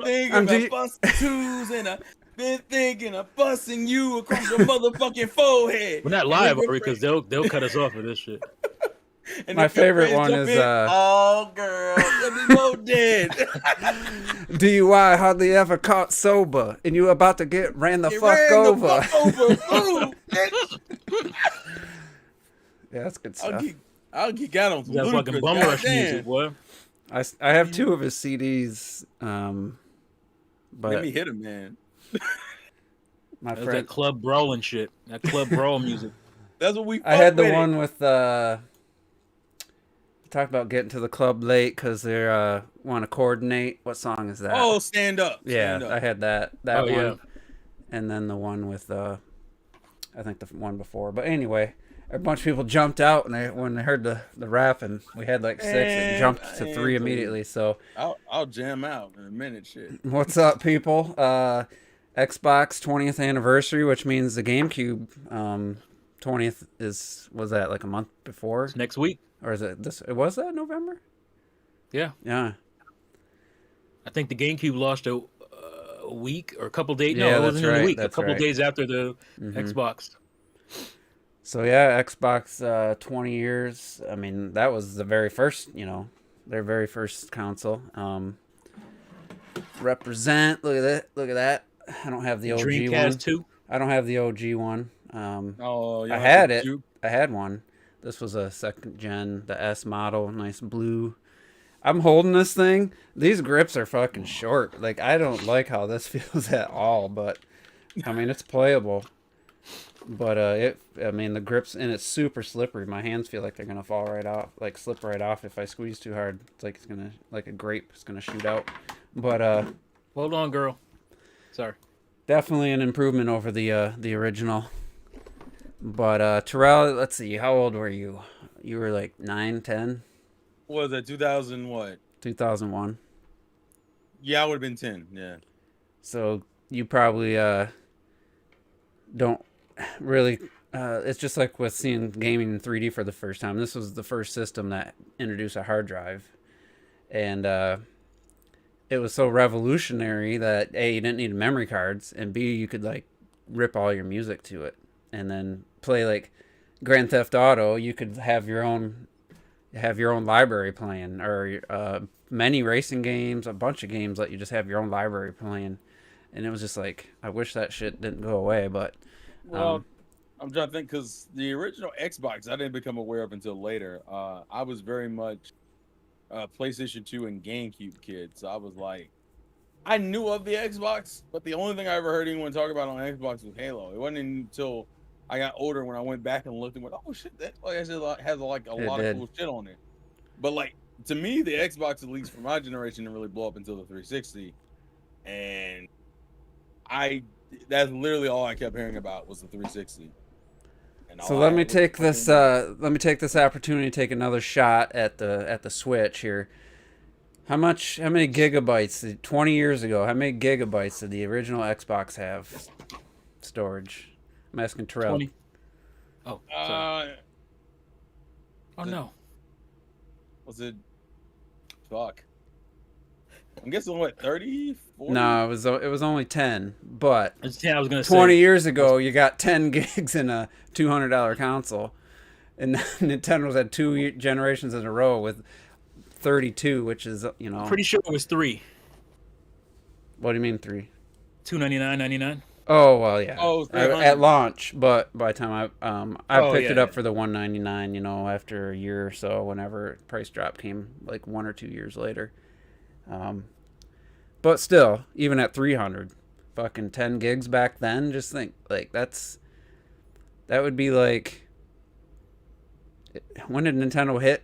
thinking about busting twos, and I've been thinking of busting you across your motherfucking forehead. We're not live, are we? Because they'll cut us off for this shit. And my favorite one is oh girl, let me go dead. DUI hardly ever caught sober, and you about to get ran the fuck over. Ooh, Yeah, that's good stuff. I'll geek out on some that fucking bum rush music, boy. I have 2 of his CDs. But let me hit him, man. My friend, that club brawling shit. That club brawl music. That's what we. I had the one with talk about getting to the club late because they want to coordinate. What song is that? Oh, Stand Up. Yeah, Stand Up. I had that one, yeah. And then the one with I think the one before. But anyway, a bunch of people jumped out and when they heard the rap, and we had like 6, it jumped to 3 immediately. So I'll jam out in a minute. Shit. What's up, people? Xbox 20th anniversary, which means the GameCube 20th was that like a month before? It's next week. Or is it this? Was that November? Yeah. Yeah. I think the GameCube launched a week or a couple days. Yeah, No, it wasn't right. even a week. That's a couple right. days after the Xbox. So yeah, Xbox 20 years. I mean, that was the very first, their very first console. Represent. Look at that. I don't have the OG Dreamcast one. 2. I don't have the OG one. I had it. I had one. This was a 2nd gen, the S model, nice blue. I'm holding this thing. These grips are fucking short. Like, I don't like how this feels at all, but I mean, it's playable. But the grips, and it's super slippery. My hands feel like they're gonna fall right off, like slip right off if I squeeze too hard. It's like like a grape, it's gonna shoot out. But hold on, girl. Sorry. Definitely an improvement over the original. But Terrell, let's see, how old were you? You were like 9, 10? What was that, 2000 what? 2001. Yeah, I would have been 10, yeah. So you probably don't really... it's just like with seeing gaming in 3D for the first time. This was the first system that introduced a hard drive. And it was so revolutionary that A, you didn't need memory cards, and B, you could like rip all your music to it. And then play like Grand Theft Auto, you could have your own library playing, or many racing games, a bunch of games let you just have your own library playing. And it was just like, I wish that shit didn't go away, but well, I'm trying to think, because the original Xbox I didn't become aware of until later. I was very much PlayStation 2 and GameCube kid, so I was like, I knew of the Xbox, but the only thing I ever heard anyone talk about on Xbox was Halo. It wasn't until I got older when I went back and looked and went, oh shit, that has like a lot of cool shit on it. But like, to me, the Xbox, at least for my generation, didn't really blow up until the 360, and that's literally all I kept hearing about was the 360. So let me take this opportunity to take another shot at the Switch here. How many gigabytes 20 years ago? How many gigabytes did the original Xbox have storage? I'm asking Terrell. 20. Oh, sorry. Oh no. Was it? Fuck. I'm guessing what, 30, 40? No, it was only 10. But I was gonna 20 years ago, you got 10 gigs in a $200 console, and Nintendo's had 2 generations in a row with 32, which is Pretty sure it was 3. What do you mean 3? $299.99. Oh well, yeah. Oh, at launch, but by the time I picked it up for the $199, after a year or so, whenever price drop came, like 1 or 2 years later. But still, even at 300, fucking 10 gigs back then, just think, like, that would be like, when did Nintendo hit?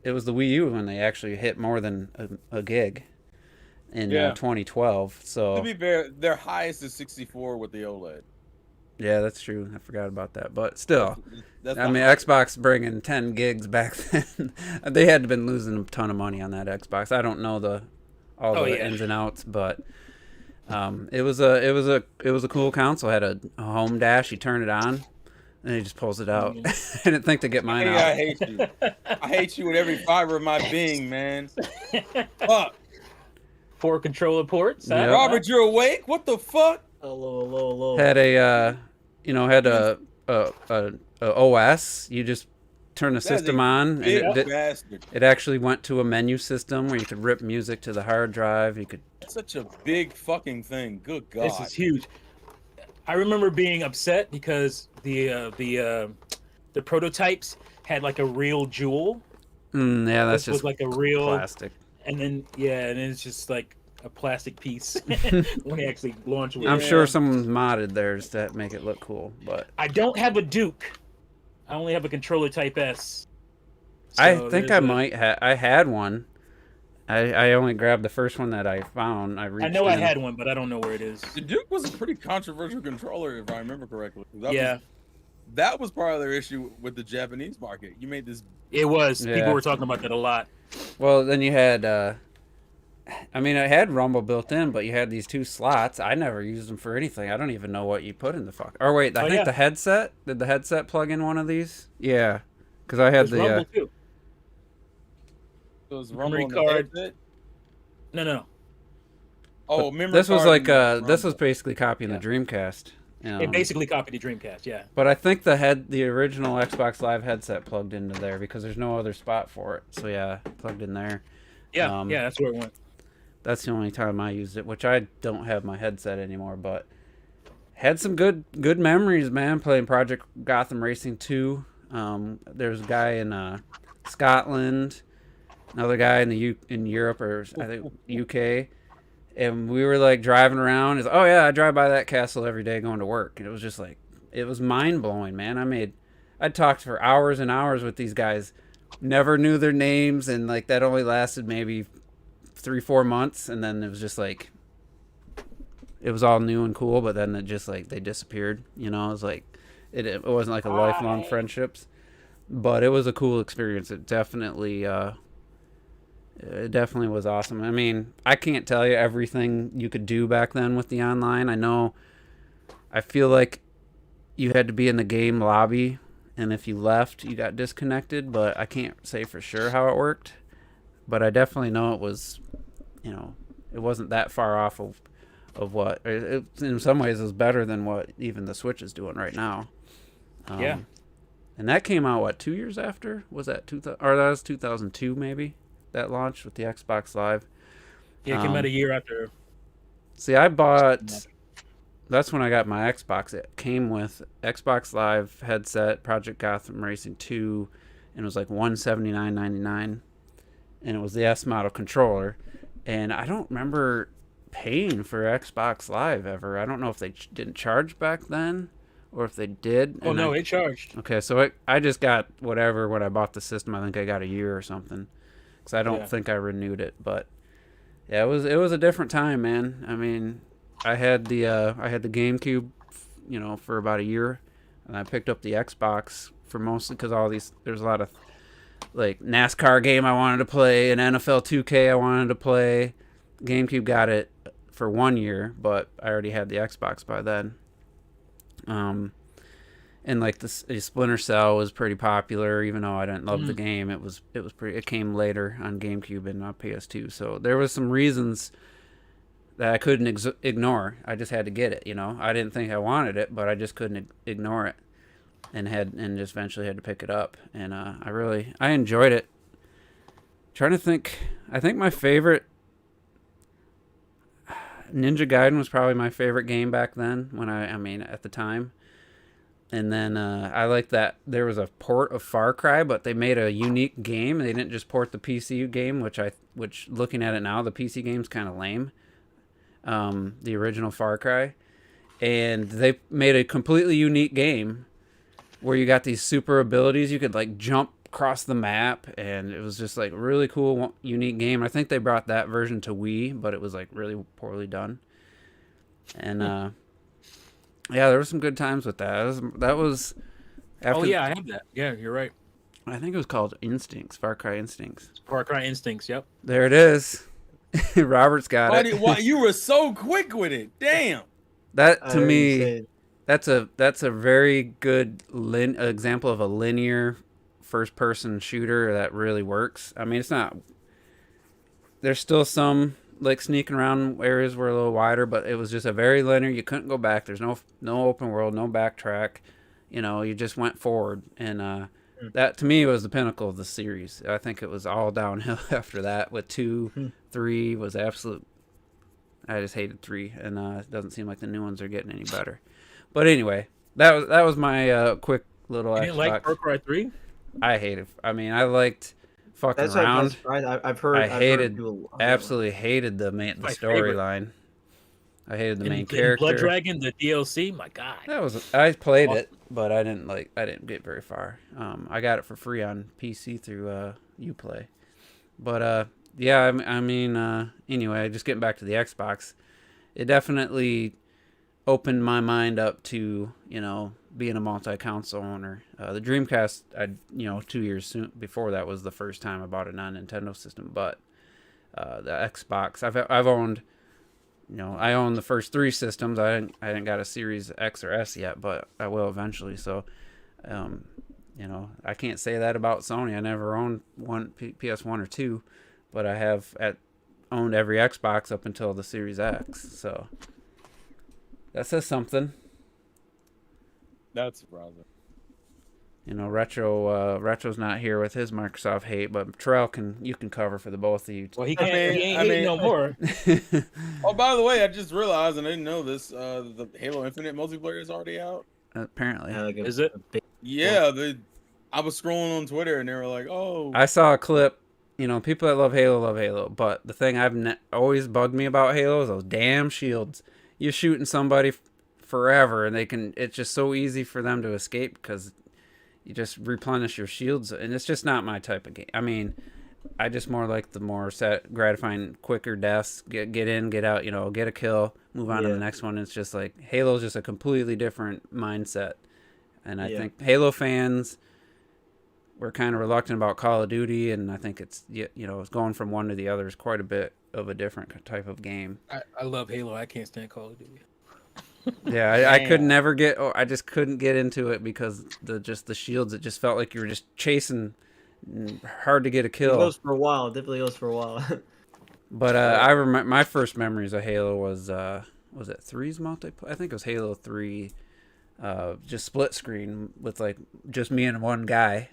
It was the Wii U when they actually hit more than a gig in 2012. So to be fair, their highest is 64 with the OLED. Yeah, that's true. I forgot about that. But still, Xbox bringing 10 gigs back then, they had been losing a ton of money on that Xbox. I don't know all the ins and outs, but it was a cool console. It had a home dash. You turn it on, and he just pulls it out. I didn't think to get mine out. I hate you. I hate you with every fiber of my being, man. Fuck. 4 controller ports. Yeah. Robert, you're awake? What the fuck? Hello. Had a had a OS. You just turn the That is system a on, and big it bastard. it actually went to a menu system where you could rip music to the hard drive. You could. That's such a big fucking thing. Good God. This is huge. I remember being upset because the prototypes had like a real jewel. Yeah, that's This was just like a real plastic. and then it's just like a plastic piece when they actually launch with. I'm it. sure someone modded theirs to make it look cool, but I don't have a Duke. I only have a controller Type S. I think I might have. I had one. I only grabbed the first one that I found. I know I had one, but I don't know where it is. The Duke was a pretty controversial controller, if I remember correctly. That was part of their issue with the Japanese market. You made this. It was. Yeah. People were talking about that a lot. Well, then you had. I mean, it had Rumble built in, but you had these 2 slots. I never used them for anything. I don't even know what you put in the fuck. Or wait, I think the headset. Did the headset plug in one of these? Yeah, because I had Rumble too. It was memory Rumble card. Headset? No. Oh, memory This was card like and this was Rumble. basically copying the Dreamcast. It basically copied the Dreamcast. Yeah. But I think the original Xbox Live headset plugged into there because there's no other spot for it. So yeah, plugged in there. Yeah, that's where it went. That's the only time I used it, which I don't have my headset anymore, but had some good memories, man, playing Project Gotham Racing 2. There's a guy in Scotland, another guy in Europe, or I think UK, and we were like driving around. It's, oh yeah, I drive by that castle every day going to work. And it was just like, it was mind blowing, man. I talked for hours and hours with these guys, never knew their names, and like that only lasted maybe 3-4 months, and then it was just like it was all new and cool, but then it just like they disappeared. It was like it wasn't like a lifelong friendships, but it was a cool experience. It definitely was awesome. I mean, I can't tell you everything you could do back then with the online. I feel like you had to be in the game lobby, and if you left, you got disconnected, but I can't say for sure how it worked. But I definitely know it was, it wasn't that far off of what, in some ways, it was better than what even the Switch is doing right now. Yeah. And that came out, what, 2 years after? Was that 2000, or that was 2002 maybe, that launched with the Xbox Live? Yeah, it came out a year after. See, that's when I got my Xbox. It came with Xbox Live headset, Project Gotham Racing 2, and it was like $179.99. And it was the S model controller, and I don't remember paying for Xbox Live ever. I don't know if they didn't charge back then, or if they did. Oh no, it charged. Okay, so I just got whatever when I bought the system. I think I got a year or something, because I don't think I renewed it. But yeah, it was a different time, man. I mean, I had the GameCube, for about a year, and I picked up the Xbox for mostly because there's a lot of like NASCAR game I wanted to play, and NFL 2K I wanted to play. GameCube got it for 1 year, but I already had the Xbox by then. And like the Splinter Cell was pretty popular, even though I didn't love the game. It was pretty. It came later on GameCube and not PS2, so there was some reasons that I couldn't ignore. I just had to get it. I didn't think I wanted it, but I just couldn't ignore it. And just eventually had to pick it up, and I enjoyed it. Trying to think, I think my favorite Ninja Gaiden was probably my favorite game back then. At the time, and then I liked that there was a port of Far Cry, but they made a unique game. They didn't just port the PC game, which looking at it now, the PC game's kind of lame. The original Far Cry, and they made a completely unique game where you got these super abilities. You could like jump across the map, and it was just like really cool, unique game. I think they brought that version to Wii, but it was like really poorly done. And yeah, there were some good times with that. That was after, oh yeah, I have that. Yeah, you're right. I think it was called Instincts, Far Cry Instincts. Far Cry Instincts. Yep. There it is. Robert's got it. Why you were so quick with it? Damn. That to me. That's a very good example of a linear first-person shooter that really works. I mean, it's not. There's still some like sneaking around areas were a little wider, but it was just a very linear. You couldn't go back. There's no open world, no backtrack. You know, you just went forward, and that to me was the pinnacle of the series. I think it was all downhill after that. With 2, 3 was absolute. I just hated 3, and it doesn't seem like the new ones are getting any better. But anyway, that was my quick little. You didn't like Far Cry 3? I hated. I mean, I liked fucking That's around. I've heard. I I've hated, heard absolutely hated the storyline. I hated the main character. Blood Dragon, the DLC. My God. I played it, but I didn't get very far. I got it for free on PC through Uplay. But yeah, I mean, anyway, just getting back to the Xbox, it definitely opened my mind up to, you know, being a multi-console owner. The Dreamcast, 2 years before that was the first time I bought a non-Nintendo system. But the Xbox, I've owned, you know, I own the first 3 systems. I didn't got a Series X or S yet, but I will eventually. So, you know, I can't say that about Sony. I never owned one PS1 or 2, but I have owned every Xbox up until the Series X. So that says something. That's surprising. You know, Retro's not here with his Microsoft hate, but Terrell you can cover for the both of you. Well, he can't. He ain't hating no more. Oh, by the way, I just realized, and I didn't know this. The Halo Infinite multiplayer is already out. Apparently, Is it? Yeah, I was scrolling on Twitter, and they were like, "Oh." I saw a clip. You know, people that love Halo, but the thing always bugged me about Halo is those damn shields. You're shooting somebody forever, and it's just so easy for them to escape because you just replenish your shields, and it's just not my type of game. I mean, I just more like the more gratifying, quicker deaths, get in, get out, you know, get a kill, move on to the next one. It's just like Halo's just a completely different mindset, and I think Halo fans were kind of reluctant about Call of Duty, and I think it's it's going from one to the other is quite a bit of a different type of game. I love Halo. I can't stand Call of Duty. Yeah, I could never I just couldn't get into it because the shields. It just felt like you were just chasing, hard to get a kill. It goes for a while. It definitely goes for a while. But I remember my first memories of Halo was it 3's multiplayer? I think it was Halo 3, just split screen with like just me and one guy,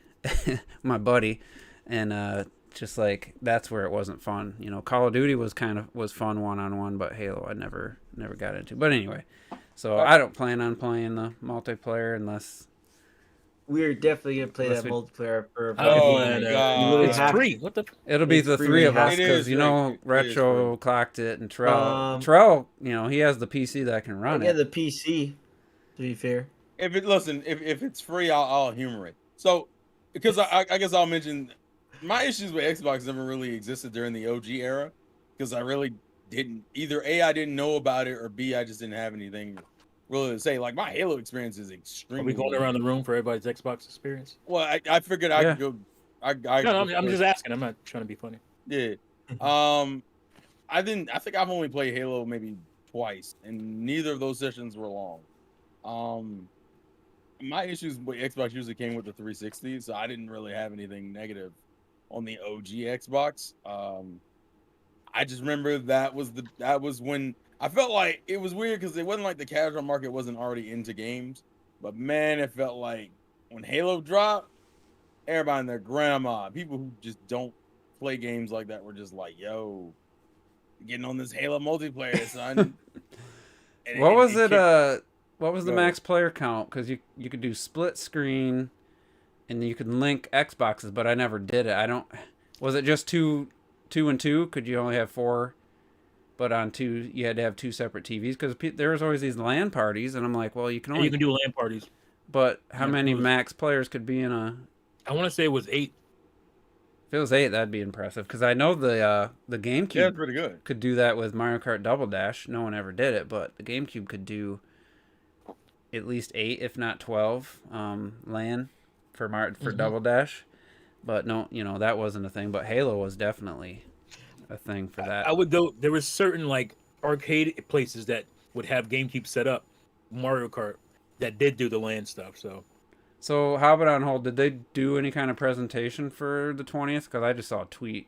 my buddy, and just like that's where it wasn't fun. You know, Call of Duty was fun 1-on-1, but Halo I never got into. But anyway, so I don't plan on playing the multiplayer unless We're definitely gonna play that multiplayer for. Oh my God. It's free. What the? it'll be the 3 of us It because is you know free. It is Retro clocked it, and Terrell, you know, he has the PC that can run Yeah, it. the PC. To be fair. If it's free, I'll humor it. So, because I guess I'll mention my issues with Xbox never really existed during the OG era because I really didn't either. A, I didn't know about it, or B, I just didn't have anything really to say. Like my Halo experience is extremely. Are we going around the room for everybody's Xbox experience? Well, I figured I could go. No, I'm just asking. I'm not trying to be funny. Yeah. I think I've only played Halo maybe twice, and neither of those sessions were long. My issues with Xbox usually came with the 360, so I didn't really have anything negative on the OG Xbox. I just remember that was when I felt like it was weird because it wasn't like the casual market wasn't already into games, but man, it felt like when Halo dropped, everybody and their grandma, people who just don't play games like that, were just like, "Yo, getting on this Halo multiplayer, son." What was the max player count? Because you could do split screen, and you could link Xboxes, but I never did it. Was it just two and two? Could you only have 4? But on 2, you had to have 2 separate TVs because there was always these LAN parties, and I'm like, well, you can do LAN parties. But how many max players could be in a? I want to say it was 8. If it was 8, that'd be impressive because I know the GameCube pretty good. Could do that with Mario Kart Double Dash. No one ever did it, but the GameCube could do at least 8, if not 12, LAN for Double Dash. But no, that wasn't a thing. But Halo was definitely a thing for that. I would go. There was certain like arcade places that would have GameCube set up, Mario Kart, that did do the LAN stuff. So how about on hold? Did they do any kind of presentation for the 20th? Because I just saw a tweet.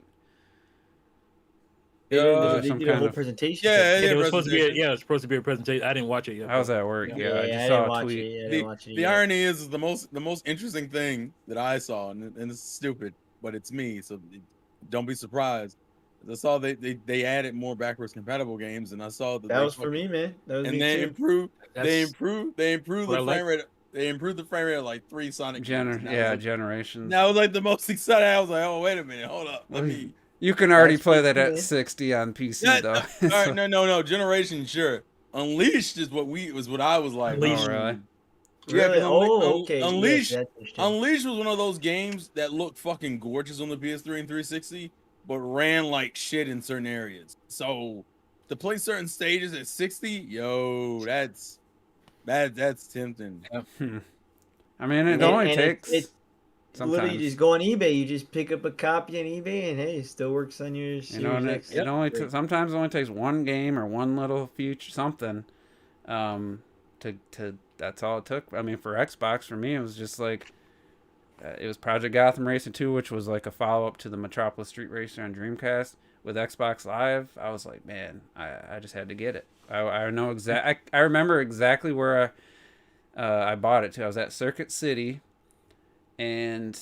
They Yeah, did some a kind whole of- presentation. Yeah, It was supposed to be. presentation. It was supposed to be a presentation. I didn't watch it yet. I was at work. Yeah. Yeah, I I just didn't saw a watch tweet. it. I didn't The, watch it the yet. irony is the most interesting thing that I saw, and it's stupid, but it's me, so don't be surprised. I saw they added more backwards compatible games, and I saw that That was for me, man. That was and me they too. improved That's they improved what the I like. frame rate. They improved the frame rate of like 3 Sonic games. And that was like, Generations. that was like the most exciting. I was like, oh wait a minute, hold up, let me. You can already That's play for that me, at man. 60 on PC Yeah, though. all right, no, Generation, sure. Unleashed is what I was like. Unleashed. Oh, really? Yeah, Really? because Oh, okay. Yes, Unleashed, that's interesting. Unleashed was one of those games that looked fucking gorgeous on the PS3 and 360, but ran like shit in certain areas. So to play certain stages at 60, yo, that's tempting. I mean, it And only and takes it's literally sometimes. just go on eBay. You just pick up a copy on eBay, and hey, it still works on your You Series know, and X. it only Great. sometimes it only takes one game or one little feature something, to that's all it took. I mean, for Xbox, for me, it was just like it was Project Gotham Racing 2, which was like a follow up to the Metropolis Street Racer on Dreamcast. With Xbox Live, I was like, man, I just had to get it. I know I remember exactly where I bought it too. I was at Circuit City, and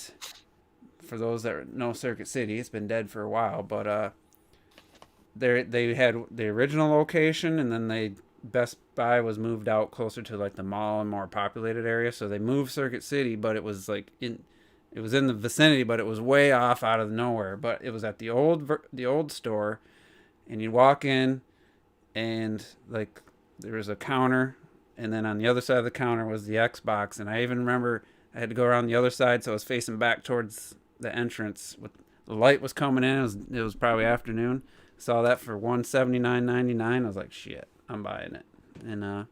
for those that know Circuit City, it's been dead for a while, but they had the original location, and then Best Buy was moved out closer to like the mall and more populated area, so they moved Circuit City, but it was like it was in the vicinity, but it was way off out of nowhere. But it was at the old store, and you'd walk in, and like there was a counter, and then on the other side of the counter was the Xbox, and I even remember I had to go around the other side, so I was facing back towards the entrance. With the light was coming in, it was probably afternoon. Saw that for $179.99. I was like, shit, I'm buying it. And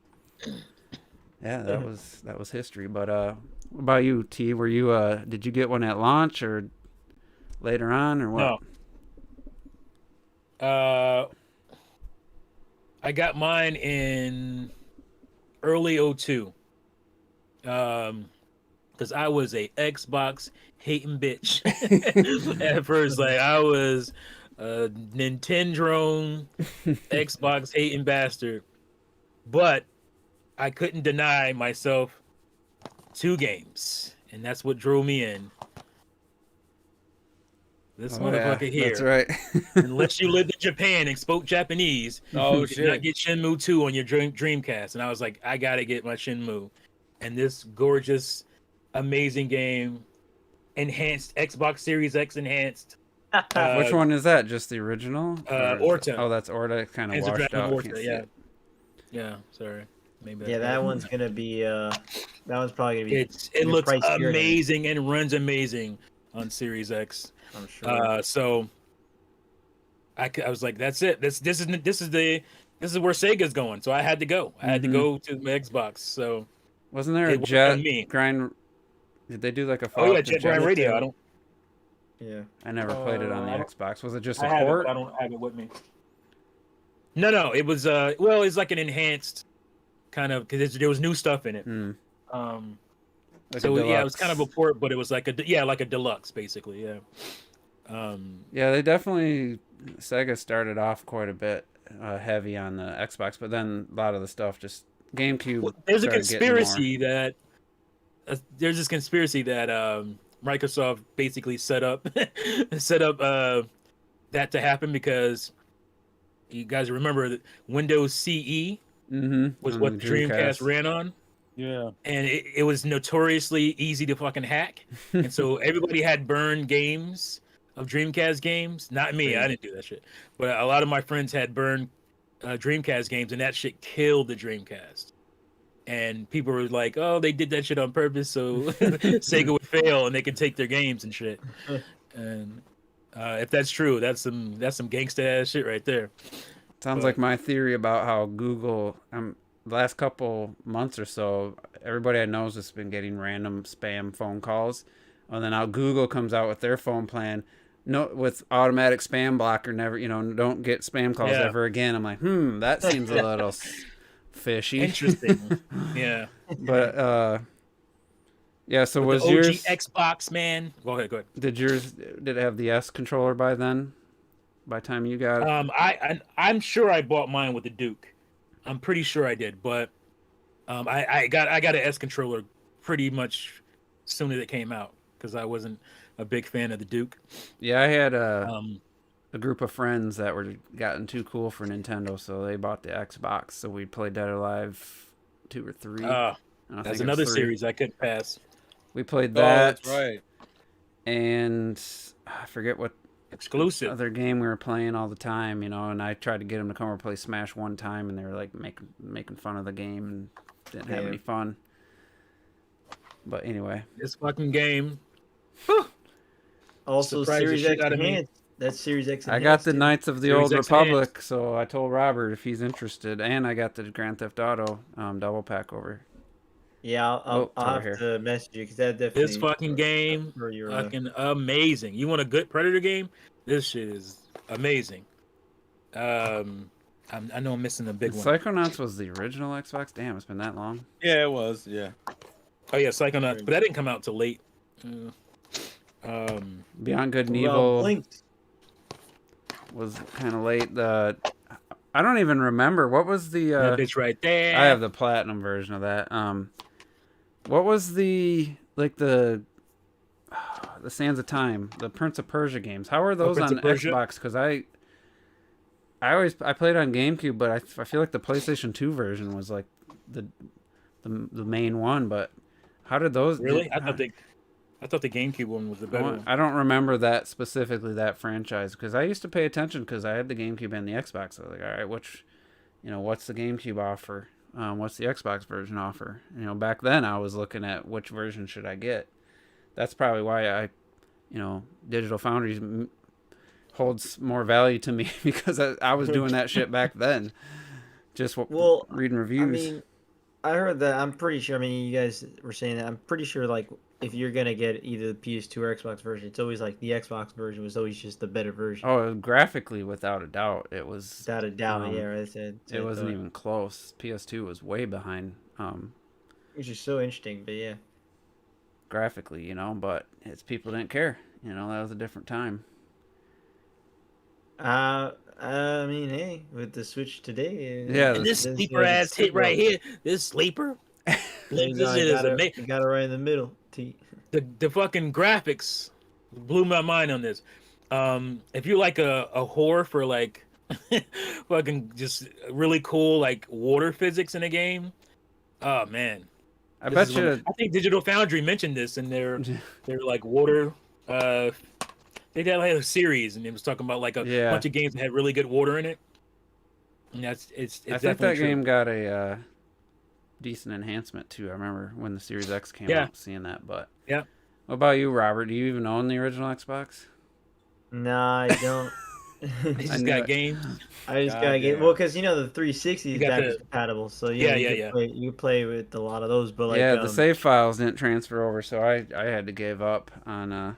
yeah, that was history. But what about you, T? Were you did you get one at launch or later on or what? No. I got mine in early 02. Because I was a Xbox hating bitch at first. Like I was a Nintendo Xbox hating bastard, but I couldn't deny myself 2 games, and that's what drew me in. This motherfucker here. That's right. Unless you lived in Japan and spoke Japanese, Oh you did not get Shenmue 2 on your Dreamcast. And I was like, I gotta get my Shenmue. And this gorgeous, amazing game, enhanced Xbox Series X enhanced. Which one is that? Just the original? Orta. Oh, that's Orta. Kind of washed out. Orta, yeah. Yeah, sorry. Maybe Yeah, that one's gonna be. That one's probably gonna be. It looks pricier amazing and runs amazing on Series X. I'm sure. So I was like, that's it. This is where Sega's going. So I had to go. I had to go to the Xbox. So wasn't there a Jet Grind? Did they do like a? Oh yeah, Jet Grind Radio. I don't. Yeah. I never played it on the Xbox. Was it just a port? port? I don't have it with me. No. It was well, it's like an enhanced kind of because there was new stuff in it. Like so yeah, it was kind of a port, but it was like a deluxe basically. Yeah. Yeah, they definitely Sega started off quite a bit heavy on the Xbox, but then a lot of the stuff just GameCube. Well, there's a conspiracy that Microsoft basically set up that to happen because you guys remember that Windows CE was what the Dreamcast ran on. Yeah. And it was notoriously easy to fucking hack. And so everybody had burned games of Dreamcast games. Not me, I didn't do that shit. But a lot of my friends had burned Dreamcast games, and that shit killed the Dreamcast. And people were like, oh, they did that shit on purpose so Sega would fail and they could take their games and shit. And if that's true, that's some gangsta ass shit right there. Sounds like my theory about how Google, the last couple months or so, everybody I know has been getting random spam phone calls. And then now Google comes out with their phone plan, with automatic spam blocker, never, don't get spam calls ever again. I'm like, that seems a little fishy. Interesting. Yeah. But yeah, so with was yours Xbox, man? Go ahead. Did it have the S controller by then? by the time you got it? I'm sure I bought mine with the Duke. I'm pretty sure I did, but I got an S controller pretty much as soon as it came out because I wasn't a big fan of the Duke. Yeah, I had a Um, group of friends that were gotten too cool for Nintendo, so they bought the Xbox. So we played Dead or Alive 2 or 3. I that's think it another was 3. series I couldn't pass. We played Oh, that. that's right. And I forget what Exclusive. other game we were playing all the time, you know. And I tried to get them to come over and play Smash one time, and they were like making fun of the game and didn't have any fun. But anyway, This fucking game. Also, Surprised the Series shit X out of me. Enhanced. That's Series X. I got the Enhanced, Knights of the Series Old X Republic, so I told Robert if he's interested, and I got the Grand Theft Auto double pack over. Yeah, I'll over have here. to message you because that definitely. This fucking game, for your, fucking amazing. You want a good Predator game? This shit is amazing. I know I'm missing a big one. Psychonauts was the original Xbox. Damn, it's been that long. Yeah, it was. Yeah. Oh yeah, Psychonauts, but that didn't come out till late. Beyond Good and Well, Evil Blinked. was kind of late. I don't even remember what was the. That bitch right there. I have the platinum version of that. What was the Sands of Time, the Prince of Persia games? How are those Prince on of Persia? Xbox? Because I played on GameCube, but I feel like the PlayStation 2 version was like the main one. But how did those Really? I thought the GameCube one was the better one. I don't remember that specifically, that franchise, because I used to pay attention because I had the GameCube and the Xbox. So I was like, all right, what's the GameCube offer? What's the Xbox version offer? You know, back then I was looking at which version should I get. That's probably why Digital Foundries holds more value to me because I was doing that shit back then. Just reading reviews. I mean, I heard that. I'm pretty sure. I mean, you guys were saying that. I'm pretty sure, like, if you're gonna get either the PS2 or Xbox version, it's always like the Xbox version was always just the better version. Oh, graphically, without a doubt, it was. Without a doubt, yeah. Right, it wasn't even close. PS2 was way behind. Which is so interesting, but yeah. Graphically, but it's people didn't care. That was a different time. I mean, hey, with the Switch today. Yeah. And this sleeper ass hit right here. This sleeper. You got it right in the middle. The fucking graphics blew my mind on this. If you like a whore for like fucking just really cool like water physics in a game, oh man. I bet you. I think Digital Foundry mentioned this in their like water. They did like a series, and it was talking about like a bunch of games that had really good water in it. And it's I think that game got a decent enhancement too. I remember when the Series X came out, seeing that. But yeah. What about you, Robert? Do you even own the original Xbox? No, I don't. He just got games. I just got games. Well, because the 360 is backwards compatible, so you play with a lot of those. But like, the save files didn't transfer over, so I had to give up on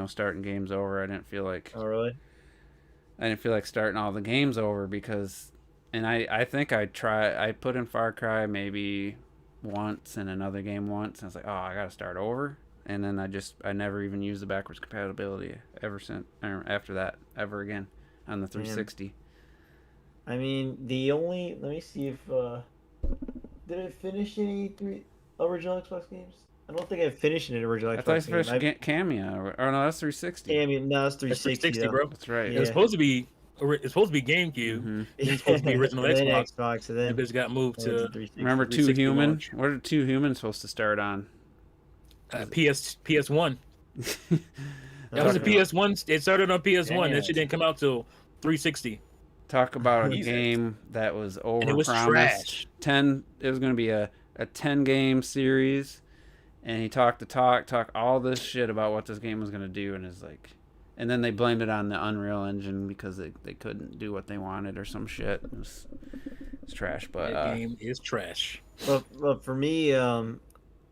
starting games over. I didn't feel like. Oh really? I didn't feel like starting all the games over because, and I think I put in Far Cry maybe once and another game once, and I was like, oh, I gotta start over. And then I never even used the backwards compatibility after that ever again on the 360. I mean, let me see if did I finish any original Xbox games? I don't think I finished any original Xbox games. I thought you finished Cameo. Or no, that's 360. Cameo, no, that's 360, bro. That's right. Yeah. It's supposed to be GameCube. Mm-hmm. It's supposed to be original Xbox, and then it got moved to. Remember 2 Human? What are 2 Humans supposed to start on? PS1. That was a PS1. It started on PS1. That shit didn't come out till 360. Talk about a game that was overpromised. And it was trash. It was going to be a 10-game series, and he talked all this shit about what this game was going to do, and is like, and then they blamed it on the Unreal Engine because they couldn't do what they wanted or some shit. It's trash, but that game is trash. Well, for me,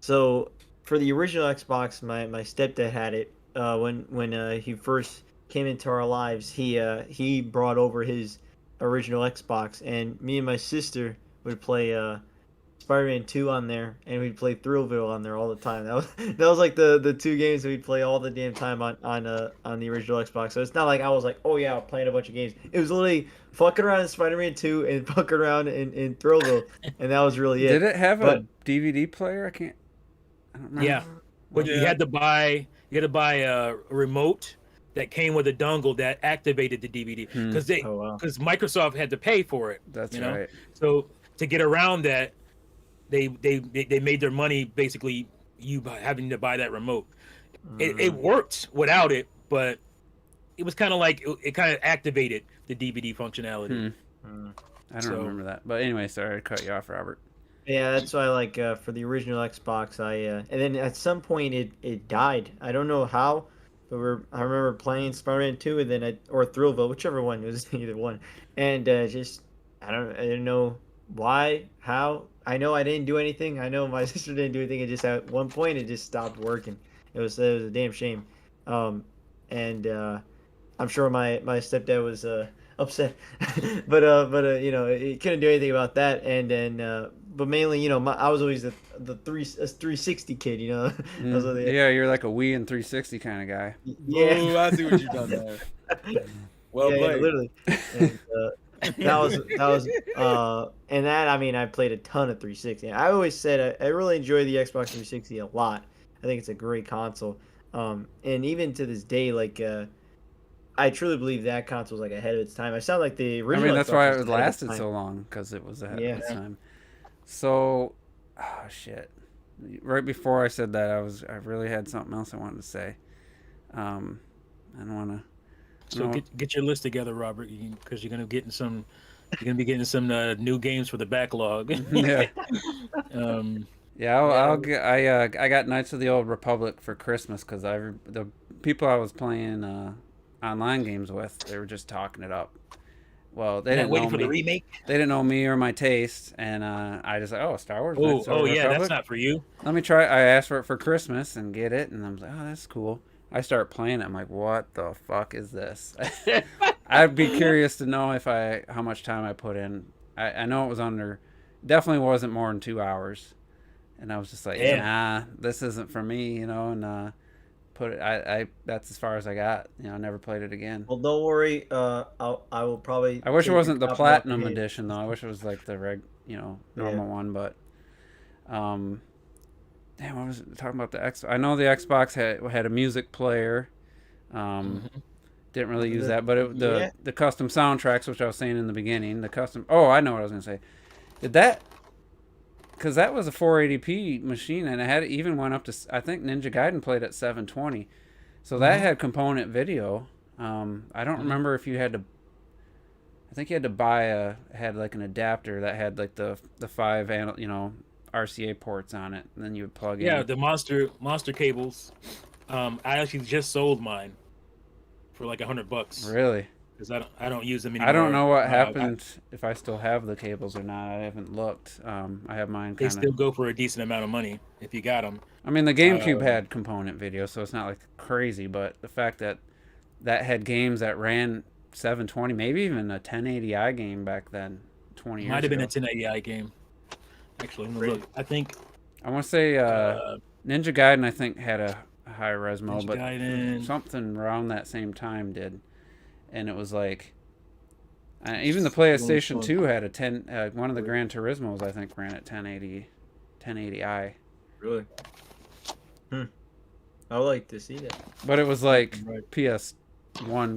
so for the original Xbox, my stepdad had it. When he first came into our lives, he brought over his original Xbox, and me and my sister would play Spider-Man 2 on there, and we'd play Thrillville on there all the time. That was like the two games that we'd play all the damn time on the original Xbox. So it's not like I was like, oh yeah, I'm playing a bunch of games. It was literally fucking around in Spider-Man 2 and fucking around in Thrillville, and that was really it. Did it have But a DVD player? I don't remember. Yeah, but you had to buy a remote that came with a dongle that activated the DVD because Microsoft had to pay for it. That's you know? right. So to get around that, they made their money basically having to buy that remote. It worked without it, but it was kind of like it kind of activated the DVD functionality. I don't remember that. But anyway, sorry to cut you off, Robert. Yeah, that's why like for the original Xbox, and then at some point it died. I don't know how, but I remember playing Spider-Man 2 and then or Thrillville, whichever one, it was either one, and just I didn't know why, how. I know I didn't do anything. I know my sister didn't do anything. It just at one point it just stopped working. It was a damn shame, and I'm sure my stepdad was upset, but you know, he couldn't do anything about that. And then but mainly, you know, I was always the 360 kid, you know. Yeah, you're like a Wii and 360 kind of guy. Yeah. Ooh, I see what you've done there. Well yeah, played. literally. And, and that, I mean, I played a ton of 360. I always said I really enjoy the Xbox 360 a lot. I think it's a great console. And even to this day, like I truly believe that console was like ahead of its time. I sound like the original. I mean, that's Xbox why was it ahead of its lasted time. so long, because it was ahead Yeah. of its time. So, oh shit! Right before I said that, I really had something else I wanted to say. I don't want to. So get your list together, Robert, because you're gonna be getting some new games for the backlog. Yeah. Yeah. I got Knights of the Old Republic for Christmas because the people I was playing online games with, they were just talking it up. Well, they didn't know waiting for me. the remake. They didn't know me or my taste, and I just like, Star Wars. Knights of the Yeah, Republic? that's not for you. Let me try. I asked for it for Christmas and get it, and I'm like, oh, that's cool. I start playing it. I'm like, what the fuck is this? I'd be curious to know how much time I put in. I know it was definitely wasn't more than 2 hours, and I was just like, nah, this isn't for me, you know. And that's as far as I got. You know, I never played it again. Well, don't worry. I will probably. I wish it take wasn't your the copy off platinum your hand. edition though. I wish it was like the normal one. But damn, I was talking about the X. I know the Xbox had a music player. Didn't really use that, but the custom soundtracks, which I was saying in the beginning, Oh, I know what I was gonna say. Did that? Because that was a 480p machine, and it even went up to. I think Ninja Gaiden played at 720, so that had component video. I don't remember if you had to. I think you had to buy had like an adapter that had like the 5 RCA ports on it, and then you would plug in. Yeah, the monster cables. I actually just sold mine for like $100. Really? Because I don't use them anymore. I don't know what happened if I still have the cables or not. I haven't looked. I have mine. They still go for a decent amount of money if you got them. I mean, the GameCube had component video, so it's not like crazy. But the fact that had games that ran 720, maybe even a 1080i game back then, 20 years ago. Might have been a 1080i game. Actually, let me look. I think. I want to say Ninja Gaiden, I think, had a high resmo, but Gaiden. Something around that same time did. And it was like, even the PlayStation 2 had a one of the Gran Turismos, I think, ran at 1080i. Really? I would like to see that. But it was like PS1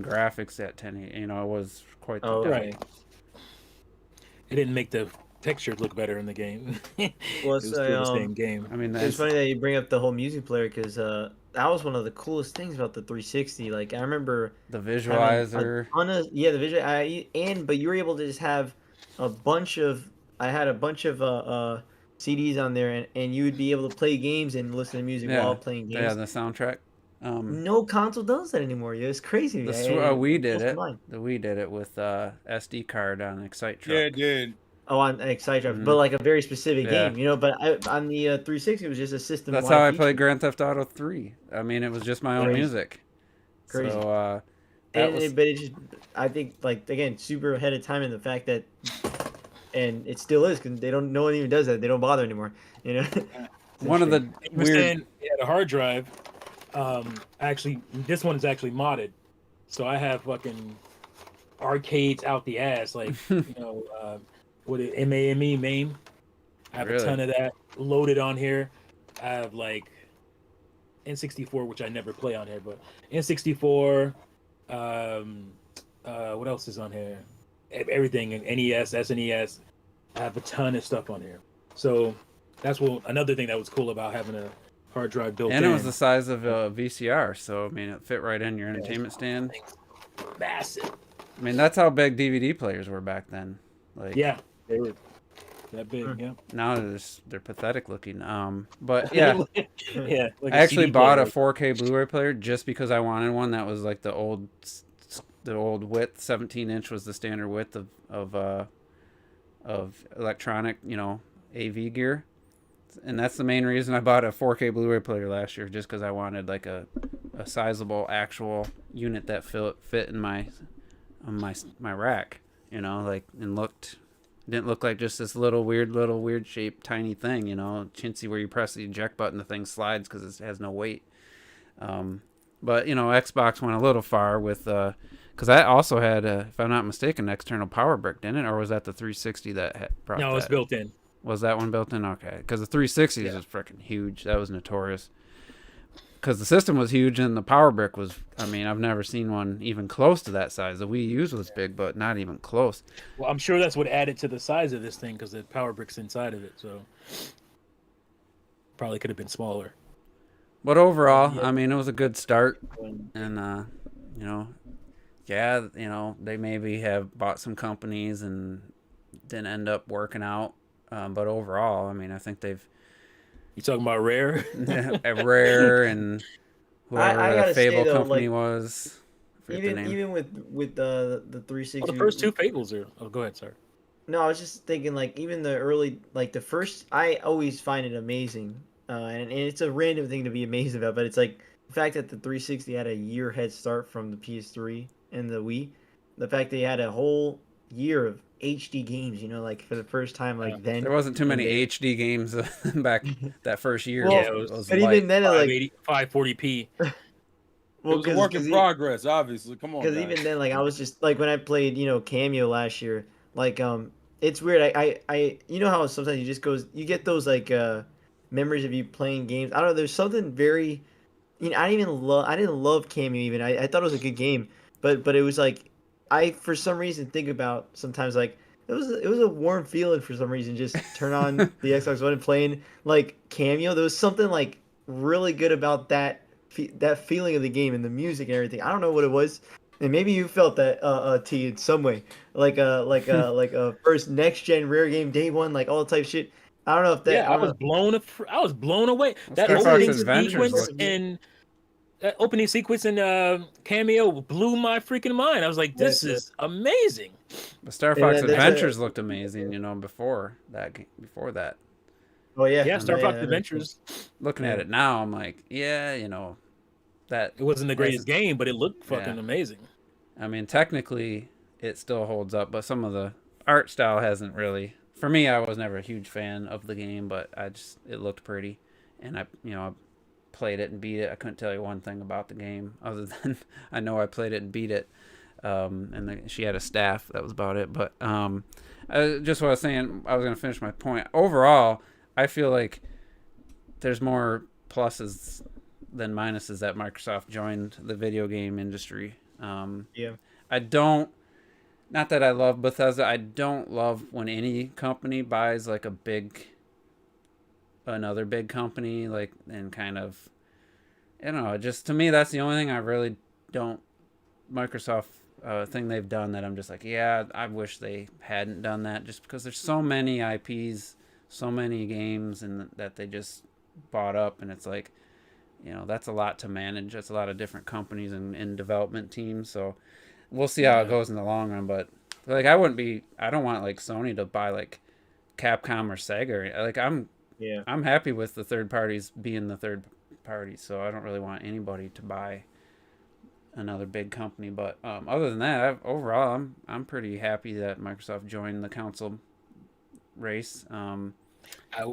graphics at 1080. You know, it was quite the difference. Right. It didn't make the texture look better in the game. Well, it was still the same game. I mean, it's funny that you bring up the whole music player because that was one of the coolest things about the 360. Like I remember the visualizer. The visual. But you were able to just have a bunch of. I had a bunch of CDs on there, and you would be able to play games and listen to music while playing games. Yeah, the soundtrack. No console does that anymore. It's crazy. The Wii did it. The Wii did it with SD card on Excite Truck. Yeah, it did. Oh, on Excite Truck, but like a very specific game, you know. But on the 360, it was just a system. That's how I played Grand Theft Auto 3. I mean, it was just my own music. Crazy. So, but it just, I think, like again, super ahead of time in the fact that and it still is because they don't. No one even does that. They don't bother anymore. You know. It's One of the interesting. He was weird. saying he had a hard drive. Actually, this one is actually modded, so I have fucking arcades out the ass, like what it MAME. I have Really? a ton of that loaded on here. I have like N64, which I never play on here, but N64. What else is on here? Everything, NES, SNES. I have a ton of stuff on here. So that's another thing that was cool about having a hard drive built And in. it was the size of a VCR, so I mean, it fit right in your entertainment stand. Massive. I mean, that's how big DVD players were back then. Like, Yeah, they were that big. Yeah. now they're pathetic looking. But yeah, Yeah. Like I actually CD bought a player. 4K Blu-ray player just because I wanted one that was like the old width. 17-inch was the standard width of electronic, AV gear. And that's the main reason I bought a 4K Blu-ray player last year, just because I wanted like a sizable actual unit that fit in my rack, like, and didn't look like just this little weird shaped tiny thing, chintzy, where you press the eject button, the thing slides because it has no weight. But Xbox went a little far with because I also had, if I'm not mistaken, external power brick, didn't it? Or was that the 360 that brought No, it's that? built in. Was that one built in? Okay, because the 360s Yeah. was freaking huge. That was notorious. Because the system was huge and the power brick was, I mean, I've never seen one even close to that size. The Wii U's was big, but not even close. Well, I'm sure that's what added to the size of this thing because the power brick's inside of it. So probably could have been smaller. But overall, Yeah. I mean, it was a good start. And, they maybe have bought some companies and didn't end up working out. But overall, I mean, I think they've You talking about Rare? a Rare and whoever I the gotta say, Fable though, company like, was. I forget the name. even with the 360. Well, the first two Fables are. Oh, go ahead, sir. No, I was just thinking, like, even the early, like, the first, I always find it amazing. And it's a random thing to be amazed about, but it's like the fact that the 360 had a year head start from the PS3 and the Wii. The fact they had a whole year of HD games, like, for the first time, like, then. There wasn't too and many they- HD games back that first year. Well, Yeah, it was but light. even then, like, 540p. It well, was a work in progress, obviously. Come on, because guys. even then, like, I was just like when I played, Cameo last year, like, it's weird. I how sometimes you get those like memories of you playing games. I don't know. There's something very, I didn't love Cameo even. I thought it was a good game, but it was like, I for some reason think about sometimes like it was a warm feeling for some reason. Just turn on the Xbox One and playing like Cameo. There was something like really good about that feeling of the game and the music and everything. I don't know what it was, and maybe you felt that T in some way, like like a first next gen rare game day one, like all type shit. I don't know if that. Yeah, I don't know. I was blown away. Well, That Star Fox opening Adventures sequence looked- and that opening sequence in Cameo blew my freaking mind. I was like, this Yes, is amazing. But Star And Fox then there's Adventures looked amazing, before that. Oh yeah, Yeah, Star Fox that- Adventures. Looking at it now, I'm like, yeah, that. It wasn't the greatest game, but it looked fucking Yeah. amazing. I mean, technically, it still holds up, but some of the art style hasn't really. For me, I was never a huge fan of the game, but it looked pretty, and I played it and beat it. I couldn't tell you one thing about the game other than I know I played it and beat it. She had a staff. That was about it. But just what I was saying, I was going to finish my point. Overall, I feel like there's more pluses than minuses that Microsoft joined the video game industry. Yeah. I don't. Not that I love Bethesda. I don't love when any company buys like another big company, like, and kind of, just to me, that's the only thing I really don't. Microsoft thing they've done that I'm just like, yeah, I wish they hadn't done that, just because there's so many IPs, so many games, and that they just bought up, and it's like, that's a lot to manage. That's a lot of different companies and development teams. So we'll see how it goes in the long run. But like, I don't want like Sony to buy like Capcom or Sega. Like, I'm happy with the third parties being the third parties. So I don't really want anybody to buy another big company. But other than that, overall, I'm pretty happy that Microsoft joined the console race. I,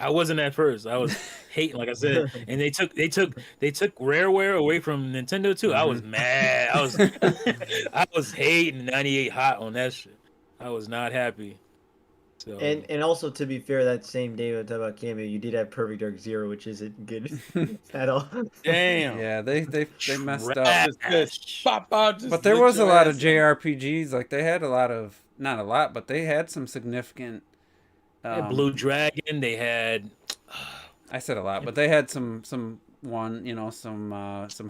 I wasn't at first. I was hating, like I said, and they took Rareware away from Nintendo too. I was mad. I was I was hating 98 hot on that shit. I was not happy. So And also, to be fair, that same day we talked about Cameo, you did have Perfect Dark Zero, which isn't good at all. Damn. Yeah, they messed up. Just pop out. Just But there lick was a your lot of ass. JRPGs. Like they had a lot of, not a lot, but they had some significant. they had Blue Dragon. They had I said a lot, but they had some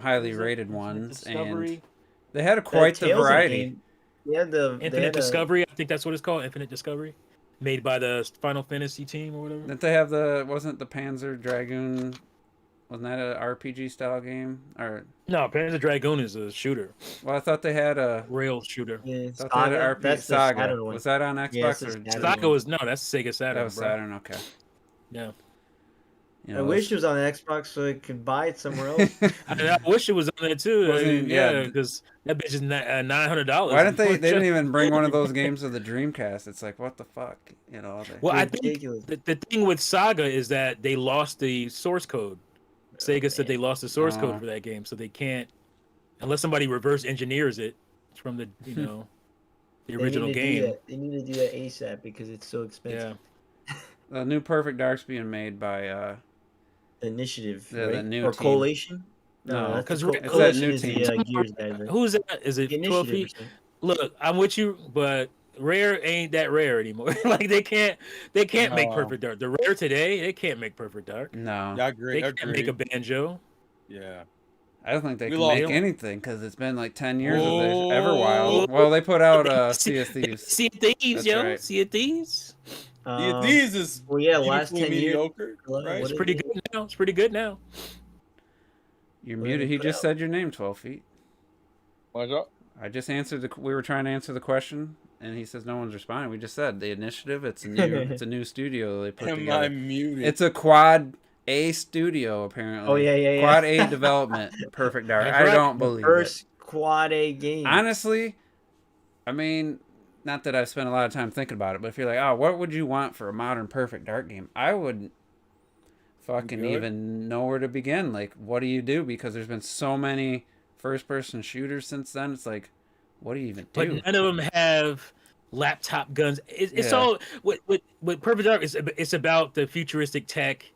highly rated ones, Discovery. and they had quite the Tales variety. game, yeah, Infinite Discovery. I think that's what it's called. Infinite Discovery, made by the Final Fantasy team or whatever. Didn't they have wasn't the Panzer Dragoon? Wasn't that an RPG style game? Or No, Panzer Dragoon is a shooter, well, I thought they had a. rail shooter. Yeah, Thought they had an RPG that's the Saga. Saturn one. Was that on Xbox Yeah, it's or? the Saturn Saga one. was that's Sega Saturn. That was bro. Saturn. Okay. Yeah. You I know, wish it was on Xbox so I could buy it somewhere else. I wish it was on there too. Wasn't- yeah. because that bitch is $900. Why didn't they? They didn't even bring one of those games to the Dreamcast. It's like, what the fuck, you know? Well, I think Ridiculous. the thing with Saga is that they lost the source code. Sega said they lost the source code for that game, so they can't, unless somebody reverse engineers it from the the They original need to game. do that. They need to do that ASAP because it's so expensive. Yeah. The new Perfect Dark's being made by Initiative, Yeah, right? the new or team. Coalition? No, that's 'cause the it's that Coalition new is team. the Gears guys, right? Who's that? Is it 12 Initiative or feet? something. Look, I'm with you, but Rare ain't that rare anymore. Like they can't make No. Perfect Dark. The Rare today, they can't make Perfect Dark. no. Yeah, I agree. They I can't agree. make a banjo. Yeah. I don't think they We can lost make them. anything because it's been like 10 years Whoa. of this Everwild. Well, they put out Sea of Thieves. Sea of Thieves, That's yo. right. Sea of Thieves. These is well, yeah, last 10 years. mediocre, What right? It's is pretty it? good now. It's pretty good now. You're What did muted. they He put just out? said your name, 12 feet. Watch out. I just answered we were trying to answer the question, and he says no one's responding. We just said the initiative. It's a new studio they put Am I together. muted? It's a Quad A studio apparently. Oh, yeah. Quad A development. Perfect Dark. That's I right. don't believe it. First Quad A game. Honestly, I mean, not that I've spent a lot of time thinking about it, but if you're like, oh, what would you want for a modern Perfect Dark game? I wouldn't fucking Good. even know where to begin. Like, what do you do? Because there's been so many first-person shooters since then. It's like, what do you even do? But none of them have laptop guns. It's Yeah. all with Perfect Dark. It's about the futuristic tech,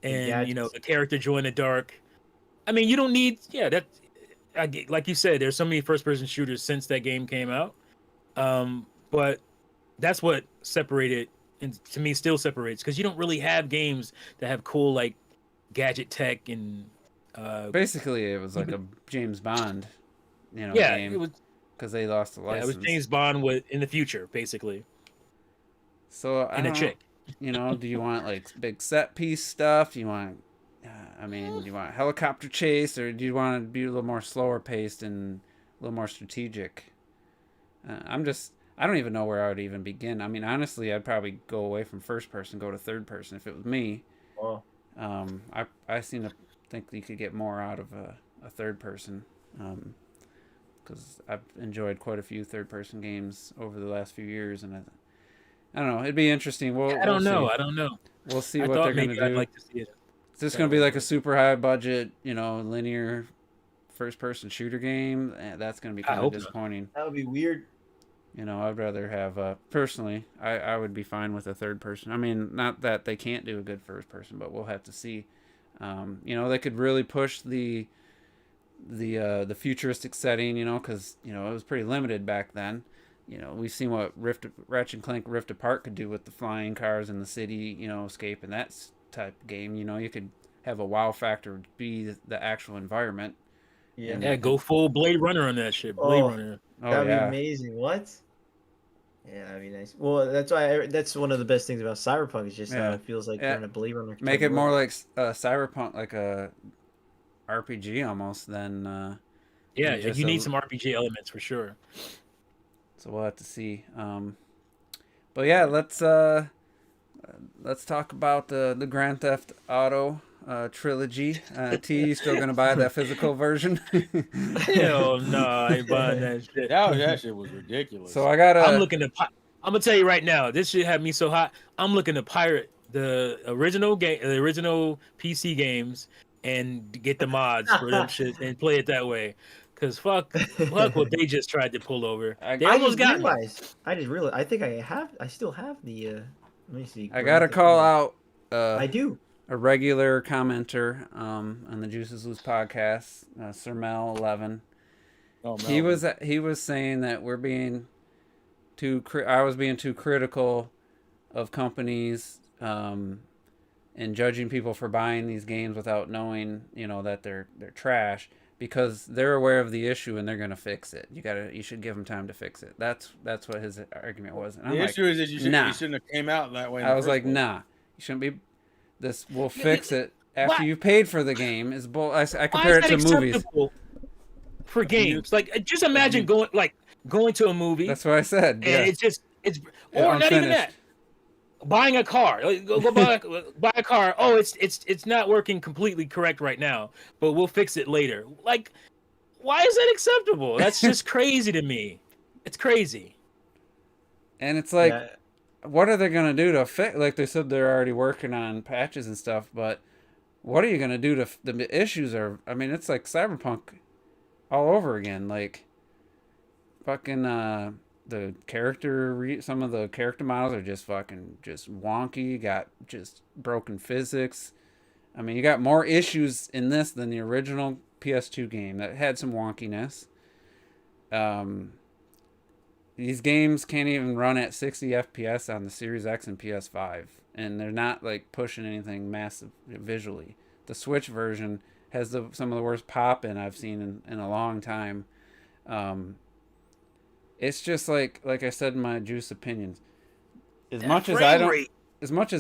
and gadgets. the character join the dark. I mean, you don't need like you said. There's so many first-person shooters since that game came out, but that's what separated, and to me still separates, because you don't really have games that have cool like gadget tech and Basically, it was like a James Bond, yeah, game. it was. Because they lost the Yeah, license. it was James Bond in the future, basically, So and a chick. Do you want like big set piece stuff? Do you want, do you want helicopter chase, or do you want to be a little more slower paced and a little more strategic? I don't even know where I would even begin. I mean, honestly, I'd probably go away from first person, go to third person if it was me. Wow. I seem to think you could get more out of a third person. Because I've enjoyed quite a few third-person games over the last few years, and I don't know. It'd be interesting. I don't know. See. I don't know. We'll see I what thought they're maybe gonna I'd do. like to see it. Is this gonna be like a super high-budget, linear first-person shooter game? That's gonna be I kind of hope not. disappointing. That would be weird. I'd rather have personally. I would be fine with a third-person. I mean, not that they can't do a good first-person, but we'll have to see. They could really push the futuristic setting, because it was pretty limited back then. We've seen what Ratchet and Clank Rift Apart could do with the flying cars in the city, escape and that type of game. You could have a wow factor be the actual environment. Yeah. Yeah, go full Blade Runner on that shit. Blade Runner. Oh That'd yeah, be amazing. What? Yeah, that'd be nice. Well, that's one of the best things about Cyberpunk is just how it feels like Yeah. you're in a Blade Runner. make type it more world. like Cyberpunk, like a RPG almost than. Yeah, just you a- need some RPG elements for sure. So we'll have to see. But yeah, let's talk about the Grand Theft Auto trilogy. T, you still gonna buy that physical version? Hell no, I ain't buying that shit. That shit was ridiculous. So I got I'm looking to I'm gonna tell you right now, this shit had me so hot. I'm looking to pirate the original game, the original PC games, and get the mods for them shit and play it that way. Cause fuck what they just tried to pull over. They I almost just got me. realized. I think I still have the. Let me see. I Grand gotta Theft call Auto. out I do. a regular commenter on the Juices Loose podcast, Sir Mel 11. Oh, He was saying that we're being I was being too critical of companies and judging people for buying these games without knowing, that they're trash, because they're aware of the issue and they're gonna fix it. You should give them time to fix it. That's what his argument was. And I'm the like, issue is that you nah. shouldn't have came out that way. I was like, nah, you shouldn't be. We'll fix it after you paid for the game. Is bull. I compare it to movies. Acceptable for games? Like, just imagine going to a movie. That's what I said. And Yeah. it's or not even that. Buying a car, go buy a car. Oh, it's not working completely correct right now, but we'll fix it later. Like, why is that acceptable? That's just crazy to me. It's crazy. And it's like, what are they gonna do to fix? Like they said, they're already working on patches and stuff, but what are you gonna do to the issues? I mean, it's like Cyberpunk all over again. Like, fucking the some of the character models are just wonky. Got just broken physics. I mean, you got more issues in this than the original PS2 game that had some wonkiness. These games can't even run at 60 FPS on the Series X and PS5, and they're not like pushing anything massive visually. The Switch version has some of the worst pop-in I've seen in a long time. It's just like I said in my juice opinions. As much as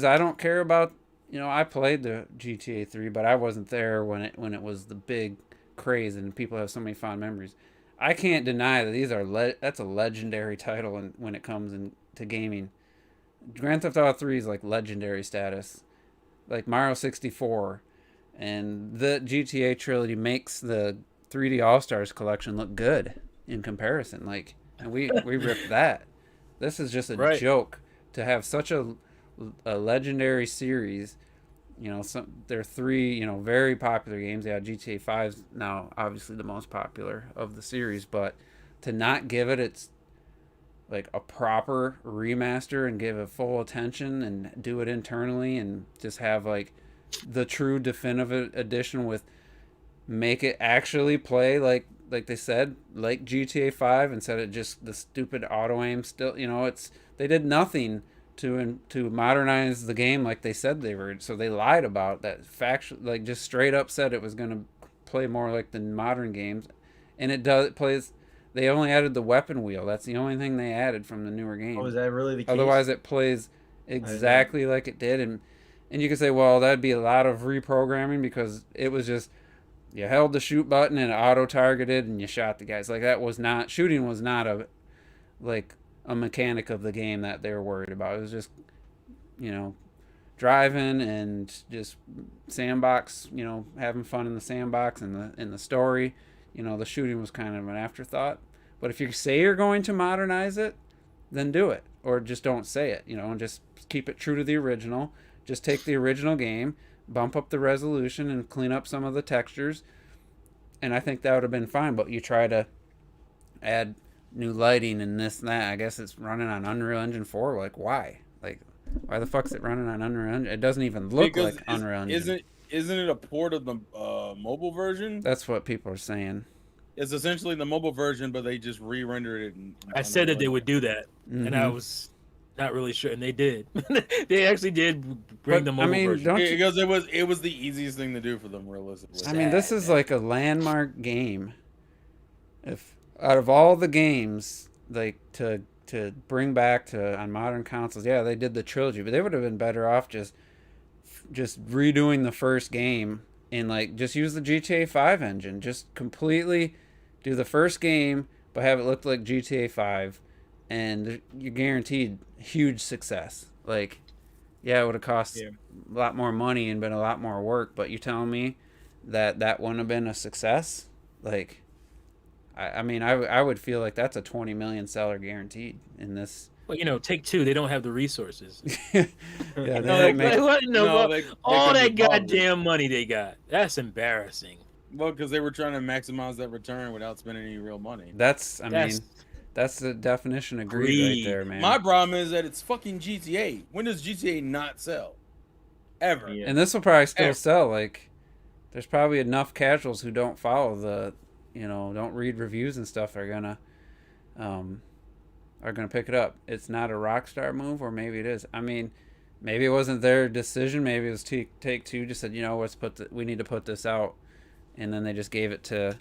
I don't care about, I played the GTA 3, but I wasn't there when it was the big craze and people have so many fond memories. I can't deny that that's a legendary title when it comes into gaming. Grand Theft Auto 3 is like legendary status, like Mario 64, and the GTA trilogy makes the 3D All Stars collection look good in comparison. Like, and we ripped that. This is just a joke to have such a legendary series. They're three, very popular games. Yeah, GTA 5's now obviously the most popular of the series, but to not give it its like a proper remaster and give it full attention and do it internally and just have like the true definitive edition with make it actually play like they said, like GTA 5, instead of just the stupid auto aim still, they did nothing to modernize the game like they said they were. So they lied about that like just straight up said it was going to play more like the modern games, and it plays. They only added the weapon wheel. That's the only thing they added from the newer game. Oh, is that really the case? Otherwise, it plays exactly like it did, and you can say, well, that'd be a lot of reprogramming because it was just you held the shoot button and it auto targeted and you shot the guys. Like shooting was not a mechanic of the game that they were worried about. It was just, driving and just sandbox, having fun in the sandbox and in the story. The shooting was kind of an afterthought. But if you say you're going to modernize it, then do it. Or just don't say it, and just keep it true to the original. Just take the original game, bump up the resolution and clean up some of the textures. And I think that would have been fine. But you try to add new lighting and this and that. I guess it's running on Unreal Engine 4. Like, why? Like, why the fuck's it running on Unreal Engine? It doesn't even look like Unreal Engine. Isn't it a port of the mobile version? That's what people are saying. It's essentially the mobile version, but they just re-rendered it. I said that they would do that, and I was not really sure, and they did. They actually did bring the mobile version. Because it was the easiest thing to do for them, realistically. I mean, this is like a landmark game. If out of all the games, like to bring back on modern consoles, yeah, they did the trilogy, but they would have been better off just redoing the first game and like just use the GTA 5 engine, just completely do the first game, but have it look like GTA 5, and you're guaranteed huge success. Like, yeah, it would have cost a lot more money and been a lot more work, but you telling me that wouldn't have been a success? Like, I mean, I would feel like that's a 20 million seller guaranteed in this. Well, Take Two, they don't have the resources. Yeah, they didn't make. All they that could be bothered. goddamn money they got. That's embarrassing. Well, because they were trying to maximize that return without spending any real money. That's the definition of greed right there, man. My problem is that it's fucking GTA. When does GTA not sell? Ever. Yeah. And this will probably still sell. Like, there's probably enough casuals who don't follow the, don't read reviews and stuff are gonna pick it up. It's not a Rockstar move, or maybe it is. I mean, maybe it wasn't their decision. Maybe it was Take Two just said, we need to put this out, and then they just give it to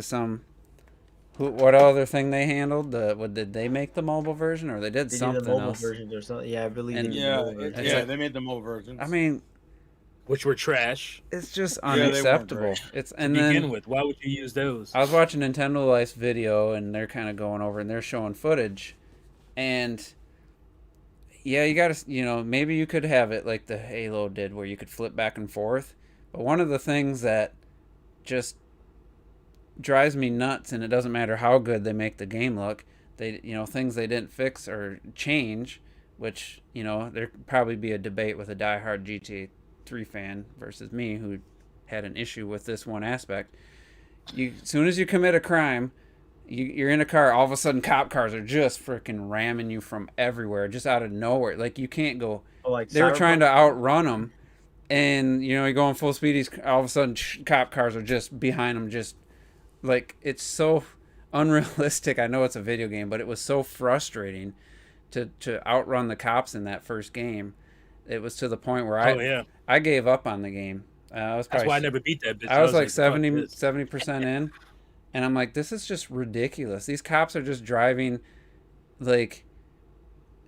some. What other thing they handled? Did they make the mobile version, or they did something the mobile else? versions or something. Yeah, I believe. They did the mobile version. They made the mobile versions. I mean, which were trash. It's just unacceptable. To begin with, why would you use those? I was watching Nintendo Life's video, and they're kind of going over, and they're showing footage, and yeah, you gotta, maybe you could have it like the Halo did, where you could flip back and forth. But one of the things that just drives me nuts, and it doesn't matter how good they make the game look, things they didn't fix or change, which there'd probably be a debate with a diehard GTA 3 fan versus me, who had an issue with this one aspect. As soon as you commit a crime, you're in a car, all of a sudden cop cars are just freaking ramming you from everywhere, just out of nowhere. Like, you can't go. They were trying to outrun them, and you're going full speed. All of a sudden, cop cars are just behind them, just like, it's so unrealistic. I know it's a video game, but it was so frustrating to outrun the cops in that first game. It was to the point where I gave up on the game. That's why I never beat that bitch. I was like 70% in, and I'm like, this is just ridiculous. These cops are just driving, like,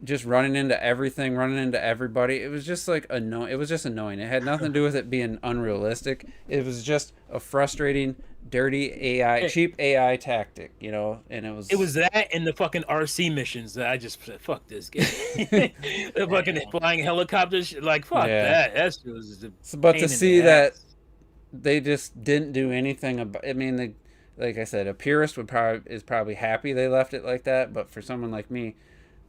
just running into everything, running into everybody. It was just like annoying. It was just annoying. It had nothing to do with it being unrealistic. It was just a frustrating, dirty AI, cheap AI tactic, and it was. It was that and the fucking RC missions that I just said, fuck this game. The fucking flying helicopters, like, fuck that. That was. But to see that they just didn't do anything about. I mean, like I said, a purist is probably happy they left it like that. But for someone like me,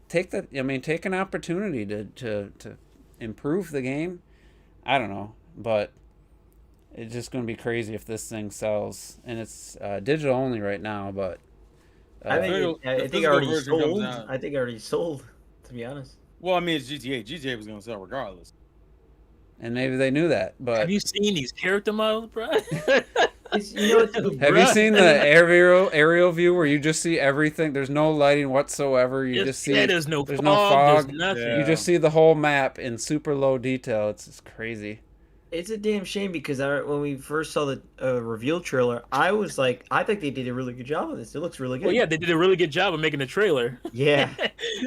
take an opportunity to improve the game. I don't know, but it's just going to be crazy if this thing sells, and it's digital only right now. But I think I already sold. I think I already sold, to be honest. Well, I mean, it's GTA. GTA was going to sell regardless. And maybe they knew that. But have you seen these character modes, bro? Have you seen the aerial view where you just see everything? There's no lighting whatsoever. You just see there's no fog. There's nothing. You just see the whole map in super low detail. It's just crazy. It's a damn shame because when we first saw the reveal trailer, I was like, I think they did a really good job of this. It looks really good. Well, yeah, they did a really good job of making a trailer. Yeah,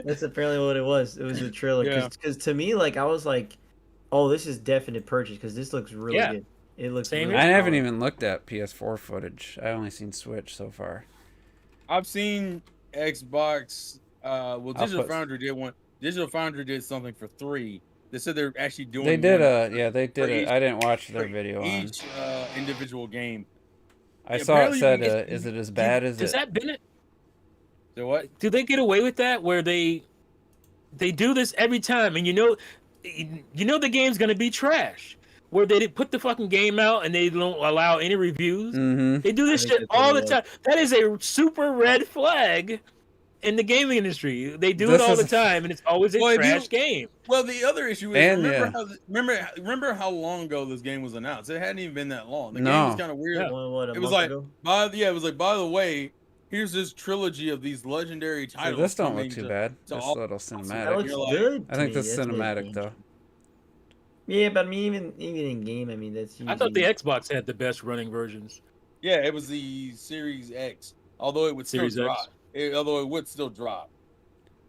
that's apparently what it was. It was a trailer. Because to me, like, I was like, oh, this is definite purchase because this looks really good. It looks. Really I haven't even looked at PS4 footage. I only seen Switch so far. I've seen Xbox. Digital Foundry did one. Digital Foundry did something for 3. They said they're actually doing. They did they did it. I didn't watch their video on each individual game. I saw it said, "Is it as bad as it?" Does that Bennett? So what? Do they get away with that? Where they do this every time, and the game's gonna be trash. Where they put the fucking game out and they don't allow any reviews. Mm-hmm. They do this shit all the time. That is a super red flag in the gaming industry. They do it all the time, and it's always a trash game. Well, the other issue is remember how long ago this game was announced? It hadn't even been that long. The game was kind of weird. Yeah. It was like, by the way, here's this trilogy of these legendary titles. So this don't look too bad. This little cinematic. That looks good. I think this is cinematic though. Yeah, but I mean, even in game, I mean, that's. Usually... I thought the Xbox had the best running versions. Yeah, it was the Series X. Although it would still drop. Although it would still drop.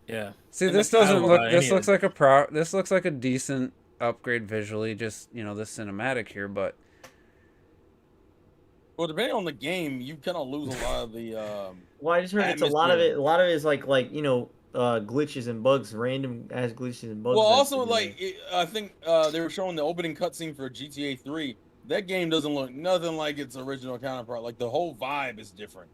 Yeah. See, this doesn't look. This looks like a This looks like a decent upgrade visually. Just the cinematic here, but. Well, depending on the game, you kind of lose a lot of the. Well, I just heard it's a lot of it. A lot of it is like glitches and bugs, random ass glitches and bugs. Well, also I think they were showing the opening cutscene for GTA 3. That game doesn't look nothing like its original counterpart. Like the whole vibe is different.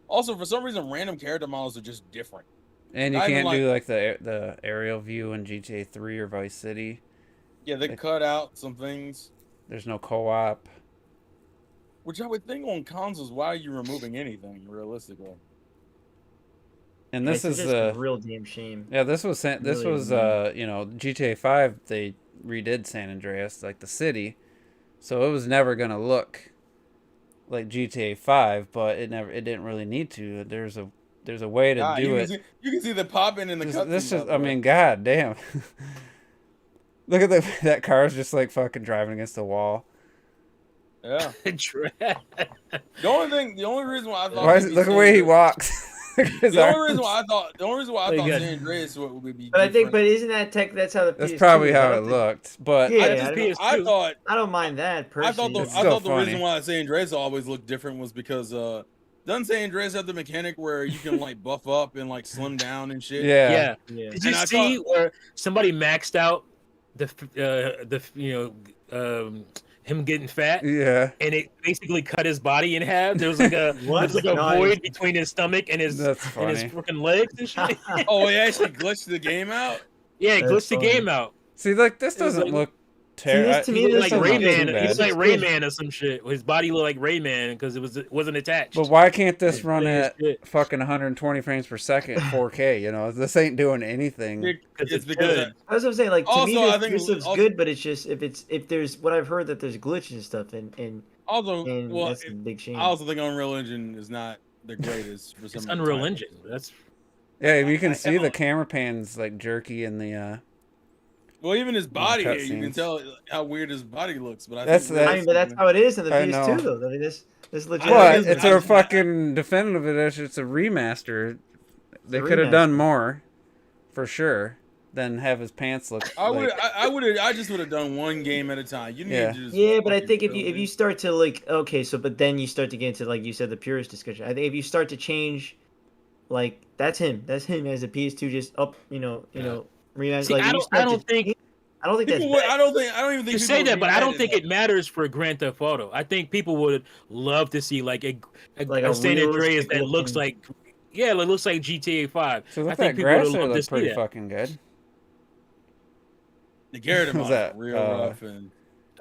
Also, for some reason, random character models are just different. And you Not even can't do like the aerial view in GTA 3 or Vice City. Yeah, they cut out some things. There's no co-op. Which I would think on consoles, why are you removing anything realistically? And this It's is just a real damn shame. yeah, this was Really you know, GTA 5 they redid San Andreas, like the city. So it was never going to look like GTA 5, but it didn't really need to. There's a way to do it. You can see the popping in the cutscene. This is I mean, god damn. Look at that car's just like fucking driving against the wall. Yeah. Dread. The only reason why I thought Look at the way he walks. The only reason why I thought San Andreas would be. But I think, but isn't that tech? That's how the. That's PS2 probably is. how it looked. But Yeah, I thought I don't mind that personally. I thought the reason why San Andreas always looked different was because doesn't San Andreas have the mechanic where you can like buff up and like slim down and shit? Yeah. Yeah. Did you see where somebody maxed out him getting fat? Yeah. And it basically cut his body in half. There was like a void between his stomach and his fucking legs and shit. Oh, he actually glitched the game out? Yeah, it glitched the game out. See, like this doesn't look terrible. He looked like Rayman. He was like Rayman or some shit. His body looked like Rayman because it wasn't attached. But why can't this run at fucking 120 frames per second, 4K? You know, this ain't doing anything. It's good. I was gonna say, like, to Also, me, I think this looks good, but it's just if there's what I've heard that there's glitches and stuff, and that's a big shame. I also think Unreal Engine is not the greatest. For it's Unreal Engine. That's you can see the camera pans like jerky in the. Well, even his body here, you can tell how weird his body looks. But but that's how it is in the PS2, though. I mean, this legit. What? It's a fucking definitive edition. It's a remaster. They could have done more, for sure, than have his pants look. I just would have done one game at a time. You need to just but I think if you start to like but then you start to get into, like you said, the purist discussion. I think if you start to change, like that's him as a PS2 just up, remaster. See, like, I don't think that's bad. I don't even think you say that, but I don't think it matters for Grand Theft Auto. I think people would love to see like a San Andreas that looks like, it looks like GTA 5. So I think people would love to see pretty that. fucking good. The Garrett model real rough and.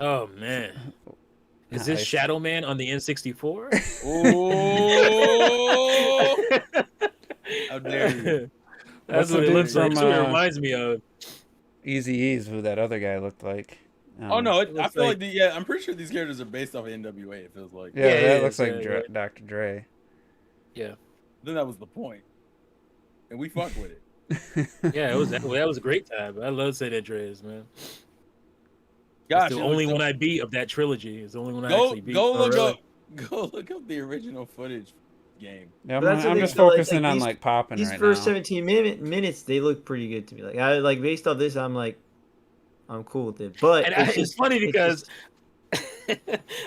Oh man, is this Shadow Man on the N64? Oh, how dare you! That's what it looks like. That's what it reminds me of. Eazy-E's, who that other guy looked like. Oh no, I feel like I'm pretty sure these characters are based off of NWA. It feels like. Yeah, that looks like Dr. Dre. Yeah. Then that was the point, and we fucked with it. Yeah, that was a great time. I love San Andreas, man. Gosh, it's the only one I beat of that trilogy. It's the only one I actually beat. Go look up the original footage game. Yeah, I'm just focusing on like popping right now. These first 17 minutes, they look pretty good to me. Like based off this, I'm cool with it. But it's funny because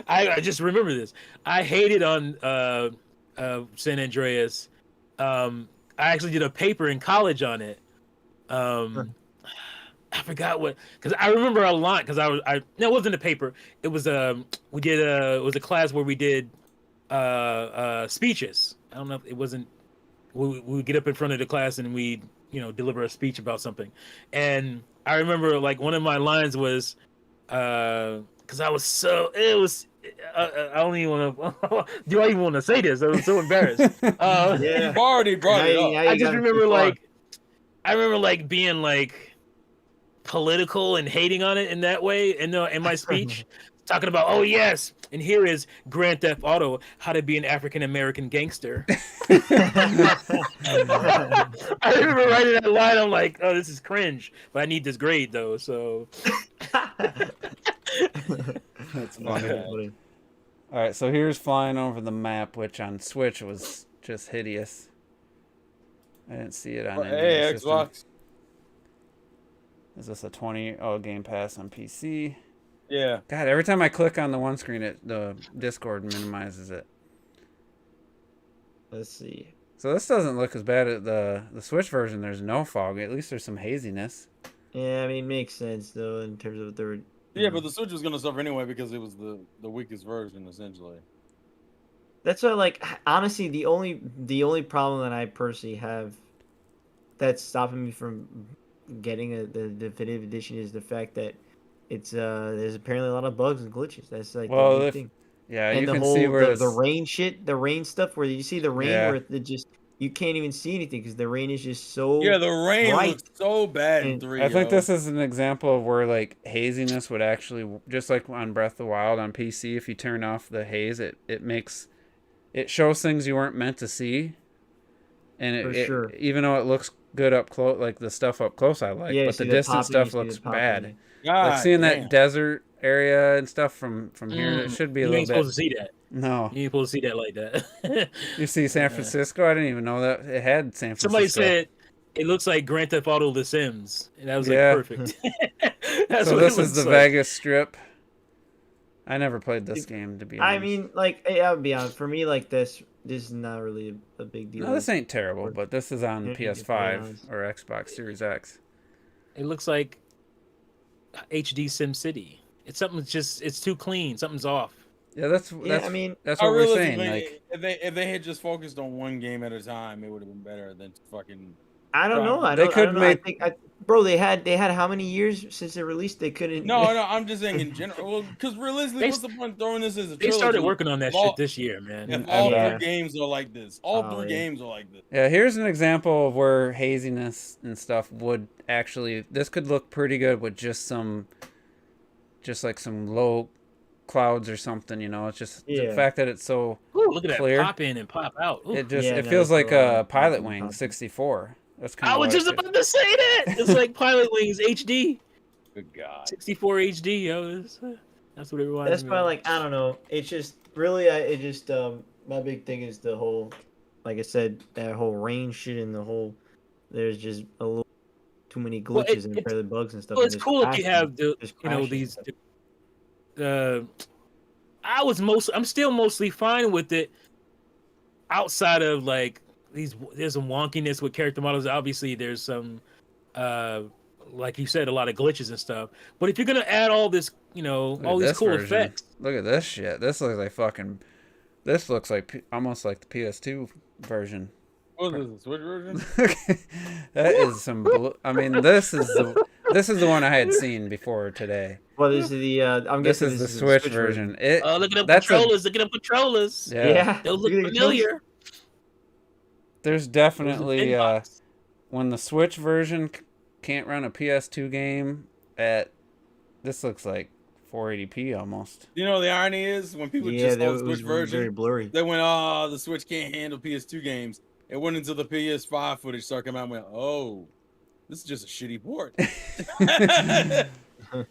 I just remember this. I hated on San Andreas. I actually did a paper in college on it. I forgot what, because I remember a lot because no, it wasn't a paper. It was it was a class where we did speeches. I don't know if it wasn't. We would get up in front of the class and we deliver a speech about something. And I remember like one of my lines was because I was so I don't even want to. Do I even want to say this? I was so embarrassed. Yeah, you've already brought it up. I just remember like being like political and hating on it in that way in my speech, talking about yes, and here is Grand Theft Auto: How to Be an African American Gangster. I remember writing that line. I'm like, oh, this is cringe, but I need this grade though. So. That's funny. All right, so here's flying over the map, which on Switch was just hideous. I didn't see it on any Xbox. Is this a 20? Oh, Game Pass on PC. Yeah. God, every time I click on the one screen, the Discord minimizes it. Let's see. So this doesn't look as bad as the Switch version. There's no fog. At least there's some haziness. Yeah, I mean, it makes sense though in terms of the. Yeah, but the Switch was gonna suffer anyway because it was the weakest version essentially. That's why, like, honestly, the only problem that I personally have that's stopping me from getting the definitive edition is the fact that it's there's apparently a lot of bugs and glitches. That's like the Well, main if thing. yeah, And you the can see whole where the this. rain shit, the rain stuff where you see the rain Yeah. where it just you can't even see anything because the rain is just Yeah, so the rain bright. looks so bad in And 3, I think yo. this is an example of where like haziness would actually, just like on Breath of the Wild on PC, if you turn off the haze, it shows things you weren't meant to see, and for sure. even though it looks good up close, like the stuff up close I like, Yeah, you but the see the distant popping, you stuff see the looks popping. bad. Like God seeing that damn. desert area and stuff from here, it should be a You little ain't bit. supposed to see that. No, You ain't supposed to see that like that. you see San Francisco. I didn't even know that it had San Francisco. Somebody said it looks like Grand Theft Auto: The Sims, and that was like Yeah. perfect. That's So what this it is looks the like. Vegas Strip. I never played this game, to be honest. I mean, like, I'll be honest. For me, like this is not really a big deal. No, this ain't terrible, but this is on Yeah, PS5 or Xbox Series X. It looks like HD Sim City. It's something that's just it's too clean. Something's off. Yeah, that's I mean, that's I what we're really saying. think Like, if they had just focused on one game at a time, it would have been better than fucking. I don't know. I They don't. I could don't know. make- I think, bro, they had how many years since it released? They couldn't. No, I'm just saying in general. Well, because realistically, They- what's the point of throwing this as a They trilogy? started working on that If all- shit this year, man. If all Yeah. 3 games are like this, all Oh, 3 yeah. games are like this. yeah, here's an example of where haziness and stuff would actually. This could look pretty good with just like some low clouds or something. You know, it's just the Yeah. fact that it's so Ooh, look at clear. that pop in and pop out. Ooh. It just Yeah, it no, feels it's a like lot a of Pilot popping, Wing popping. 64. That's kind I of. was just about to say that. It's like Pilot Wings HD, Good God. 64 HD. Yo, that's what it reminds That's me. why, of. like, I don't know. It's just really, my big thing is the whole, like I said, that whole rain shit and the whole. There's just a little too many Well, glitches and apparently bugs and stuff. Well, and it's just cool if you crashing, have the just you know crashing and these. stuff. I'm still mostly fine with it. Outside of like there's some wonkiness with character models. Obviously, there's some, like you said, a lot of glitches and stuff. But if you're gonna add all this, Look all at these this cool version. effects, Look at this shit. This looks like fucking. This looks like almost like the PS2 version. What is this, Switch version? That is some. I mean, this is the one I had seen before today. Well, this is the. I'm This guessing is the this Switch version. It. look at them that's controllers. Look at them controllers. Yeah. Yeah. Those look Look at the controls. familiar. There's Those are definitely pinbox. when the Switch version can't run a PS2 game at. This looks like 480p almost. You know the irony is when people Yeah, just that saw was the Switch version, very blurry. they went, "Oh, the Switch can't handle PS2 games." It went into the PS5 footage, started coming out, and went, "Oh, this is just a shitty port."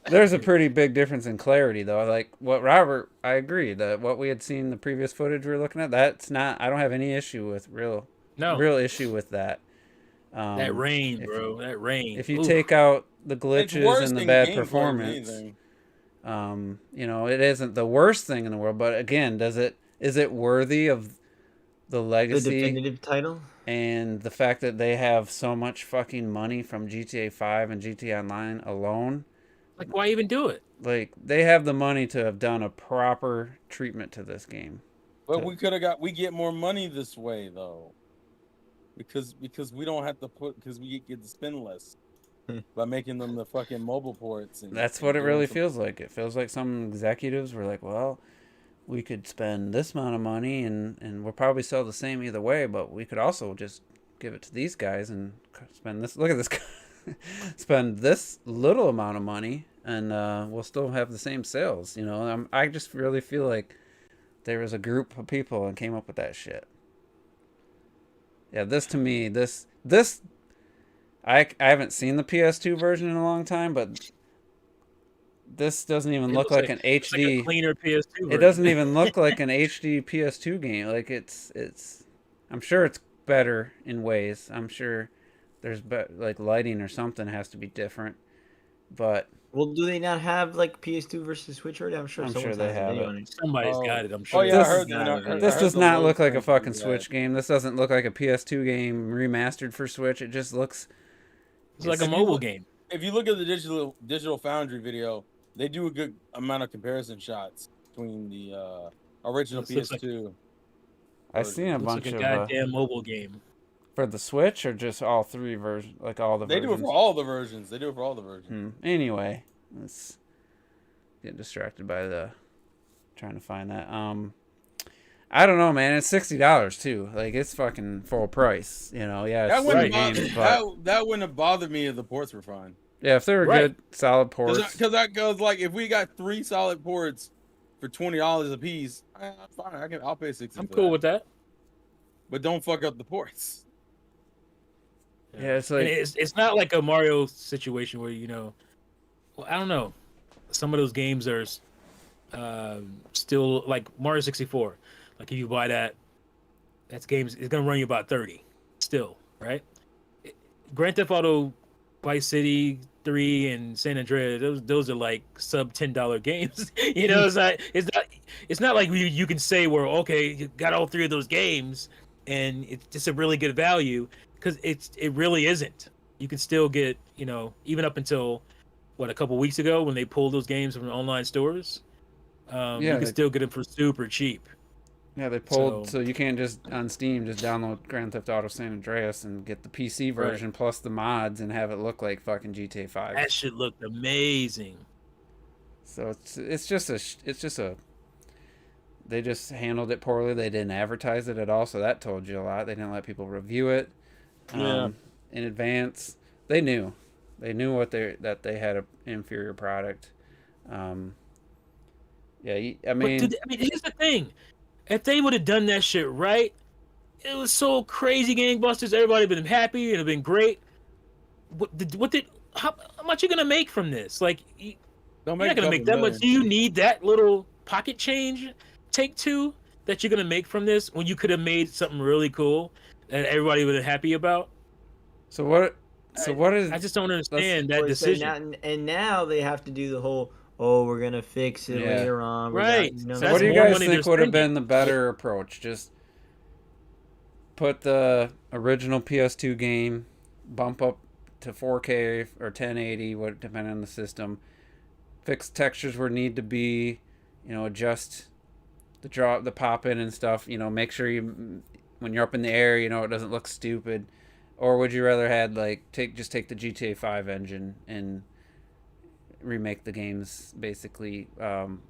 There's a pretty big difference in clarity, though. Like what Robert, I agree that what we had seen the previous footage we were looking at, that's not. I don't have any issue with real issue with that. That rain, bro. That rain. If you Oof. take out the It's glitches worse and the than bad gameplay than performance, anything. it isn't the worst thing in the world. But again, is it worthy of the The legacy definitive title. and the fact that they have so much fucking money from GTA 5 and GTA Online alone? Like, why even do it? Like, they have the money to have done a proper treatment to this game. But we get more money this way though, because we don't have to because we get to spend less by making them the fucking mobile ports. That's what it really feels like. It feels like some executives were like, well, we could spend this amount of money and we'll probably sell the same either way, but we could also just give it to these guys and spend this. Look at this guy. Spend this little amount of money and we'll still have the same sales. I just really feel like there was a group of people and came up with that shit. Yeah, this to me, this I haven't seen the PS2 version in a long time, but this doesn't even look like an It's like HD. a cleaner PS2 version. It doesn't even look like an HD PS2 game. Like it's. I'm sure it's better in ways. I'm sure there's like lighting or something has to be different, but Well, do they not have like PS2 versus Switch already? I'm sure I'm someone sure they has a have video it. on it. Somebody's Oh. got it. I'm Oh sure. yeah, I This- heard. this does not look like a fucking Switch. Switch game. This doesn't look like a PS2 game remastered for Switch. It just looks. It's like a If you mobile look- game. If you look at the digital Foundry video, they do a good amount of comparison shots between the original This looks like- PS2. I've seen a Looks bunch like a of. goddamn mobile game. For the Switch or just all three versions, like all the They versions? do it for all the versions. They do it for all the versions. Anyway, let's get distracted by the trying to find that. I don't know, man. It's $60 too. Like it's fucking full price. You know, yeah, it's That wouldn't games, bother, but that wouldn't have bothered me if the ports were fine. yeah, if they were good, solid ports. Because that goes like if we got 3 solid ports for $20 a piece, I'm fine. I'll pay 60. I'm cool with that. But don't fuck up the ports. Yeah, it's like it's not like a Mario situation where well, I don't know. Some of those games are still like Mario 64. Like if you buy that's games, it's gonna run you about 30 still, right? Grand Theft Auto, Vice City 3, and San Andreas, those are like sub $10 games. It's not like you can say, well, okay, you got all 3 of those games and it's just a really good value, because it really isn't. You can still get, even up until a couple weeks ago when they pulled those games from the online stores, you can still get them for super cheap. Yeah, they pulled, so you can't just on Steam just download Grand Theft Auto San Andreas and get the PC version plus the mods and have it look like fucking GTA 5. That shit looked amazing. So it's just a they just handled it poorly. They didn't advertise it at all, so that told you a lot. They didn't let people review it in advance. They knew that they had an inferior product. I mean, here's the thing. If they would have done that shit right, it was so crazy gangbusters. Everybody would have been happy. It'd have been great. How much you gonna make from this? Like, you're not gonna make that much. Do you need that little pocket change, Take-Two, that you're gonna make from this when you could have made something really cool that everybody would have happy about? So what is? I just don't understand that decision. And now they have to do the whole, we're gonna fix it later on. Right. So what do you guys think would have been the better approach? Just put the original PS2 game, bump up to 4K or 1080, depending on the system, fix textures where need to be, adjust the pop in and stuff, make sure when you're up in the air, it doesn't look stupid. Or would you rather had take the GTA 5 engine and remake the games basically?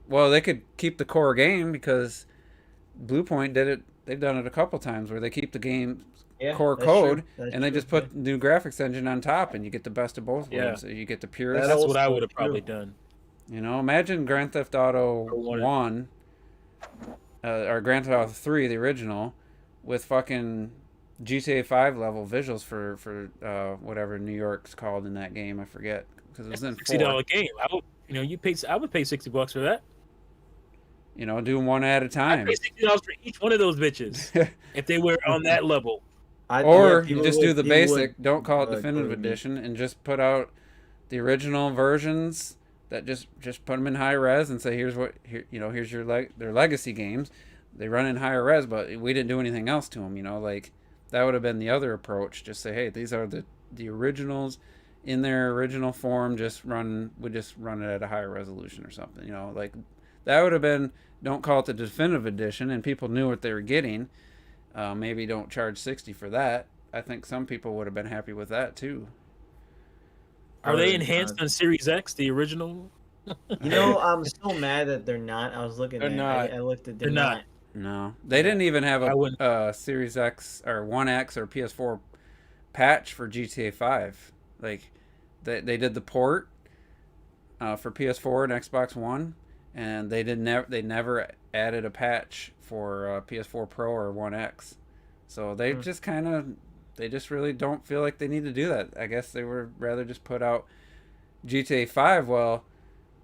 Well, they could keep the core game because Bluepoint did it. They've done it a couple times where they keep the game core code and they just put new graphics engine on top, and you get the best of both worlds. So you get the purest. That's what I would have probably done. Imagine Grand Theft Auto 1 or Grand Theft Auto 3, the original, with fucking GTA 5 level visuals for whatever New York's called in that game. I forget because it was in $60 game. I would pay $60 for that. Do them one at a time. I'd pay $60 for each one of those bitches if they were on that level. Or you just do the basic. Don't call it definitive edition, and just put out the original versions that just put them in high res and say here's your their legacy games. They run in higher res, but we didn't do anything else to them. That would have been the other approach. Just say, hey, these are the originals in their original form. We just run it at a higher resolution or something. That would have been. Don't call it the definitive edition, and people knew what they were getting. Maybe don't charge $60 for that. I think some people would have been happy with that too. Are they enhanced on Series X, the original? I'm so mad that they're not. I was looking at it. I looked at they're not. No, they didn't even have a Series X or 1X or PS4 patch for GTA 5. Like, they did the port for PS4 and Xbox One, and they never added a patch for PS4 Pro or 1X. So they just really don't feel like they need to do that. I guess they would rather just put out GTA 5. Well,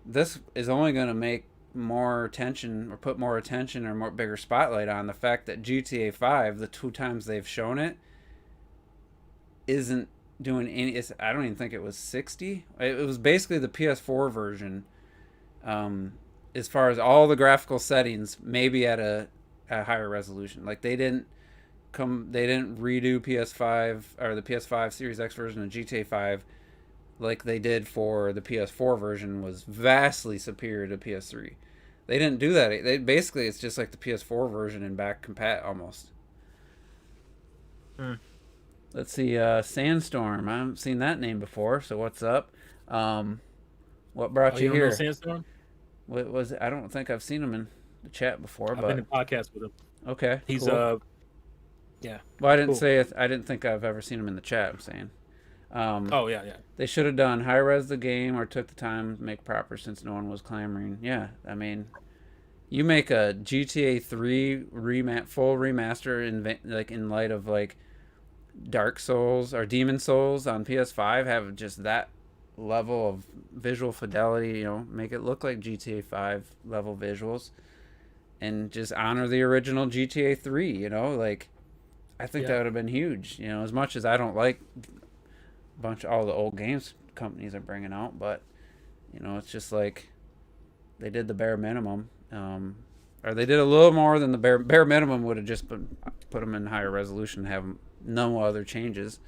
this is only going to make more attention or put more attention or more bigger spotlight on the fact that GTA 5, the 2 times they've shown it, isn't doing any. I don't even think it was 60. It was basically the PS4 version. As far as all the graphical settings, maybe at a higher resolution. Like they didn't redo PS5 or the PS5 Series X version of GTA 5 like they did for the PS4 version. Was vastly superior to PS3. They didn't do that. Basically it's just like the PS4 version and back compat almost. Let's see, Sandstorm. I haven't seen that name before, so what's up? What brought Oh, you you don't know here? Sandstorm? What was it? I don't think I've seen him in the chat before, I've but been in podcasts with him. okay, He's cool. yeah. Well, I didn't cool. say it. I didn't think I've ever seen him in the chat. I'm saying. Oh yeah. They should have done high res the game or took the time to make proper since no one was clamoring. Yeah, I mean, you make a GTA 3 full remaster in light of like Dark Souls or Demon Souls on PS5, have just that level of visual fidelity, make it look like GTA 5 level visuals and just honor the original GTA 3, like I think that would have been huge, as much as I don't like all the old games companies are bringing out, but it's just like they did the bare minimum, or they did a little more than the bare minimum would have just put them in higher resolution, have no other changes,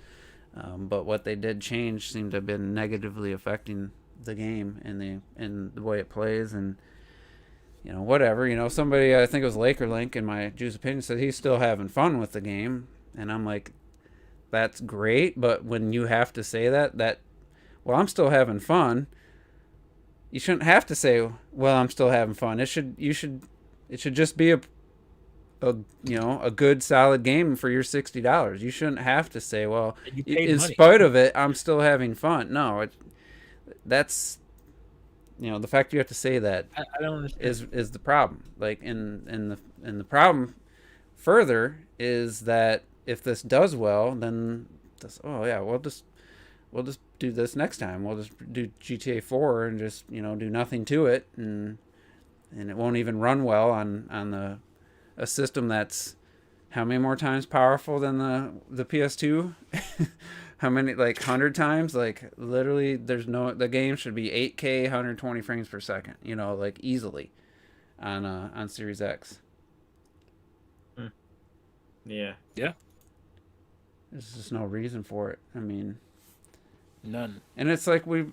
but what they did change seemed to have been negatively affecting the game and the way it plays, and whatever. Somebody, I think it was Laker Link in my Juice opinion, said he's still having fun with the game, and I'm like, that's great, but when you have to say that well, I'm still having fun, you shouldn't have to say, well, I'm still having fun. It should just be a good solid game for your $60. You shouldn't have to say, well, in spite of it, I'm still having fun. No, that's the fact you have to say that I don't understand. is the problem. Like, and the problem further is that if this does well, then we'll just do this next time. We'll just do GTA 4 and just do nothing to it, and it won't even run well on a system that's how many more times powerful than the PS2? How many, like 100 times? Like literally, the game should be 8K 120 frames per second, like easily on Series X. Yeah. There's just no reason for it. I mean, none. And it's like we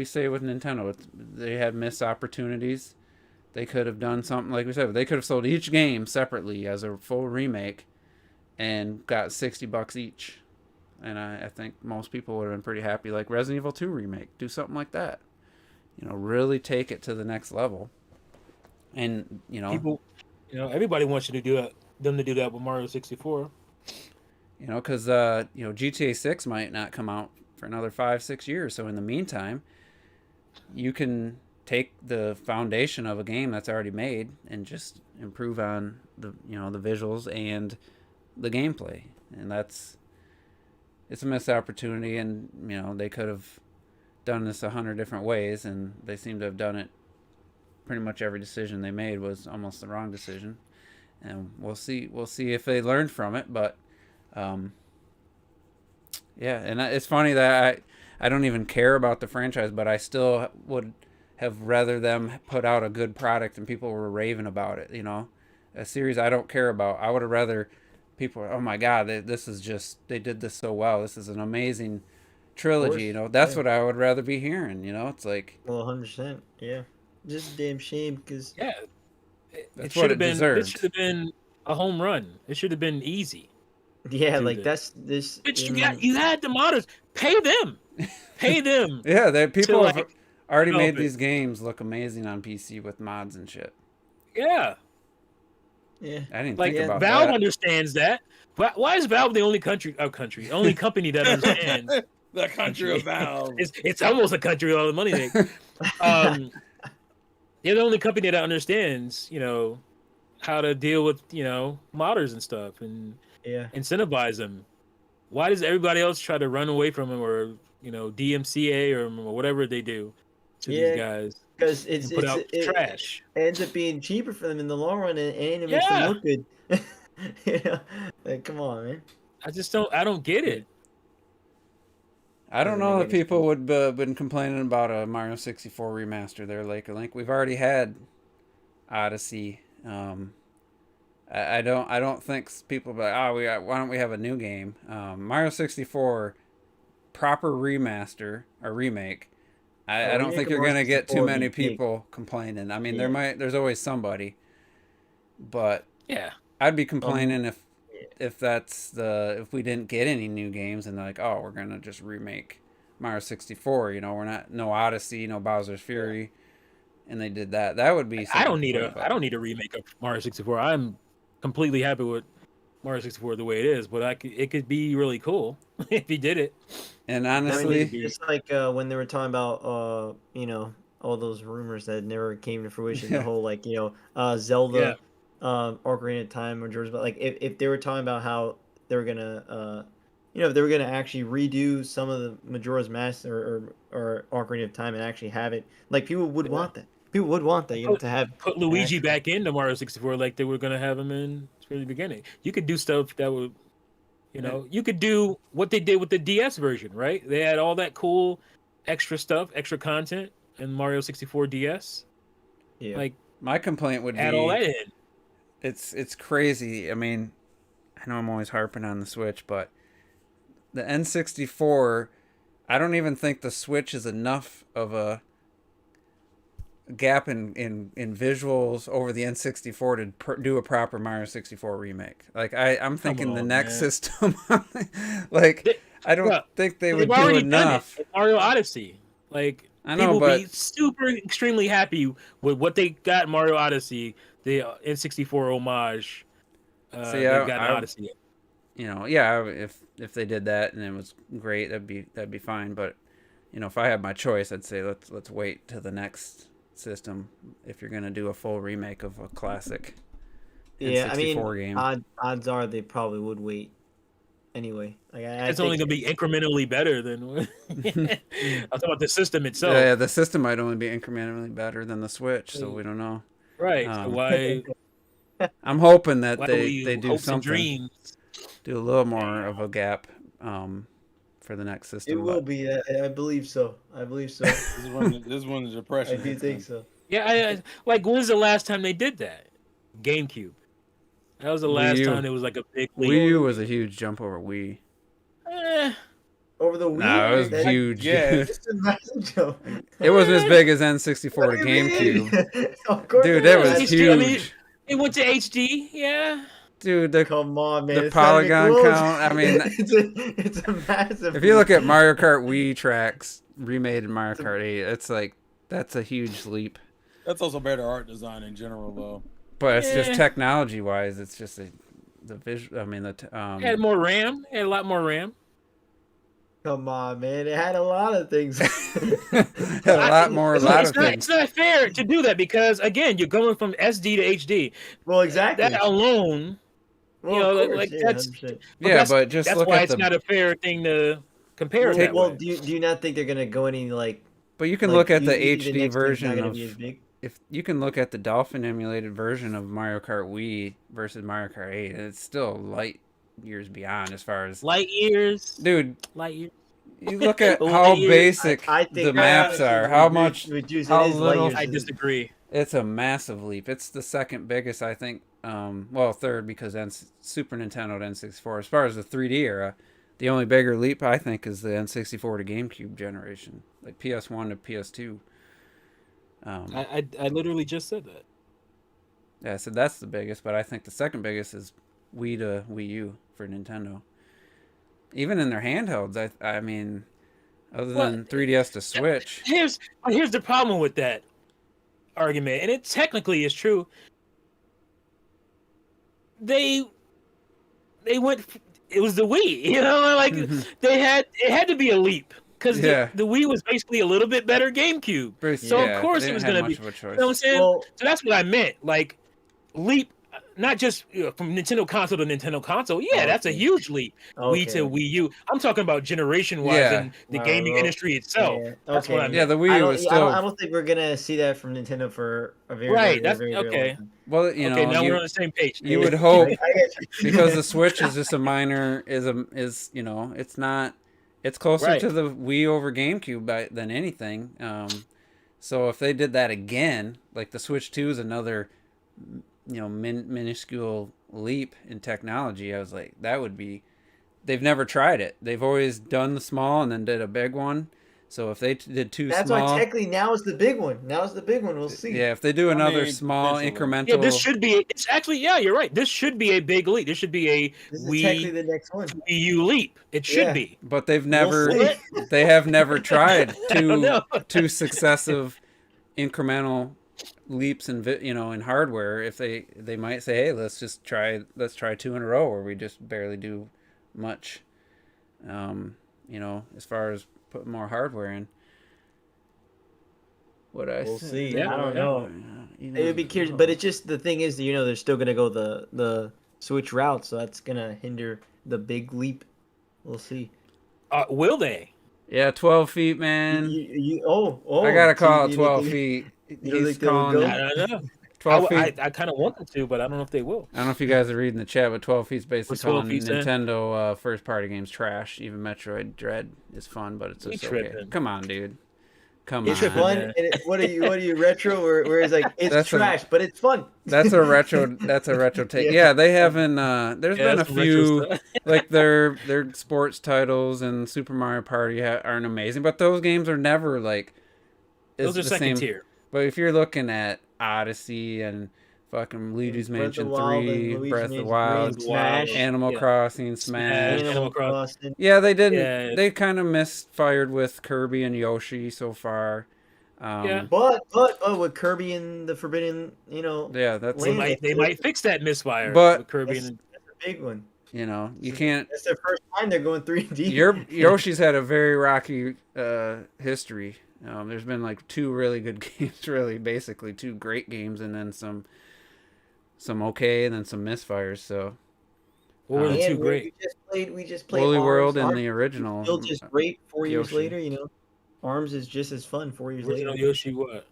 say with Nintendo, they had missed opportunities. They could have done something, like we said, they could have sold each game separately as a full remake and got $60 each. And I think most people would have been pretty happy. Like Resident Evil 2 remake, do something like that. Really take it to the next level. And people, everybody wants you to do it, them to do that with Mario 64. Because GTA 6 might not come out for another 5-6 years. So in the meantime, you can take the foundation of a game that's already made and just improve on the the visuals and the gameplay. And it's a missed opportunity, and they could have done this 100 different ways, and they seem to have done it. Pretty much every decision they made was almost the wrong decision, and we'll see if they learned from it. But yeah, and it's funny that I don't even care about the franchise, but I still would have rather them put out a good product and people were raving about it. A series I don't care about. I would have rather people, oh my God, this is just, they did this so well. This is an amazing trilogy. That's what I would rather be hearing. It's like, well, 100%. Yeah, just a damn shame because that's what it deserved. It should have been a home run. It should have been easy. Yeah, like that's this. But you had the modders. Pay them. Yeah, people have already made these games look amazing on PC with mods and shit. Yeah. I didn't think about Valve that. understands that. Why is Valve the only only company that understands the country of Valve? It's almost a country with all the money they. They're the only company that understands, how to deal with, modders and stuff and incentivize them. Why does everybody else try to run away from them or, DMCA or whatever they do to these guys? Because it trash. It ends up being cheaper for them in the long run, and it makes them look good. Like, come on, man. I don't get it. I don't know if people would been complaining about a Mario 64 remaster there, Laker Link. We've already had Odyssey. I don't think people be like, why don't we have a new game? Mario 64 proper remaster or remake. I don't think you're gonna get too many people complaining. I mean, there's always somebody, but I'd be complaining if we didn't get any new games and they're like, oh, we're gonna just remake Mario 64. We're not no Odyssey, no Bowser's Fury, and they did that. That would be. I don't need a remake of Mario 64. I'm completely happy with Mario 64 the way it is, but it could be really cool if he did it. And honestly, it's like when they were talking about all those rumors that never came to fruition. The whole Zelda, Ocarina of Time, Majora's, but like if they were talking about how they were gonna if they were gonna actually redo some of the Majora's Mask or Ocarina of Time and actually have it, like people would want that. People would want that, to have put Luigi back into Mario 64 like they were gonna have him in from the beginning. You could do stuff that would, you could do what they did with the DS version, right? They had all that cool extra stuff, extra content in Mario 64 DS. Yeah. Like my complaint would add be all that in. It's crazy. I mean, I know I'm always harping on the Switch, but the N64, I don't even think the Switch is enough of a gap in visuals over the N64 to do a proper Mario 64 remake. Like I'm thinking the next system, like I don't think they would do enough. Mario Odyssey, like I know, people but be super extremely happy with what they got in Mario Odyssey, the N64 homage. They got in Odyssey. If they did that and it was great, that'd be fine. But if I had my choice, I'd say let's wait till the next system if you're gonna do a full remake of a classic N64 game. Odds are they probably would wait anyway. It's only gonna be incrementally better than I'm talking about the system itself. Yeah, the system might only be incrementally better than the Switch, so we don't know. Right. So why I'm hoping that they do something, dreams? Do a little more of a gap for the next system. It will be. I believe so. This one is depression. I do think so. Yeah, like when's the last time they did that? GameCube. That was the last time it was like a big leap. Wii U was a huge jump over Wii. Over the Wii? No, it was huge. Yeah. It's a massive jump. It wasn't as big as N64 to GameCube. Dude, that was huge. I mean, it went to HD, yeah. Dude, come on, man. The polygon count. I mean, it's a massive. If you look at Mario Kart Wii tracks remade in Mario Kart 8, it's like that's a huge leap. That's also better art design in general, though. But it's just technology wise, it's just the visual. I mean, it had more RAM. It had a lot more RAM. Come on, man. It had a lot of things. Had a lot of things. It's not fair to do that because again, you're going from SD to HD. Well, exactly. That alone. Well, that's but just that's look why at it's not a fair thing to compare. Do you not think they're gonna go any like? But you can look at the HD version of. If you can look at the Dolphin emulated version of Mario Kart Wii versus Mario Kart 8, it's still light years beyond as far as light years. Dude, light years. You look at how basic the maps are. How little. I disagree. It's a massive leap. It's the second biggest, I think. Third because Super Nintendo to N64. As far as the 3D era, the only bigger leap I think is the N64 to GameCube generation, like PS1 to PS2. I literally just said that. Yeah, I said that's the biggest, but I think the second biggest is Wii to Wii U for Nintendo. Even in their handhelds, I mean, other than 3DS to Switch. Here's the problem with that argument, and it technically is true. They went. It was the Wii, like it had to be a leap because the Wii was basically a little bit better GameCube. So of course it was going to be. You know what I'm saying? So that's what I meant. Like leap, not just from Nintendo console to Nintendo console. Yeah, that's a huge leap. Wii to Wii U. I'm talking about generation-wise and the gaming industry itself. Yeah. That's what I mean. Yeah, the Wii U was still. I don't think we're gonna see that from Nintendo for a very very okay. Well, now we're on the same page. You would hope because the Switch is just a minor it's not. It's closer to the Wii over GameCube than anything. So if they did that again, like the Switch 2 is another. Minuscule leap in technology. I was like, that would be. They've never tried it. They've always done the small and then did a big one. So if they did two That's small, why technically now is the big one. Now is the big one. We'll see. yeah, if they do another mean, small potentially. incremental, Yeah, this should be. It's actually, yeah, you're right. This should be a big leap. This should be a This is technically Wii the next one. Wii U leap. It should Yeah. be. but they've We'll never, see. they have never tried don't know. two successive incremental leaps in in hardware. If they might say, hey, let's try two in a row where we just barely do much, as far as putting more hardware in. What I We'll said. see. Yeah, I don't yeah. know. It would be curious, but it's just the thing is, they're still gonna go the Switch route, so that's gonna hinder the big leap. We'll see. Will they? Yeah, 12 feet, man. I gotta call so it you 12 think- feet. you don't He's think they'll calling go? I it don't know. 12 feet. I kind of want them to, but I don't know if they will. I don't know if you guys are reading the chat, but 12 feet's basically What's 12 calling feet saying? Nintendo first-party games trash. Even Metroid Dread is fun, but it's You just okay. tripping. Come on, dude. Come It's on. fun. man. And what are you retro? Where it's like it's That's trash, but it's fun. That's a retro. That's a retro take. Yeah. Yeah, they haven't. There's Yeah, been a that's some retro few stuff. like their sports titles and Super Mario Party aren't amazing, but those games are never like. Those are the second same. tier. But if you're looking at Odyssey and fucking Luigi's Breath of Mansion the Wild and 3, Luigi's Breath of the Mansion Wild, 3, Smash. Animal Yeah. Crossing, Smash. Animal Crossing. Yeah, they didn't. Yeah. They kind of misfired with Kirby and Yoshi so far. Yeah. But with Kirby and the Forbidden, Yeah, that's They Land. might fix that misfire. But- with Kirby that's, and that's a big one. you can't. That's their first time they're going 3D. Yoshi's had a very rocky history. There's been like two really good games, really basically two great games, and then some okay, and then some misfires. So what were the And two great? We just played Woolly Arms. World and Arms the is original. still just great 4 years Yoshi. later. Arms is just as fun 4 years Original later. Yoshi what?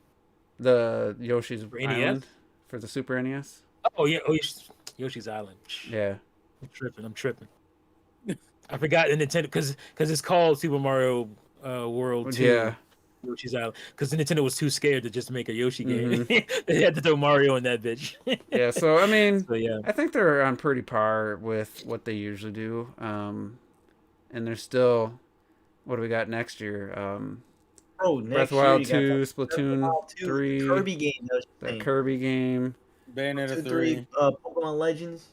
The Yoshi's For NES? Island for the Super NES. Oh yeah, Yoshi's Island. Yeah. I'm tripping. I forgot the Nintendo because it's called Super Mario World 2. Yeah. Yoshi's Island because Nintendo was too scared to just make a Yoshi game. Mm-hmm. They had to throw Mario in that bitch. Yeah. So I mean, So yeah, I think they're on pretty par with what they usually do. And they're still. What do we got next year? Oh, Breath next of the Wild year 2, you got Breath of the Splatoon Wild 2, 3, Kirby game. That was the saying. Kirby game. Bayonetta 2, 3. Pokemon Legends.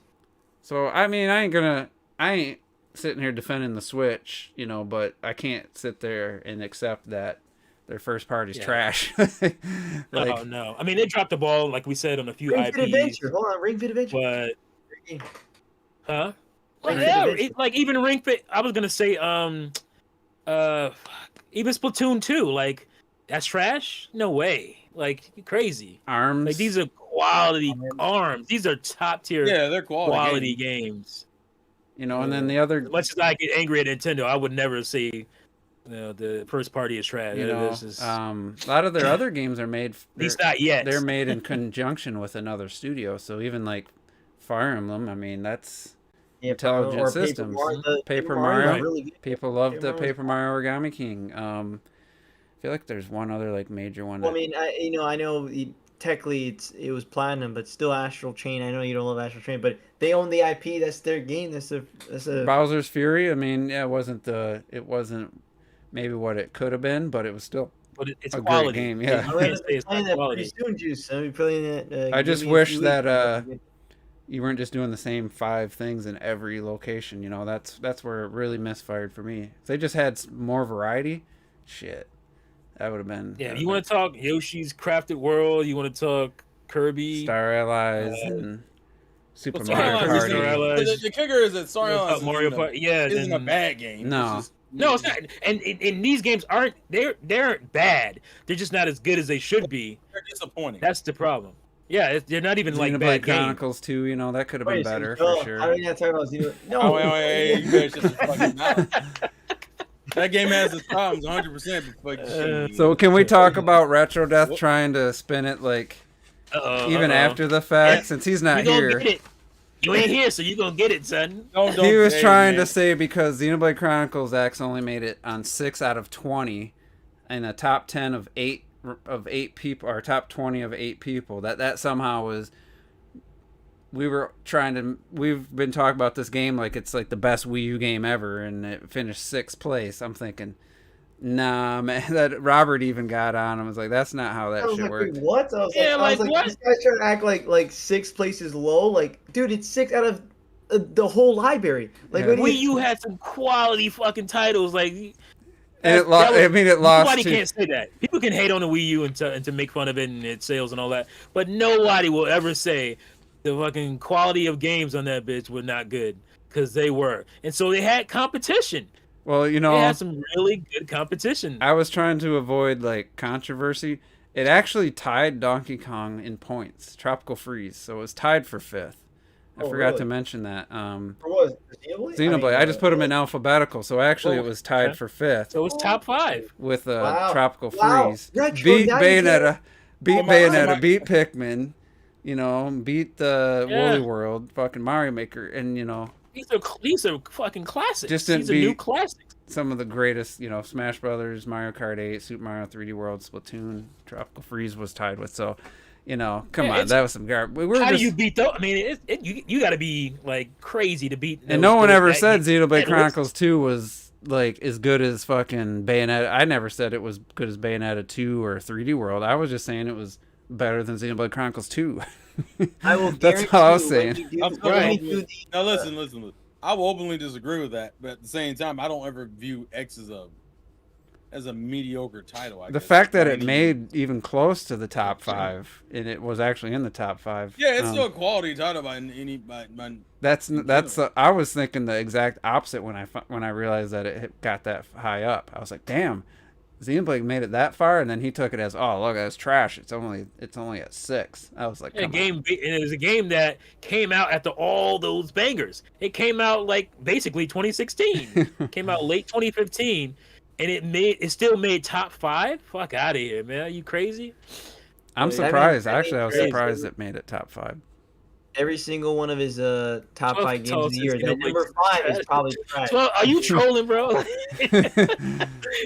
So I mean, I ain't sitting here defending the Switch, but I can't sit there and accept that their first party's Yeah. trash. oh no. I mean, they dropped the ball like we said on a few Ring Fit IPs, Adventure. Hold on, Ring Fit Adventure. but Great game. huh? Ring Like, Fit yeah, Adventure. like even Ring Fit. I was gonna say even Splatoon 2. Like that's trash. No way. Like you crazy. Arms. Like these are quality arms. These are top tier Yeah, they're quality. games. and then the other, As much as I get angry at Nintendo, I would never say the first party is trash. This is, a lot of their other games are made. at least not yet. They're made in conjunction with another studio. So even like Fire Emblem, I mean, that's Yeah, Intelligent or Systems. the Paper Mario Mario. is really good. people love the Mario's Paper Mario Origami King. I feel like there's one other like major one. Well, I that- mean, I know technically it was platinum, but still Astral Chain. I know you don't love Astral Chain, but they own the IP. That's their game. That's a Bowser's Fury. I mean, yeah, it wasn't maybe what it could have been, but it was still but it's a great quality. game. Yeah. You can't say it's playing not that quality. pretty soon, Juice. I'll be playing that. I give just me a wish few that, weeks. You weren't just doing the same 5 things in every location. That's where it really misfired for me. If they just had more variety, shit, that would have been. Yeah, you want to talk Yoshi's Crafted World? You want to talk Kirby? Star Allies and Super Star Mario Allies Party. isn't- Star Allies. The kicker is that Star Allies Mario isn't a- Party. Yeah, isn't a then- bad game. No. It's just- No, it's not. And these games aren't. They aren't bad. They're just not as good as they should be. They're disappointing. That's the problem. Yeah, they're not even like Xenoblade bad games. Chronicles 2, that could have been Wait, so better Joel, for sure. How are you not talking about Xenoblade? No, Oh, wait, you better shut your fucking mouth. That game has its problems 100%. But fucking shit. So can we talk about Retro Death trying to spin it like even Uh-oh. after the fact, Yeah. since he's You not gonna here? get it. You ain't here, so you gonna get it, son. Don't- He was hey, trying man. to say because Xenoblade Chronicles X only made it on 6 out of 20 in a top 10 of 8 people, or top 20 of 8 people. That somehow was. We've been talking about this game like it's like the best Wii U game ever, and it finished 6th place. I'm thinking Nah, man, that Robert even got on and was like, "That's not how I that was shit like, wait, worked." what? I was Yeah, like, like, what? this guy's trying to act like 6 places low. Like, dude, it's 6 out of the whole library. Like, Yeah. what do Wii you? U had some quality fucking titles. Like, And that was, it lost nobody to. can't say that. People can hate on the Wii U and to make fun of it and its sales and all that, but nobody will ever say the fucking quality of games on that bitch were not good, because they were. And so they had competition. Well, They had some really good competition. I was trying to avoid like controversy. It actually tied Donkey Kong in points, Tropical Freeze, so it was tied for 5th. I Oh, forgot really? to mention that. For what? Xenoblade? Xenoblade. I just put them in alphabetical, so actually it was tied okay. for 5th So it was top 5. with Wow. Tropical Wow. Freeze. Retro, Beat now you get Bayonetta, beat my- Bayonetta, beat Pikmin. Beat the Yeah. Woolly World, fucking Mario Maker, and These are fucking classics. Just didn't These are new beat- classics. some of the greatest, Smash Brothers, Mario Kart 8, Super Mario 3D World, Splatoon, Tropical Freeze was tied with. So, come on, that was some garbage. How do you beat those? I mean, you got to be like crazy to beat. And no one ever said that Xenoblade list. Chronicles 2 was like as good as fucking Bayonetta. I never said it was good as Bayonetta 2 or 3D World. I was just saying it was better than Xenoblade Chronicles 2. I will. That's all I was guarantee you, saying. I'm when sorry. we do the, Now listen. I will openly disagree with that, but at the same time, I don't ever view X as a mediocre title. The fact that it made even close to the top 5, and it was actually in the top 5. Yeah, it's still a quality title by any by That's I was thinking the exact opposite when I realized that it got that high up. I was like, damn, Xenoblade made it that far, and then he took it as, oh look, that's trash. It's only at 6. I was like, And it was a game that came out after all those bangers. It came out like basically 2016. Came out late 2015, and it still made top 5. Fuck out of here, man! Are you crazy? I'm surprised. Actually, I was surprised it made it top 5. every single one of his top 5 games of the year. Xenoblade That number 5 is probably trash. Well, are you trolling, bro?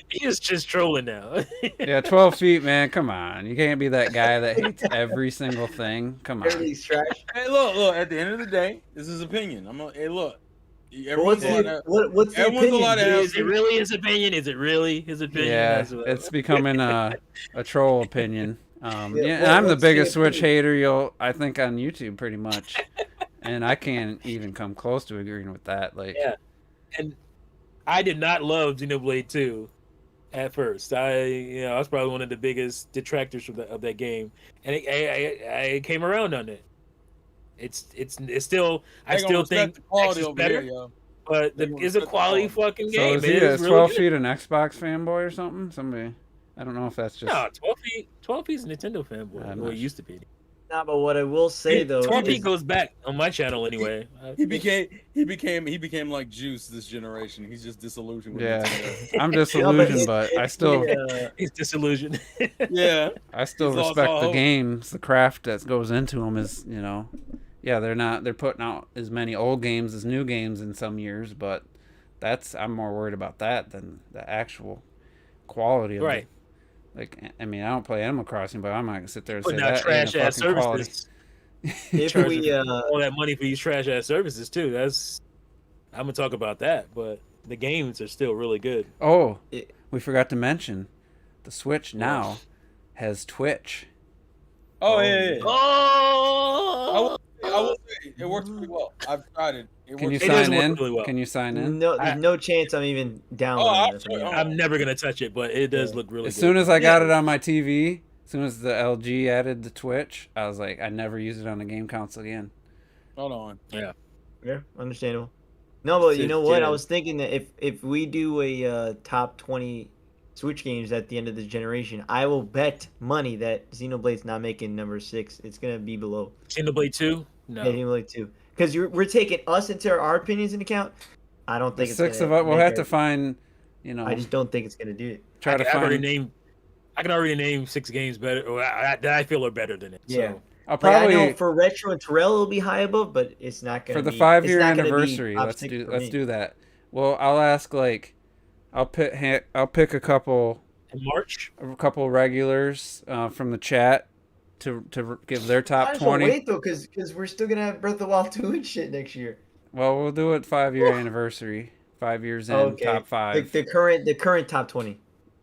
He is just trolling now. Yeah, 12 feet, man. Come on, you can't be that guy that hates every single thing. Come on. Everything's trash. Hey, look. At the end of the day, this is opinion. Hey, look. But what's the opinion? Is it really his opinion? Is it really his opinion? Yeah, it's becoming a troll opinion. And I'm the what's biggest the Switch opinion? hater I think on YouTube, pretty much, and I can't even come close to agreeing with that. Like, Yeah. And I did not love Xenoblade 2 at first. I was probably one of the biggest detractors of that game, and I came around on it. It's still, I still think the quality X is over better, here, yo. but it's a quality fucking so game. is he It a is 12 really good. feet an Xbox fanboy or something? Somebody, I don't know if that's just. No, 12 feet's a Nintendo fanboy. I'm Well, not it used to be. Nah, but what I will say though, 12 is, feet goes back on my channel anyway. He became like Juice this generation. He's just disillusioned with Yeah, Nintendo. I'm disillusioned, but I still, He's disillusioned. Yeah. I still He's lost respect all the hope. games, the craft that goes into them. Is yeah, they're putting out as many old games as new games in some years, but I'm more worried about that than the actual quality of Right. it. Like, I mean, I don't play Animal Crossing, but I'm not gonna sit there and say Putting out that ain't trash a ass fucking quality. services. if Charging we all that money for these trash ass services too. I'm gonna talk about that, but the games are still really good. Oh, It- we forgot to mention, the Switch now has Twitch. Oh yeah. Oh, I will say it works pretty well. I've tried it. Can you It does sign work in? really well. Can you sign in? no, there's no chance I'm even downloading I'm this. sure. I'm never gonna touch it, but it does look really As good. soon as I got it on my TV, as soon as the LG added the Twitch, I was like, I never use it on a game console again. Hold on. Yeah. Yeah, understandable. No, but you Says know what? I Jen. was thinking that if we do a top 20 Switch games at the end of this generation, I will bet money that Xenoblade's not making number 6. It's gonna be below. Xenoblade 2? No. Yeah, Xenoblade 2. Because we're taking us into our opinions into account. I don't think it's 6 gonna of us, we'll make have to our- find, I just don't think it's gonna do it. try to I can already find. name 6 games better, or that I feel are better than it. Yeah. So. I'll Like, I know probably for Retro and Terrell it'll be high above, but it's not gonna for the be, 5-year it's not gonna be anniversary. top Let's 6 do for let's me. do that. Well, I'll ask I'll pick a couple In March? regulars from the chat to give their I top just won't 20. wait though, because we're still gonna have Breath of the Wild 2 and shit next year. Well, we'll do it 5-year anniversary. 5 years in, top 5. The current top 20.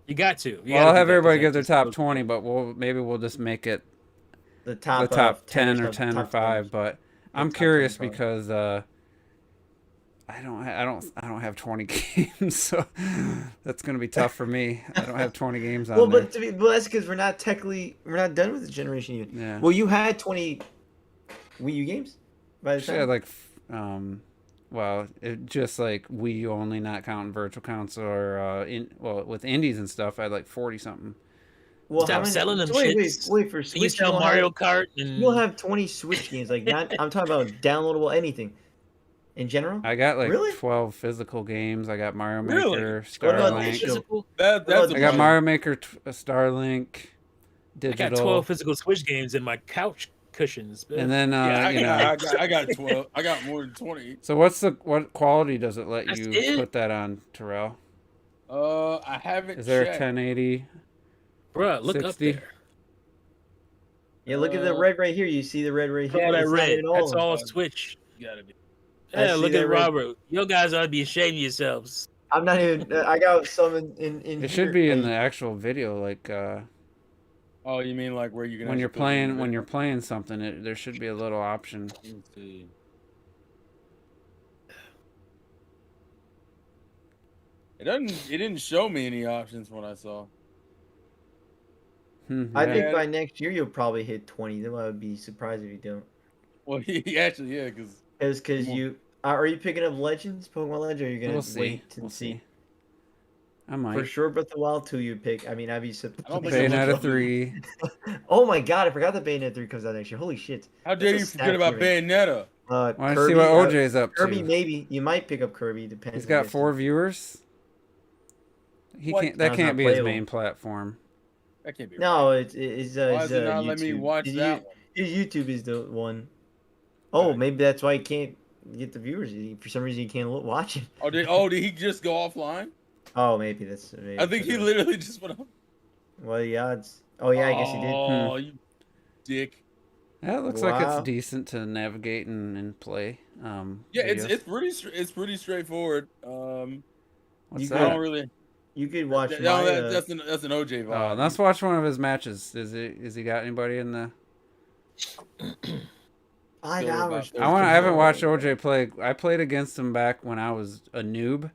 You got to. You Well, I'll gotta do have that, 'cause everybody that give their just top goes- 20, but we'll just make it The the top, top 10 or top 10 or 10. 5. But I'm top 10 curious probably. because I don't have 20 games, so that's gonna be tough for me. I don't have 20 games on Well, there. but that's because we're not done with the generation yet. Yeah. Well, you had 20 Wii U games by the Actually, I time. had like well, it just like Wii U only, not counting virtual console or with indies and stuff. I had like 40 something. Well, Stop selling them wait, shits. wait. For You Switch, sell Mario Kart and you'll have 20 Switch games. Like not, I'm talking about downloadable anything. In general. I got like Really? 12 physical games. I got Mario Really? Maker, What about Starlink. digital? physical. That's about a I got bunch. Mario Maker, Starlink, I digital. got 12 physical Switch games in my couch cushions. And then Yeah, I got 12. I got more than 20. So what quality does it let That's you it? put that on, Terrell? I haven't Is there a checked. 1080? Bruh, look 60? up there. Yeah, look at the red right here. You see the red right here. All that It's not red. even all That's of them. all Switch. Gotta be. I Yeah, see look that at red. Robert. You guys ought to be ashamed of yourselves. I'm not even. I got some in It here. should be in the actual video, like Oh, you mean like where you can when you're actually put it in the playing video? something, there should be a little option. Let me see. It didn't show me any options when I saw. I Yeah. think by next year you'll probably hit 20. Then I would be surprised if you don't. Well, actually, yeah, because Because you are you picking up Legends, Pokemon Legends, or are you gonna We'll see. wait and We'll see? see. I For might. sure, Breath of the Wild 2 you pick. I mean, I'd be I surprised. don't think I'm Bayonetta gonna- 3. Oh my god, I forgot that Bayonetta 3 comes out next year. Holy shit. how dare you That's a forget about stack limit. Bayonetta? Want to Kirby, see what OJ's up Kirby, to? maybe. You might pick up Kirby, depends. He's I got guess. 4 viewers. What? That No, it's can't not be his playable. main platform. That can't be. No, right. it's Why does it not let me YouTube. watch that one? His YouTube is the one. Oh, Okay. maybe that's why he can't get the viewers. For some reason, he can't watch it. Did he just go offline? Oh, maybe that's. Maybe I think he literally just went off. Well, the odds. Oh yeah, I guess he did. Oh, you dick. Yeah, it looks like Wow. it's decent to navigate and play. Yeah, videos. it's pretty straightforward. What's You I that? don't really. You could watch No, my. that's an OJ vibe. Oh, let's watch one of his matches. Is he got anybody in the? 5 Still about hours. 30. I haven't watched OJ play. I played against him back when I was a noob,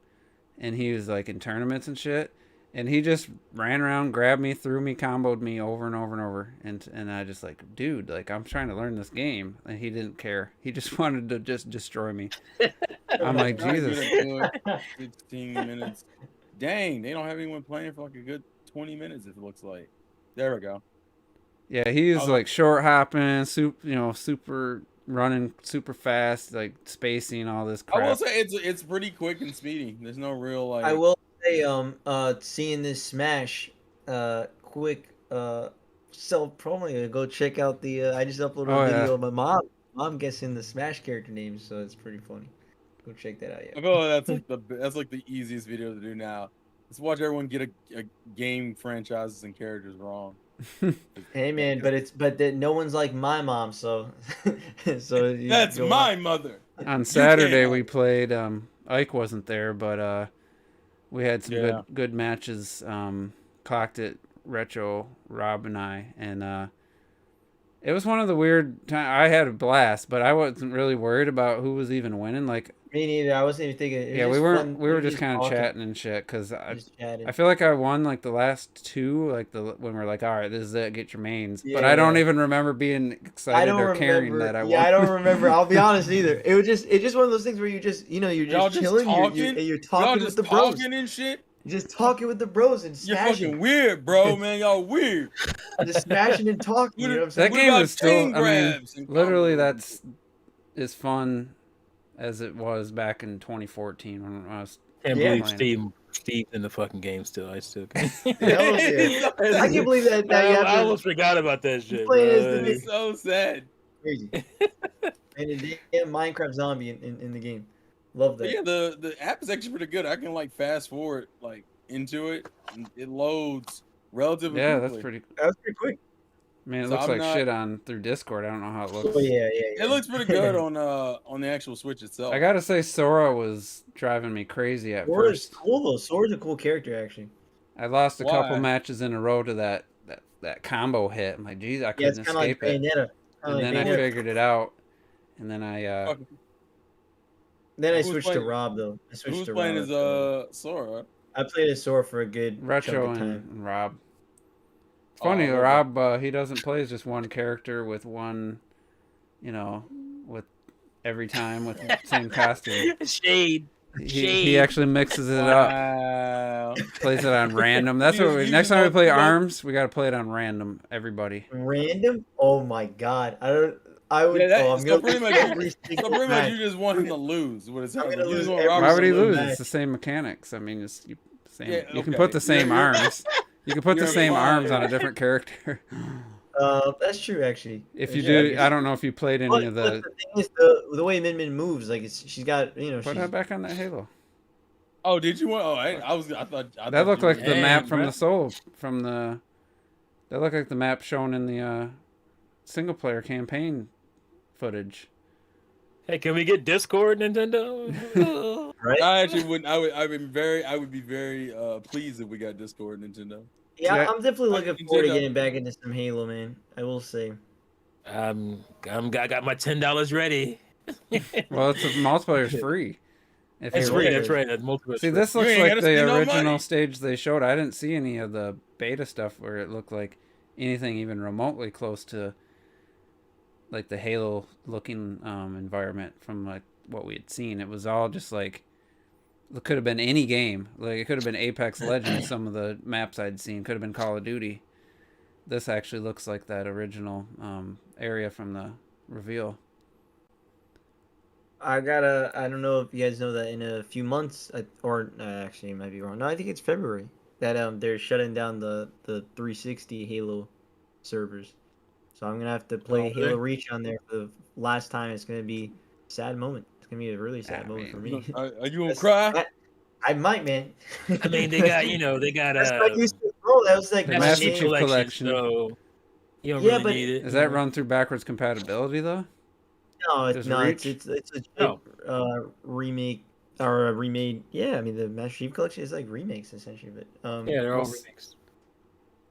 and he was like in tournaments and shit. And he just ran around, grabbed me, threw me, comboed me over and over and over. And I just like, dude, like I'm trying to learn this game, and he didn't care. He just wanted to just destroy me. I'm like, Not Jesus. good at 16 minutes. Dang, they don't have anyone playing for like a good 20 minutes. It looks like. There we go. Yeah, he was Oh. like short hopping, super running, super fast, like spacing, all this I will crap. say it's pretty quick and speedy. There's no real like. I will say, seeing this Smash, quick, self promo. Go check out the. I just uploaded Oh, a video yeah. of my mom guessing the Smash character names, so it's pretty funny. Go check that out. I Yeah. feel like that's like the easiest video to do now. Let's watch everyone get a game franchises and characters wrong. Hey man, but no one's like my mom, so you That's go my on. mother. On Saturday can't- we played. Ike wasn't there, but we had some Yeah. good matches. Clocked it, Retro, Rob, and I, and it was one of the weird times. I had a blast, but I wasn't really worried about who was even winning. Like, Me neither. I wasn't even thinking. It was yeah, we just weren't. fun. We were just kind of talking, chatting and shit because just chatting. I feel like I won like the last two, like when we're like, all right, this is it, get your mains. But I Yeah. don't even remember being I excited don't or caring remember. that I won. Yeah, I don't remember. I'll be honest either. It's just one of those things where you just you're Y'all just just chilling, talking? and you're Y'all talking just with the bros. talking and shit. You're just talking with the bros and You're smashing, fucking weird, bro, man. Y'all weird. just smashing and talking. You know what I'm saying? That What game about is still. chain I mean, grabs and literally, combos? that's as fun as it was back in 2014 when I was. Can't Yeah. believe Steve in the fucking game still. I still can't. Yeah. I can't believe that you have I to almost forgot about that shit. play as bro. the It's so sad. crazy. And a damn Minecraft zombie in the game. Love But that. yeah, the app is actually pretty good. I can like fast forward like into it. And it loads relatively Yeah, quickly. that's pretty. That was pretty quick. I mean, it So looks I'm like not- shit on through Discord. I don't know how it looks. Oh yeah. It looks pretty good on the actual Switch itself. I gotta say, Sora was driving me crazy at Sora's first. cool though. Sora's a cool character actually. I lost a couple Why? matches in a row to that combo hit. I'm like, geez, I Yeah, it's couldn't kind of like escape it. Bayonetta. And then I figured it out. And then I Fuck, Then I Who's switched to playing- Rob though. I switched Who's to playing Rob. as Sora? I played as Sora for a good chunk Retro of time. and Rob. It's funny, Oh, Rob, he doesn't play as just one character with one, with every time with the same costume. Shade. He actually mixes it up, Wow. plays it on random. That's You what just- we, you next just time we want- play you want- ARMS, we got to play it on random, everybody. Random? Oh my god! I would. Yeah, I'm so gonna pretty lose much, every so single pretty much match. you just want him to lose. What it I'm sounds gonna like. You just lose want every Robert Why would he to lose? match. It's the same mechanics. I mean, it's same. Yeah, You can okay. put the same You're- arms. You can put the you're same lying. arms on a different character. That's true actually. If you Yeah, do, I don't know if you played any But, of but the. the thing is, the way Min Min moves, like she's got, Put she's her back on that Halo. Oh, did you want? Oh, I thought That looked you like were- the map from Damn, the Soul from the. That looked like the map shown in the single player campaign footage. Hey, can we get Discord, Nintendo? right. I actually wouldn't. I would be very pleased if we got Discord, Nintendo. Yeah, Yeah. I'm definitely looking forward to Nintendo. getting back into some Halo, man. I will say. I got my $10 ready. Well, it's multiplayer's free. If That's you're- right. That's right. That's multiple. See, this You looks ain't like gotta the spend no original money. stage they showed. I didn't see any of the beta stuff where it looked like anything even remotely close to like the Halo looking environment from like what we had seen. It was all just like it could have been any game. Like it could have been Apex Legends. Some of the maps I'd seen could have been Call of Duty. This actually looks like that original area from the reveal. I don't know if you guys know that in a few months, actually, it might be wrong. No, I think it's February that they're shutting down the 360 Halo servers. So I'm gonna have to play Oh, Halo really? Reach on there for the last time. It's gonna be a sad moment. It's gonna be a really sad I moment for mean, me. Are you gonna cry? I might, man. I mean, they got That's what I used to roll. That was like The my Master main- Chief Collection. So you don't Yeah, really but- need it. Does that run through backwards compatibility though? No, it's Does not. Reach? It's a No. remake or a remade. Yeah, I mean the Master Chief Collection is like remakes essentially, but Yeah, they're all Well, remixed.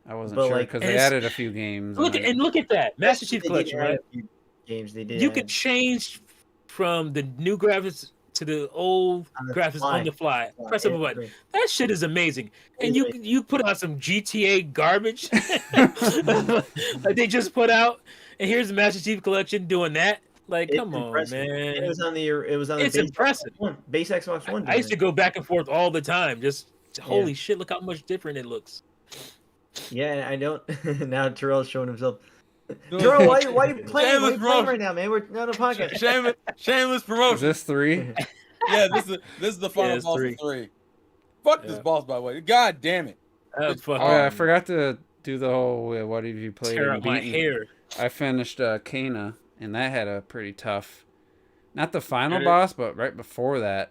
I wasn't But, sure like, because they it's- added a few games. Look and look at that Master Chief They did Collection, add right? a few games they did. You add could change from the new graphics to the old on the graphics fly. on the fly. Press of a button. That shit is amazing. And It's you put out some GTA garbage like they just put out, and here's the Master Chief Collection doing that. Like, It's come on, impressive. And man. it was on the It's base impressive. Xbox One, base Xbox One. I used to doing go back and forth all the time. Just holy shit, look how much different it looks. it. Yeah, I don't. Now Terrell's showing himself. No. Terrell, why are you playing? Why are Shameless you playing promotion. right now, man? We're on a podcast. Shameless Is promotion. this 3? Yeah, this is the final it's boss three. of 3. Fuck this Yeah. boss, by the way. God damn it. Fucking Oh yeah, I forgot to do the whole what have you played tear and up my beaten. hair. I finished Kana, and that had a pretty tough, not the final Did it? boss, but right before that.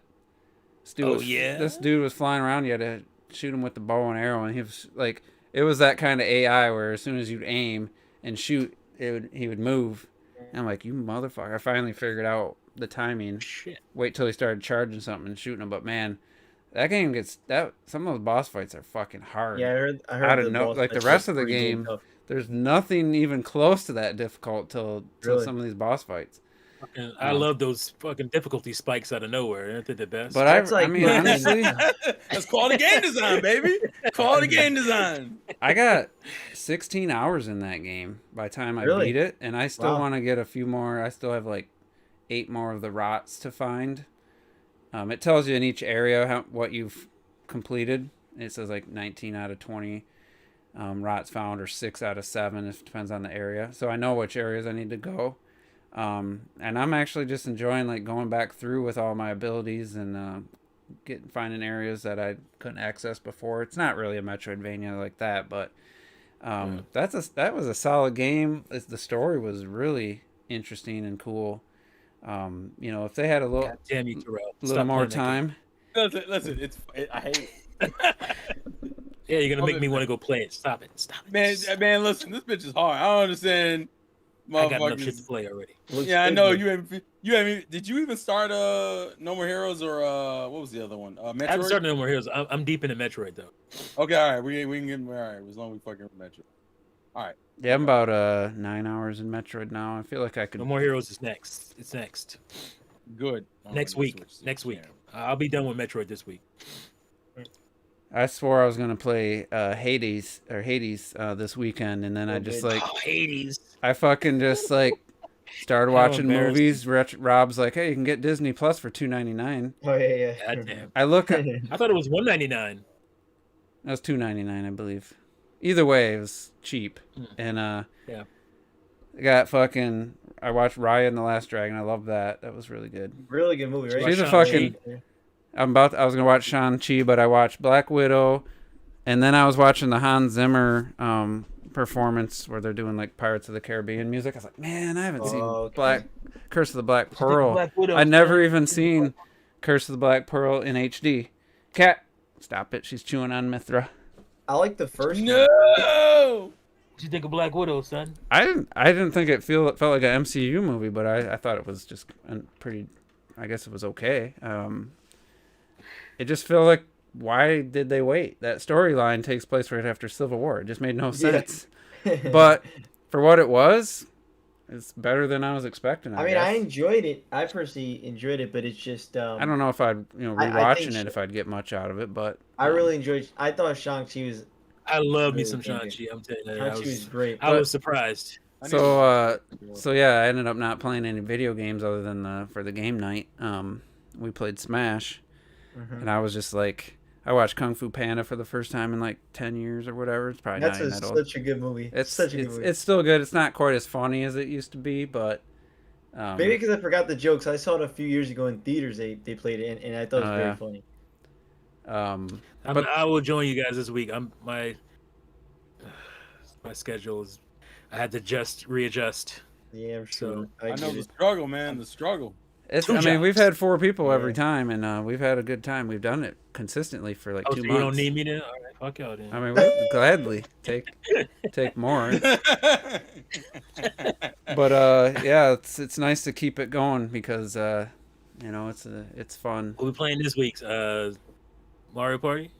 Oh, yeah? This dude was flying around. You had to shoot him with the bow and arrow, and he was like, it was that kind of AI where as soon as you'd aim and shoot, he would move. And I'm like, you motherfucker! I finally figured out the timing. Shit. Wait till he started charging something and shooting him, but man, that game gets that. Some of those boss fights are fucking hard. Yeah, I heard. I don't the know, boss like the fights rest are of the pretty damn game, tough. There's nothing even close to that difficult till Really? some of these boss fights. Fucking, I love those fucking difficulty spikes out of nowhere. Aren't they the best? But That's I like- mean, honestly, That's quality game design, baby. Quality game design. I got 16 hours in that game by the time I Really? beat it, and I still Wow. want to get a few more. I still have like 8 more of the rots to find. It tells you in each area what you've completed. It says like 19 out of 20 rots found, or 6 out of 7. It depends on the area. So I know which areas I need to go. And I'm actually just enjoying like going back through with all my abilities and finding areas that I couldn't access before. It's not really a Metroidvania like that, but that was a solid game. The story was really interesting and cool. If they had a God damn you, Terrell. little Stop more playing that game. time. Listen, I hate it. Yeah, you're gonna make me want to go play it. Stop it. Man, listen, this bitch is hard. I don't understand I got enough shit to Motherfuckers. play already. Looks Yeah, I good, know though. you haven't. Did you even start No More Heroes or what was the other one? I haven't Metroid. started No More Heroes. I'm deep into Metroid though. Okay, all right. We can get all right as long as we fucking Metroid. All right. Yeah, I'm about 9 hours in Metroid now. I feel like I could. No More Heroes is next. It's next. Good. All Next right, week. let's switch Next week. channel. I'll be done with Metroid this week. I swore I was gonna play Hades this weekend, and then I Oh, just good. like Oh, Hades. I fucking just like started How watching embarrassing. movies. Rob's like, "Hey, you can get Disney Plus for $2.99." Oh yeah. God damn. I look at I thought it was $1.99. that was $2.99, I believe. Either way, it was cheap, and Yeah. I got fucking. I watched Raya and the Last Dragon. I love that. That was really good. Really good movie, right? She's a Shang-Chi. fucking. I was gonna watch Shang-Chi, but I watched Black Widow, and then I was watching the Hans Zimmer performance where they're doing like Pirates of the Caribbean music. I was like, man, I haven't seen Okay. Curse of the Black Did Pearl. Black Widow, I'd never man. even seen Curse of the Black Pearl in HD. Cat, stop it! She's chewing on Mithra. I like the first one. No. What'd you think of Black Widow, son? I didn't think it felt like an MCU movie, but I thought it was just pretty. I guess it was okay. It just felt like, why did they wait? That storyline takes place right after Civil War. It just made no sense. But for what it was, it's better than I was expecting. I mean, I guess. enjoyed it. I personally enjoyed it, but it's just I don't know if I'd I think rewatching it if I'd get much out of it, but I really enjoyed. I thought Shang-Chi was I love me Really some good. Shang-Chi. I'm telling you, Shang-Chi was great. I was surprised. so yeah, I ended up not playing any video games other than for the game night. We played Smash, and I was just like, I watched Kung Fu Panda for the first time in like 10 years or whatever. It's probably That's not even that old. such a good movie. It's Such a good movie. It's still good. It's not quite as funny as it used to be, but Maybe because I forgot the jokes. I saw it a few years ago in theaters. They played it, and I thought it was very yeah. funny. But I will join you guys this week. My schedule is. I had to readjust. Yeah, I'm So, sure. I know get the it. struggle, man. The struggle. I mean, we've had 4 people every Yeah. time, and we've had a good time. We've done it consistently for like Oh, 2 so months. you don't need me then? All right, fuck y'all then. I mean, we'll gladly take more. But yeah, it's nice to keep it going because it's fun. We'll be playing this week's Mario Party.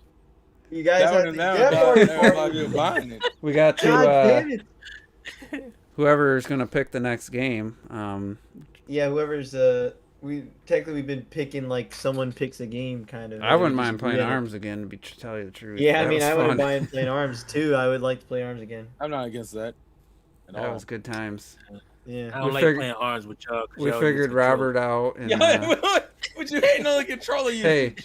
You guys have to that get about you buying it. We got God to damn it. whoever's gonna pick the next game. Yeah, whoever's we've been picking like someone picks a game kind of. I wouldn't Just mind playing rhythm. ARMS again, to tell you the truth. Yeah, I That mean, was I wouldn't fun. mind playing ARMS too. I would like to play ARMS again. I'm not against that. At That all. was good times. Yeah. I don't We like figured- playing arms with y'all. 'cause We y'all figured use control. Robert out, and Yeah, what you hating on the controller? You hey,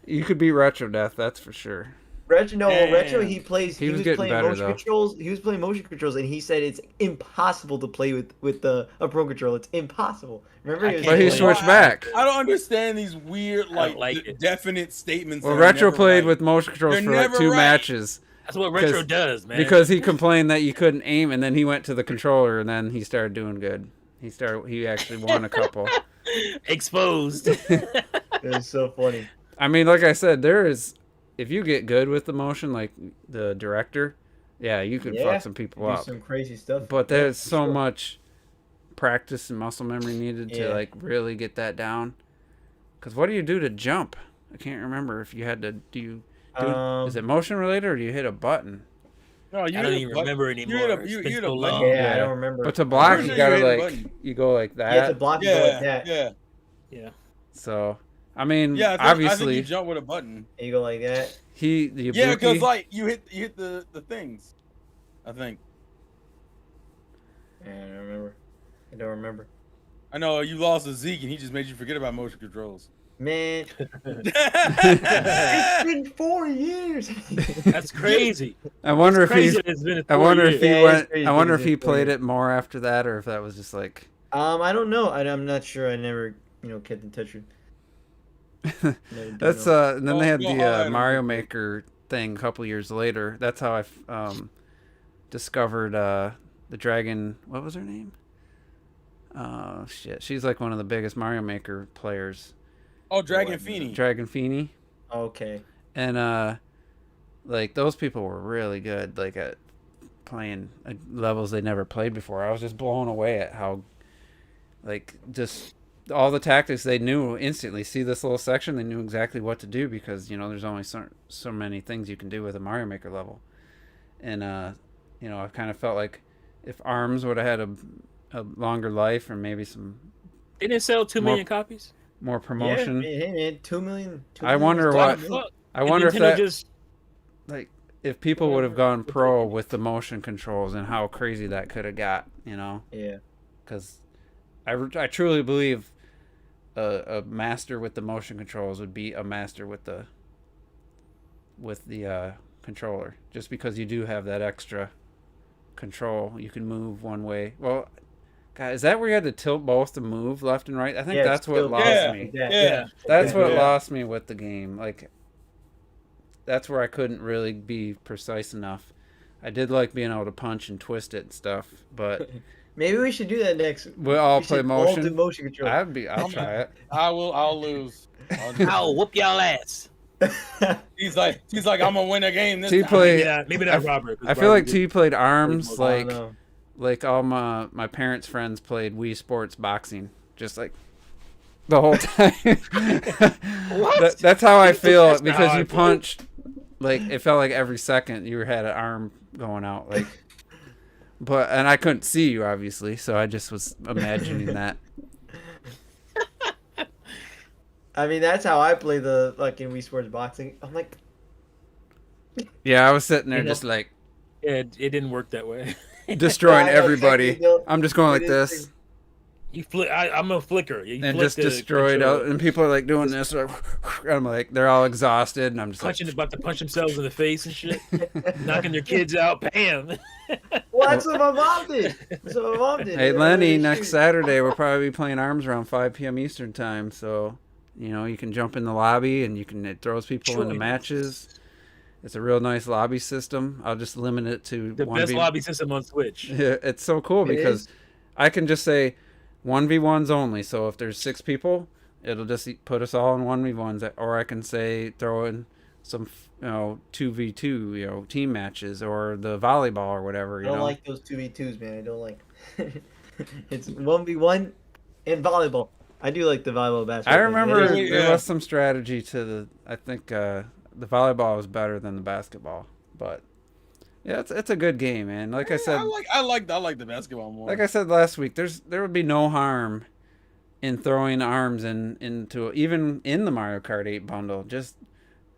you could beat Retro Death, that's for sure. Retro, Damn. he plays. He He was was getting playing better, motion though. controls. He was playing motion controls, and he said it's impossible to play with a pro controller. It's impossible. Remember, I he was But he Well, switched back. I don't understand these weird, don't like it. definite statements. Well, that are Retro never played right. with motion controls They're for like never 2 right. matches. That's what retro 'Cause- does, man. Because he complained that you couldn't aim, and then he went to the controller, and then he started doing good. He actually won a couple. Exposed. It was so funny. I mean, like I said, if you get good with the motion, like the director, yeah, you could Yeah, fuck some people Do up. some crazy stuff. But there's for so sure. much practice and muscle memory needed to Yeah. like really get that down. Because what do you do to jump? I can't remember if you had to is it motion related or do you hit a button? No, you I don't hit a even button. remember anymore. You hit a- It's you been hit a so button. long. Yeah, I Yeah. don't remember. But to block, Pretty you sure you gotta hit a like button. you go like that. Yeah, to block, you go like that. Yeah. Yeah. So I mean, Yeah, I think obviously you jump with a button. And you go like that. the Yeah, because Ibuki- like you hit the things. I think. I don't remember. I don't remember. I know you lost to Zeke and he just made you forget about motion controls. Man, it's been 4 years. That's crazy. I wonder if Crazy he's. that it's been I 4 wonder if years. he Yeah, it's went. crazy I wonder things if he in 4 played years. it more after that, or if that was just like. I don't know. I'm not sure. I never, kept in touch with. Never did That's know. and then they had Go the hard. Mario Maker thing a couple years later. That's how I discovered the dragon. What was her name? Oh shit, she's like one of the biggest Mario Maker players. Oh, Dragon Feeney. Dragon Feeney, Okay. and like those people were really good, like at playing levels they never played before. I was just blown away at how, like, just all the tactics they knew instantly. See this little section, they knew exactly what to do because, you know, there's only so many things you can do with a Mario Maker level. And, you know, I kind of felt like if ARMS would have had a longer life or maybe some... They didn't sell 2 million copies? More promotion. Yeah, hey man, 2 million. I wonder what... I wonder if that... Just... Like, if people would have gone pro with the motion controls and how crazy that could have got, you know? Yeah. Because I truly believe a master with the motion controls would be a master with the controller. Just because you do have that extra control. You can move one way. Well, God, is that where you had to tilt both to move left and right? I think that's what lost me. Yeah. That's what lost me with the game. Like, that's where I couldn't really be precise enough. I did like being able to punch and twist it and stuff, but maybe we should do that next. We'll all play motion. All do motion control. I'll try it. I'll lose. I'll whoop y'all ass. He's like, I'm gonna win a game this T time. played. Maybe not Robert. I feel like T played ARMS Oh, like all my parents' friends played Wii Sports boxing, just like the whole time. What? That's how I feel That's because how you I feel. punched. Like it felt like every second you had an arm going out, like. And I couldn't see you obviously, so I just was imagining that. I mean, that's how I play the fucking Wii Sports boxing. I'm like, yeah, I was sitting there just like. Yeah, it didn't work that way. Destroying I know, everybody. exactly. I'm just going like this. You I'm a flicker. You And flick just the destroyed controller. out, and people are like doing this. And I'm like, they're all exhausted, and I'm just Punching, like, about to punch themselves in the face and shit, knocking their kids out. Bam. well, that's what my mom did. That's what my mom did. hey You know, Lenny, she- next Saturday we'll probably be playing ARMS around 5 p.m. Eastern time. So, you know, you can jump in the lobby, and it throws people into Join matches. It's a real nice lobby system. I'll just limit it to The best lobby system on Switch. Yeah, it's so cool It because is. I can just say 1v1s only. So if there's 6 people, it'll just put us all in 1v1s. Or I can say throw in some 2v2 team matches or the volleyball or whatever. I don't like those 2v2s, man. I don't like. It's 1v1 and volleyball. I do like the volleyball basketball. I remember Yeah. there was some strategy to the. I think the volleyball was better than the basketball, but yeah, it's a good game, man. Like I said, I like the basketball more. like I said last week, there would be no harm in throwing ARMS into even in the Mario Kart 8 bundle. Just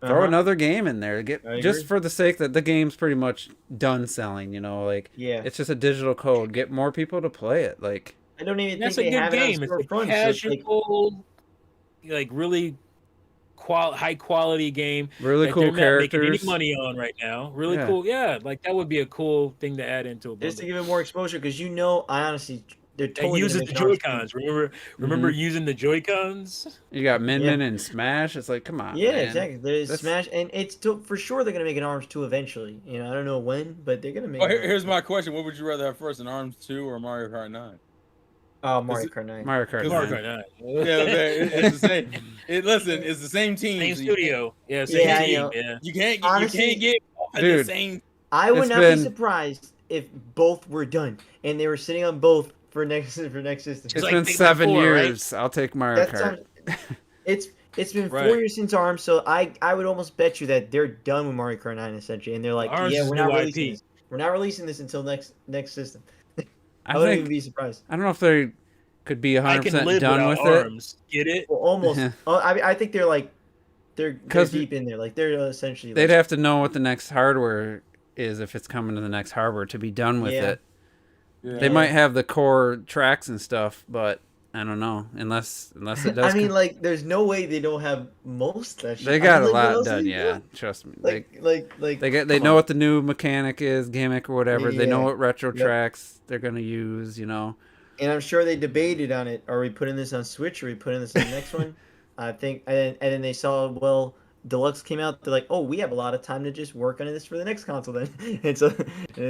throw another game in there. Just for the sake that the game's pretty much done selling. Like Yeah. it's just a digital code. Get more people to play it. Like I don't even That's think a they good have game. it on It's a storefront, so it's like, casual, like really high quality game. really that cool they're not making characters. any money on right now. Really Yeah. cool. Yeah, like that would be a cool thing to add into a just to bundle. give it more exposure, because I honestly, they're It totally uses gonna the make ARMS Joy-Cons. Remember using the Joy-Cons? You got Min and Smash. It's like, come on. Yeah, man. exactly. There's That's- Smash, and it's for sure they're gonna make an ARMS 2 eventually. I don't know when, but they're gonna make. Oh, an ARMS here's 2. my question: what would you rather have first, an ARMS 2 or Mario Kart 9? Oh, Mario Kart 9. Mario Kart. Mario 9. Kart 9. Yeah, it's the same. Listen, it's the same team. Same so you can't- studio. Yeah, same Yeah, I team. know. Yeah. You can't Honestly, get at the dude, same. I would It's not been- be surprised if both were done and they were sitting on both for next system. It's like been Big 7 Four, right? years. I'll take Mario Kart. It's been 4 Right. years since ARMS, so I would almost bet you that they're done with Mario Kart 9 essentially, and they're like, ARMS yeah, is we're not new releasing IP. this. We're not releasing this until next system. I I wouldn't think even be surprised. I don't know if they could be I can 100% live done without with it. arms. Get it? Well, almost. Yeah. I think they're 'Cause deep in there. Like they're essentially. They'd like, have to know what the next hardware is if it's coming to the next hardware to be done with Yeah. it. Yeah. They might have the core tracks and stuff, but I don't know. Unless it does. I mean, like, there's no way they don't have most of that shit. they got I mean, a like, what lot else are done. they Yeah, doing? trust me. Like They come know on. what the new mechanic is, gimmick or whatever. They know Yeah. what retro Yep. tracks they're gonna use. And I'm sure they debated on it. Are we putting this on Switch? Are we putting this on the next one? I think, and then they saw, well, Deluxe came out. They're like, oh, we have a lot of time to just work on this for the next console then. And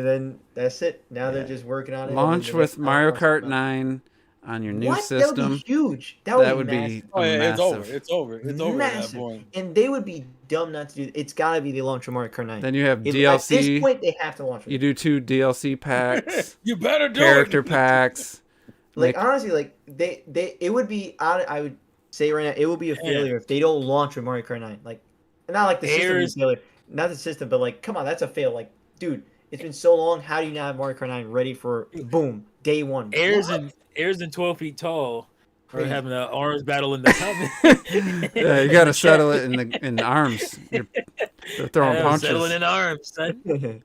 then that's it. Now they're Yeah. just working on it. and Launch then the with next Mario console Kart comes out. 9 on your new What? system. That would be huge. That would massive. be Oh yeah, massive. It's over. It's over at that Massive. point. And they would be dumb not to do. It's gotta be they launch Mario Kart 9. Then you have At this DLC. point, they have to launch it. You do 2 DLC packs, You better do character it. packs. Like honestly, like it would be. I would say right now, it will be a failure if they don't launch with Mario Kart 9. Like, not like the system is a failure, not the system, but like, come on, that's a fail. Like, dude, it's been so long. How do you not have Mario Kart 9 ready for boom day one? Airs and 12 feet tall. Or having an arms battle in the helmet. Yeah, you got to settle it in the arms. They're throwing punches. Settling in arms, son.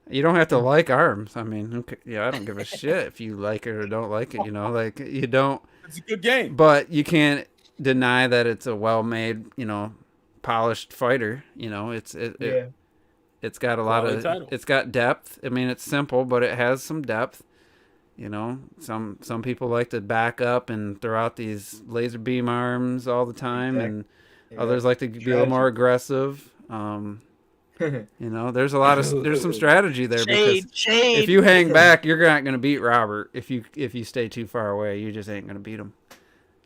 You don't have to like arms. I mean, okay, yeah, I don't give a shit if you like it or don't like it. You know, like you don't. It's a good game, but you can't deny that it's a well-made, you know, polished fighter. You know, it's got a lot of it's got depth. I mean, it's simple, but it has some depth. You know, some people like to back up and throw out these laser beam arms all the time, and others like to be a little more aggressive. You know, there's some strategy there because if you hang back, you're not going to beat Robert. If you stay too far away, you just ain't going to beat him.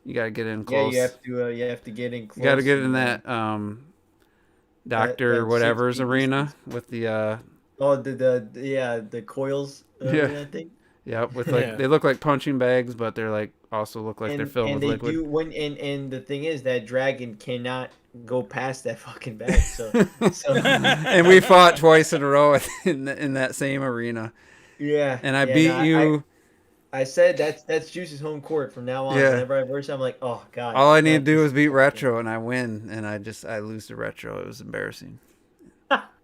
You got to get in close. Yeah, you have to get in close. You got to get in that Doctor whatever's arena with the the coils arena thing. Yeah, with they look like punching bags, but they're like also look like they're filled with liquid. And the thing is that dragon cannot go past that fucking bag. So. And we fought twice in a row in that same arena. Yeah. And I beat you. I said that's Juice's home court from now on. Yeah. Whenever I verse, I'm like, oh god. All I need to do is beat Retro, and I win, and I lose to Retro. It was embarrassing.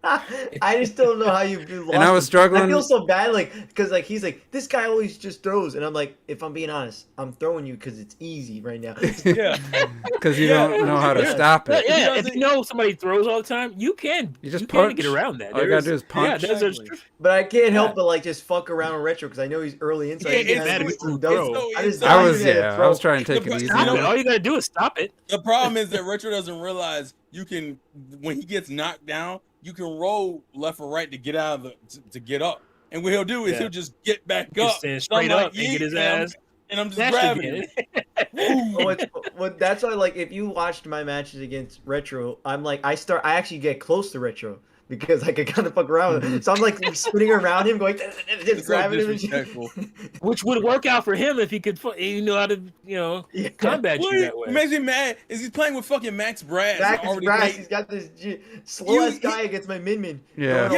I just don't know how you lost. And I was struggling. I feel so bad, like, because like he's like, this guy always just throws, and I'm like, if I'm being honest, I'm throwing you because it's easy right now. Yeah, because you don't know how to stop it. Yeah, if you know somebody throws all the time, you just punch. Get around that. All you gotta do is punch. Yeah, but I can't help but like just fuck around with Retro because I know he's early inside. I was trying to take it easy. All you gotta do is stop it. The problem is that Retro doesn't realize you can, when he gets knocked down, you can roll left or right to get out of to get up. And what he'll do is he'll just get back up, stand straight up, and get his ass, and I'm just grabbing it. That's why, like, if you watched my matches against Retro, I'm like, I actually get close to Retro because like I kind of fuck around with him. So I'm like spinning around him, going just grabbing him. Which would work out for him if he could, how to, combat you that way. What makes me mad is he's playing with fucking Max Brass. He's got this slow ass guy against my Min. Yeah,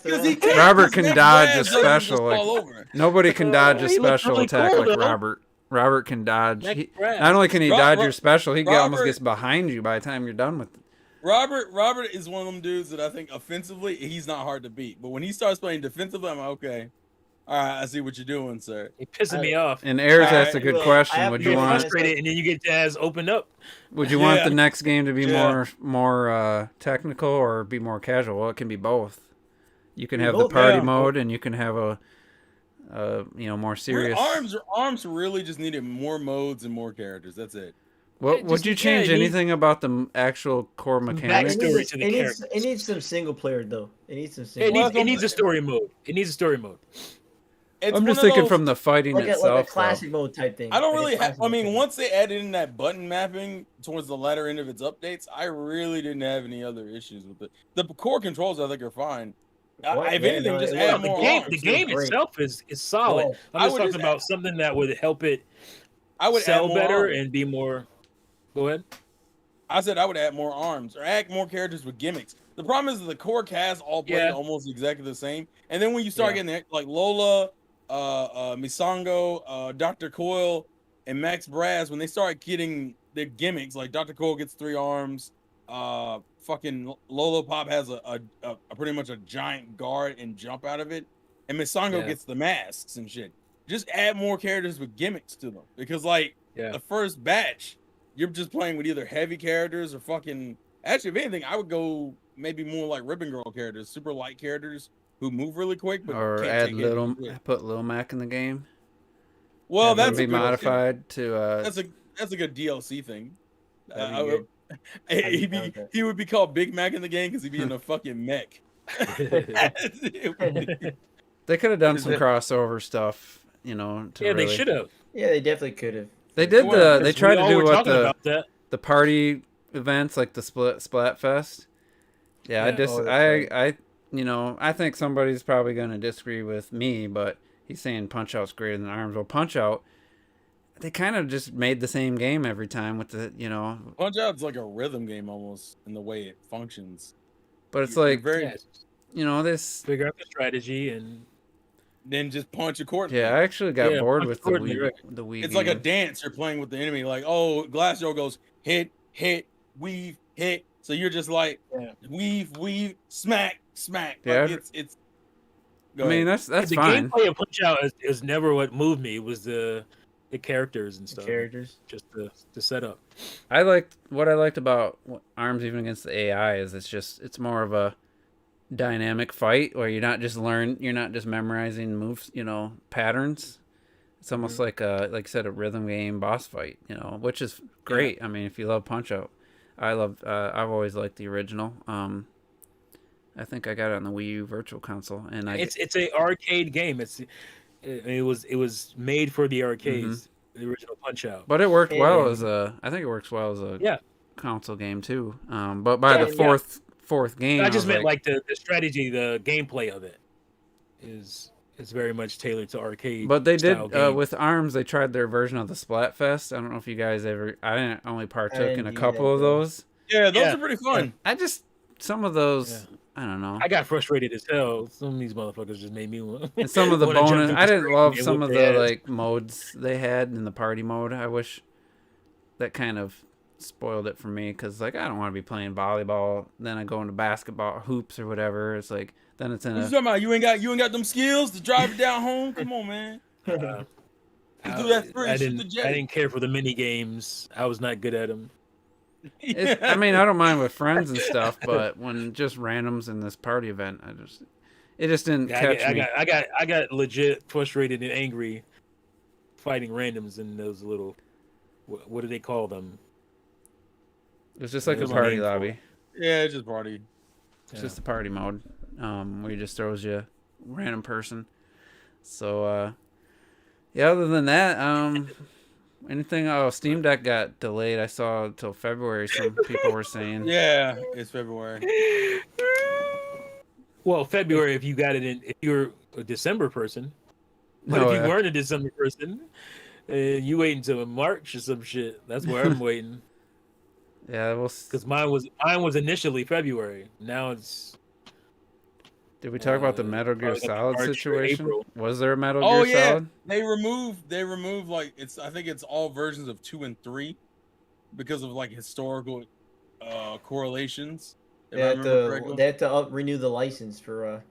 because Robert can dodge a special. Nobody can dodge a special attack like Robert. Robert can dodge. Not only can he dodge your special, he almost gets behind you by the time you're done with it. Robert is one of them dudes that I think offensively he's not hard to beat, but when he starts playing defensively, I'm like, okay, all right, I see what you're doing, sir. He's pissing me off. And Ayers asked a good question. Would you want frustrated, and then you get your ass opened up? Would you want the next game to be more technical or be more casual? Well, it can be both. You can have the party mode, and you can have a more serious. Arms really just needed more modes and more characters. That's it. Would you change anything about the actual core mechanics? It needs some single player though. It needs a story mode. I'm just thinking from the fighting itself, like a classic mode type thing. I don't really have. I mean, once they added in that button mapping towards the latter end of its updates, I really didn't have any other issues with it. The core controls I think are fine. If anything, just add more arms. The game itself is solid. I'm just talking about something that would help it. I would sell better and be more. Go ahead. I said I would add more arms or add more characters with gimmicks. The problem is that the core cast all play almost exactly the same. And then when you start getting like Lola, Misango, Dr. Coil, and Max Brass, when they start getting their gimmicks, like Dr. Coil gets 3 arms, fucking Lola Pop has a pretty much a giant guard and jump out of it, and Misango gets the masks and shit. Just add more characters with gimmicks to them because the first batch, you're just playing with either heavy characters or fucking. Actually, if anything, I would go maybe more like Ribbon Girl characters, super light characters who move really quick. But or add put Lil Mac in the game. Well, that's be modified to. That's a good DLC thing. He would be called Big Mac in the game because he'd be in a fucking mech. They could have done some crossover stuff, they should have. Yeah, they definitely could have. They did they tried to do the party events like the Splatfest. Yeah, Yeah. Oh, that's right. I think somebody's probably going to disagree with me, but he's saying Punch Out's greater than Arms. Well, Punch Out, they kind of just made the same game every time with Punch Out's like a rhythm game almost in the way it functions. but it's You're like, very this. Figure out the strategy and then just punch accordingly. Yeah, I actually got bored punch with accordingly, right. the Wii It's game. like a dance you're playing with the enemy. Like, oh, Glass Joe goes hit, weave, hit. So you're just like weave, smack. Yeah, Like it's. I mean, that's the fine. gameplay of Punch Out is never what moved me. It was the characters and stuff. Characters. Just the setup. What I liked about Arms even against the AI is it's more of a dynamic fight where you're not just memorizing moves, patterns. It's almost like you said, a rhythm game boss fight, which is great. I mean, if you love Punch Out, I've always liked the original. I think I got it on the Wii U Virtual Console, and it's a arcade game. It was made for the arcades. The original Punch Out. But it worked well I think it works well as a console game too. But by the fourth game, I just meant like the strategy, the gameplay of it is very much tailored to arcade. But they did game. with Arms. They tried their version of the Splatfest. I don't know if you guys ever. I didn't only partook in a couple of those. Yeah, those are pretty fun. I just some of those. I don't know. I got frustrated as hell. Some of these motherfuckers just made me want. And some of the bonus. I didn't love some of the ass. modes they had in the party mode. I wish that kind of spoiled it for me because I don't want to be playing volleyball. Then I go into basketball hoops or whatever. It's like then it's in What you talking about? You ain't got them skills to drive it down home. Come on, man. Do that first. I didn't care for the mini games. I was not good at them. I mean, I don't mind with friends and stuff, but when just randoms in this party event, it just didn't catch me. I got legit frustrated and angry fighting randoms in those little. What do they call them? It was just like a party lobby. Yeah, it's just party. It's just a party mode, where he just throws you a random person. So, other than that, anything? Oh, Steam Deck got delayed. I saw until February. Some people were saying. Yeah, it's February. Well, February if you got it if you're a December person. But if you weren't a December person, and you wait until March or some shit, that's where I'm waiting. Yeah, because mine was initially February. Now it's. Did we talk about the Metal Gear Solid situation? Was there a Metal Gear Solid? They removed like I think it's all versions of 2 and 3 because of like historical correlations. They had to renew the license for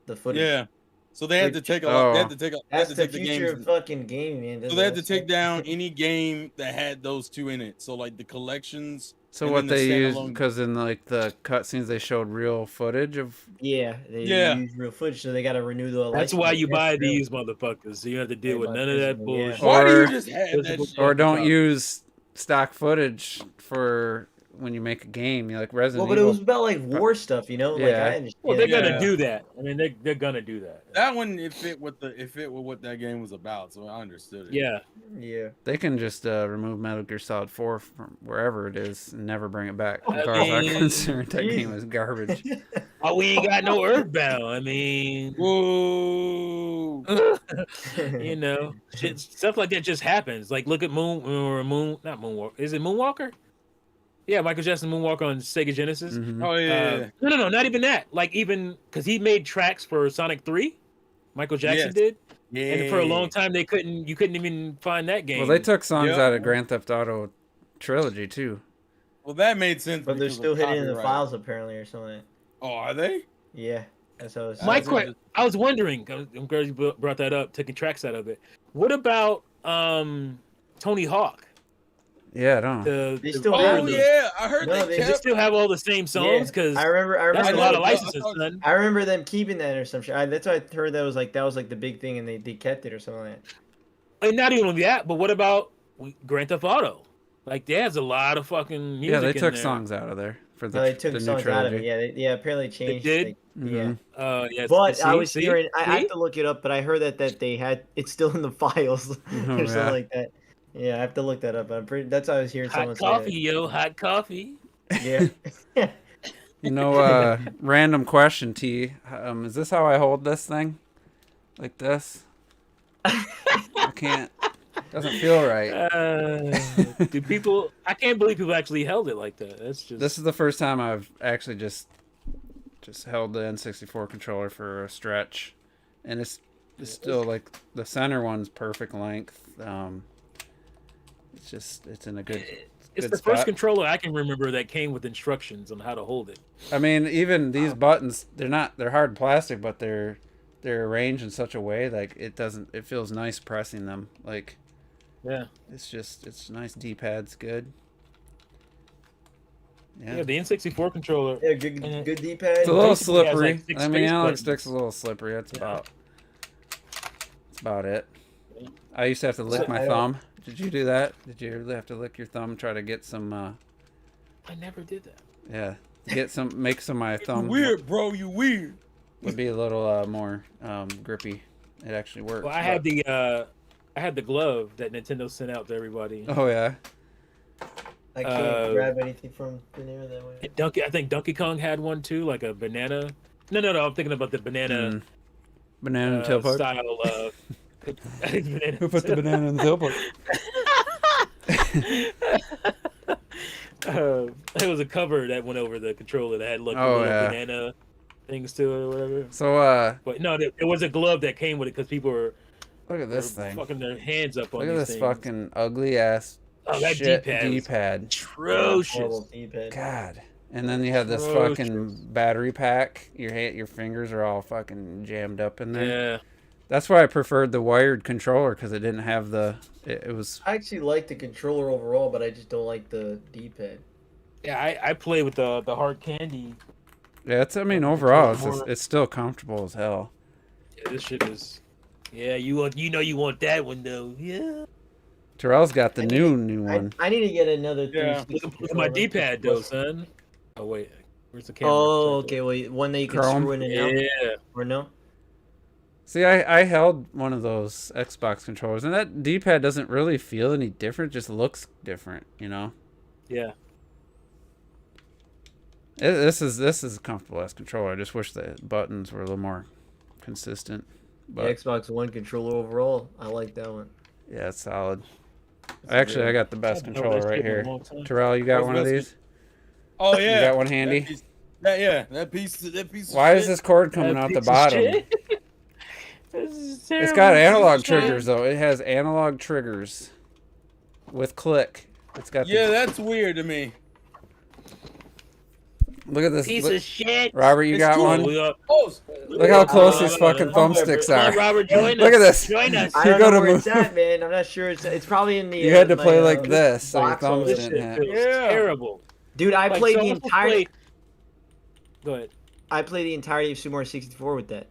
the footage. Yeah. So they had to take That's the future of fucking gaming, man. So they had to take down any game that had those two in it. So like the collections. So what they used, because in like the cutscenes they showed real footage of. Yeah, they used real footage, so they got to renew the license. That's why you buy these motherfuckers. So you have to deal with none of that bullshit. Why do you just have that shit? Or don't use stock footage for when you make a game. You like Resident Evil. Well, but it was about like war stuff, Like, I understand. Well, they're gonna do that. I mean, they're gonna do that. That one it fit with what that game was about, so I understood it. Yeah. They can just remove Metal Gear Solid 4 from wherever it is and never bring it back. As far as I'm concerned, that game is garbage. Oh, we ain't got no Earthbound. I mean, whoa. Shit, stuff like that just happens. Like, look at not Moonwalker. Is it Moonwalker? Yeah, Michael Jackson Moonwalker on Sega Genesis. Mm-hmm. Oh yeah. No, not even that. Like even because he made tracks for Sonic 3, Michael Jackson did. Yeah. And for a long time you couldn't even find that game. Well, they took songs out of Grand Theft Auto Trilogy too. Well, that made sense. But they're still hidden in the files apparently or something. Oh, are they? Yeah. That's how it's. I was wondering. I'm glad you brought that up. Taking tracks out of it. What about Tony Hawk? Yeah, I don't know. They still have them. Yeah, I heard they still have all the same songs because I remember that's a lot of licenses, son. I remember them keeping that or some shit. That's why I heard that was like the big thing, and they kept it or something like that. And not even that, but what about Grand Theft Auto? Like, there's a lot of fucking music. Yeah, they took there. songs out of there for the. They took the songs new out of it. Yeah, apparently changed. They did. Yeah. Yeah. But I was hearing. I have to look it up, but I heard that they had it's still in the files or something like that. Yeah, I have to look that up. That's how I was hearing someone say Hot coffee, yo, hot coffee. Yeah. Random question, T. Is this how I hold this thing? Like this? I can't. Doesn't feel right. Do people? I can't believe people actually held it like that. That's just. This is the first time I've actually just held the N64 controller for a stretch, and it's still like the center one's perfect length. It's in a good. It's good the spot. first controller I can remember that came with instructions on how to hold it. I mean, even these buttons, they're hard plastic, but they're arranged in such a way like it feels nice pressing them. Like, yeah, it's nice. D-pad's good. Yeah, the N64 controller. Yeah, good D-pad. It's a little basically has, slippery. like, 6 I mean, space analog buttons. stick's a little slippery. That's about it. I used to have to lick my thumb. Did you do that? Did you ever have to lick your thumb, try to get some? I never did that. Yeah, make some of my thumb. You weird, bro. You weird. Would be a little more grippy. It actually works. Well, I had the glove that Nintendo sent out to everybody. Oh yeah. I can't grab anything from the name of that one. I think Donkey Kong had one too, like a banana. No. I'm thinking about the banana. Banana tailpipe. Style. Banana Who put the banana in the tailpipe? It was a cover that went over the controller that had like little banana things to it or whatever. So but no, it was a glove that came with it because people were look at this thing. fucking their hands up on Look at these this things. fucking ugly ass that shit D-pad. D-pad. Atrocious. D-pad. God. And then you have this fucking battery pack. Your fingers are all fucking jammed up in there. Yeah. That's why I preferred the wired controller because it didn't have the. It was. I actually like the controller overall, but I just don't like the D-pad. Yeah, I play with the hard candy. Yeah, overall, it's still comfortable as hell. Yeah, this shit is. Yeah, you want that one though. Yeah. Terrell's got the new one. I need to get another. Yeah. Look at my D-pad though, son. Oh wait, where's the camera? Oh, okay. Wait, one that you can Chrome? screw in and out. Yeah. Or no? See, I held one of those Xbox controllers, and that D-pad doesn't really feel any different. It just looks different, you know. Yeah. This is a comfortable ass controller. I just wish the buttons were a little more consistent. The But Xbox One controller overall, I like that one. yeah, it's solid. Actually, I got the best controller right here. Terrell, you got one of these? Oh yeah. You got one handy? That piece. Why is this cord coming out the bottom? It's got analog triggers though. It has analog triggers with click. It's got that's weird to me. Look at this Piece of shit. Robert, you got cool. one? Close. Look how close these fucking thumbsticks Come on, are. Robert, join us. Look at this. Join us. I You don't gotta know where move. it's at, man. I'm not sure. It's probably in the. You had to my, play like this, so your box thumbs on This this didn't shit hit. feels Yeah. terrible. Dude, I Like, played so the I'm supposed to entirety. Go ahead. I played the entirety of Super Mario 64 with that.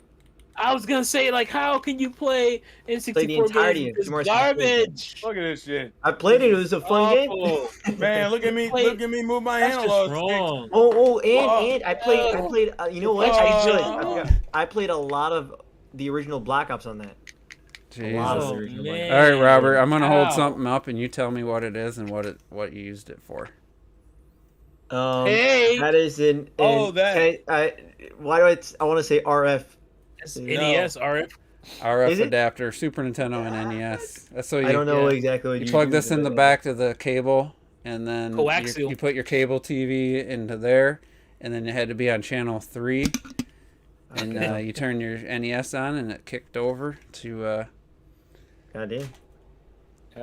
I was gonna say, like, how can you play N64 Play the entirety games of with Super this Mario 64. garbage? Look at this shit. I played it. It was a fun game. Awful. Man, look at me. Look at me move my That's analog just stick. wrong. And I played. You know what? I played a lot of the original Black Ops on that. A lot of Jesus. the original Black man. All right, Robert, I'm gonna hold Ow. something up, and you tell me what it is and what you used it for. Ops. Hey. That is in. Oh, that- Why do I want to say RF? It's NES RF. RF Is it? adapter, Super Nintendo and NES. That's so I don't know yeah. exactly what you you plug use, this in but the back of the cable, and then Coaxial. you put your cable TV into there, and then it had to be on channel 3, and you turn your NES on, and it kicked over to. Goddamn.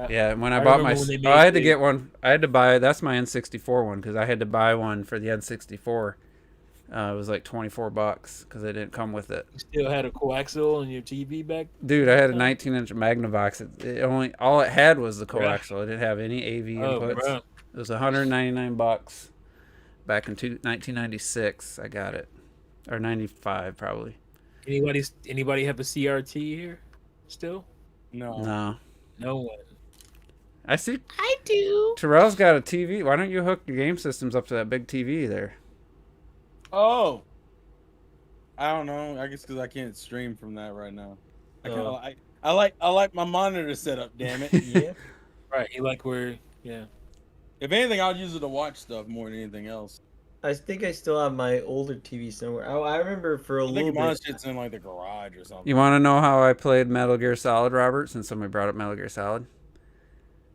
Yeah, when I I bought remember my, when they oh, made I had to the- get one. I had to buy. That's my N64 one because I had to buy one for the N64. It was like $24 because it didn't come with it. You still had a coaxial on your TV back. Dude, I had a 19-inch Magnavox. All it had was the Bruh. coaxial. It didn't have any AV Oh, inputs. bro. It was $199 back in 1996. I got it, or 95 probably. Anybody have a CRT here? Still? No. No, No one. I see. I do. Terrell's got a TV. Why don't you hook your game systems up to that big TV there? Oh. I don't know. I guess because I can't stream from that right now. I like my monitor setup. Damn it. Yeah. Right. You like where? Yeah. If anything, I'll use it to watch stuff more than anything else. I think I still have my older TV somewhere. I remember for a I little think my bit. shit's in like the garage or something. You want to know how I played Metal Gear Solid, Robert? Since somebody brought up Metal Gear Solid,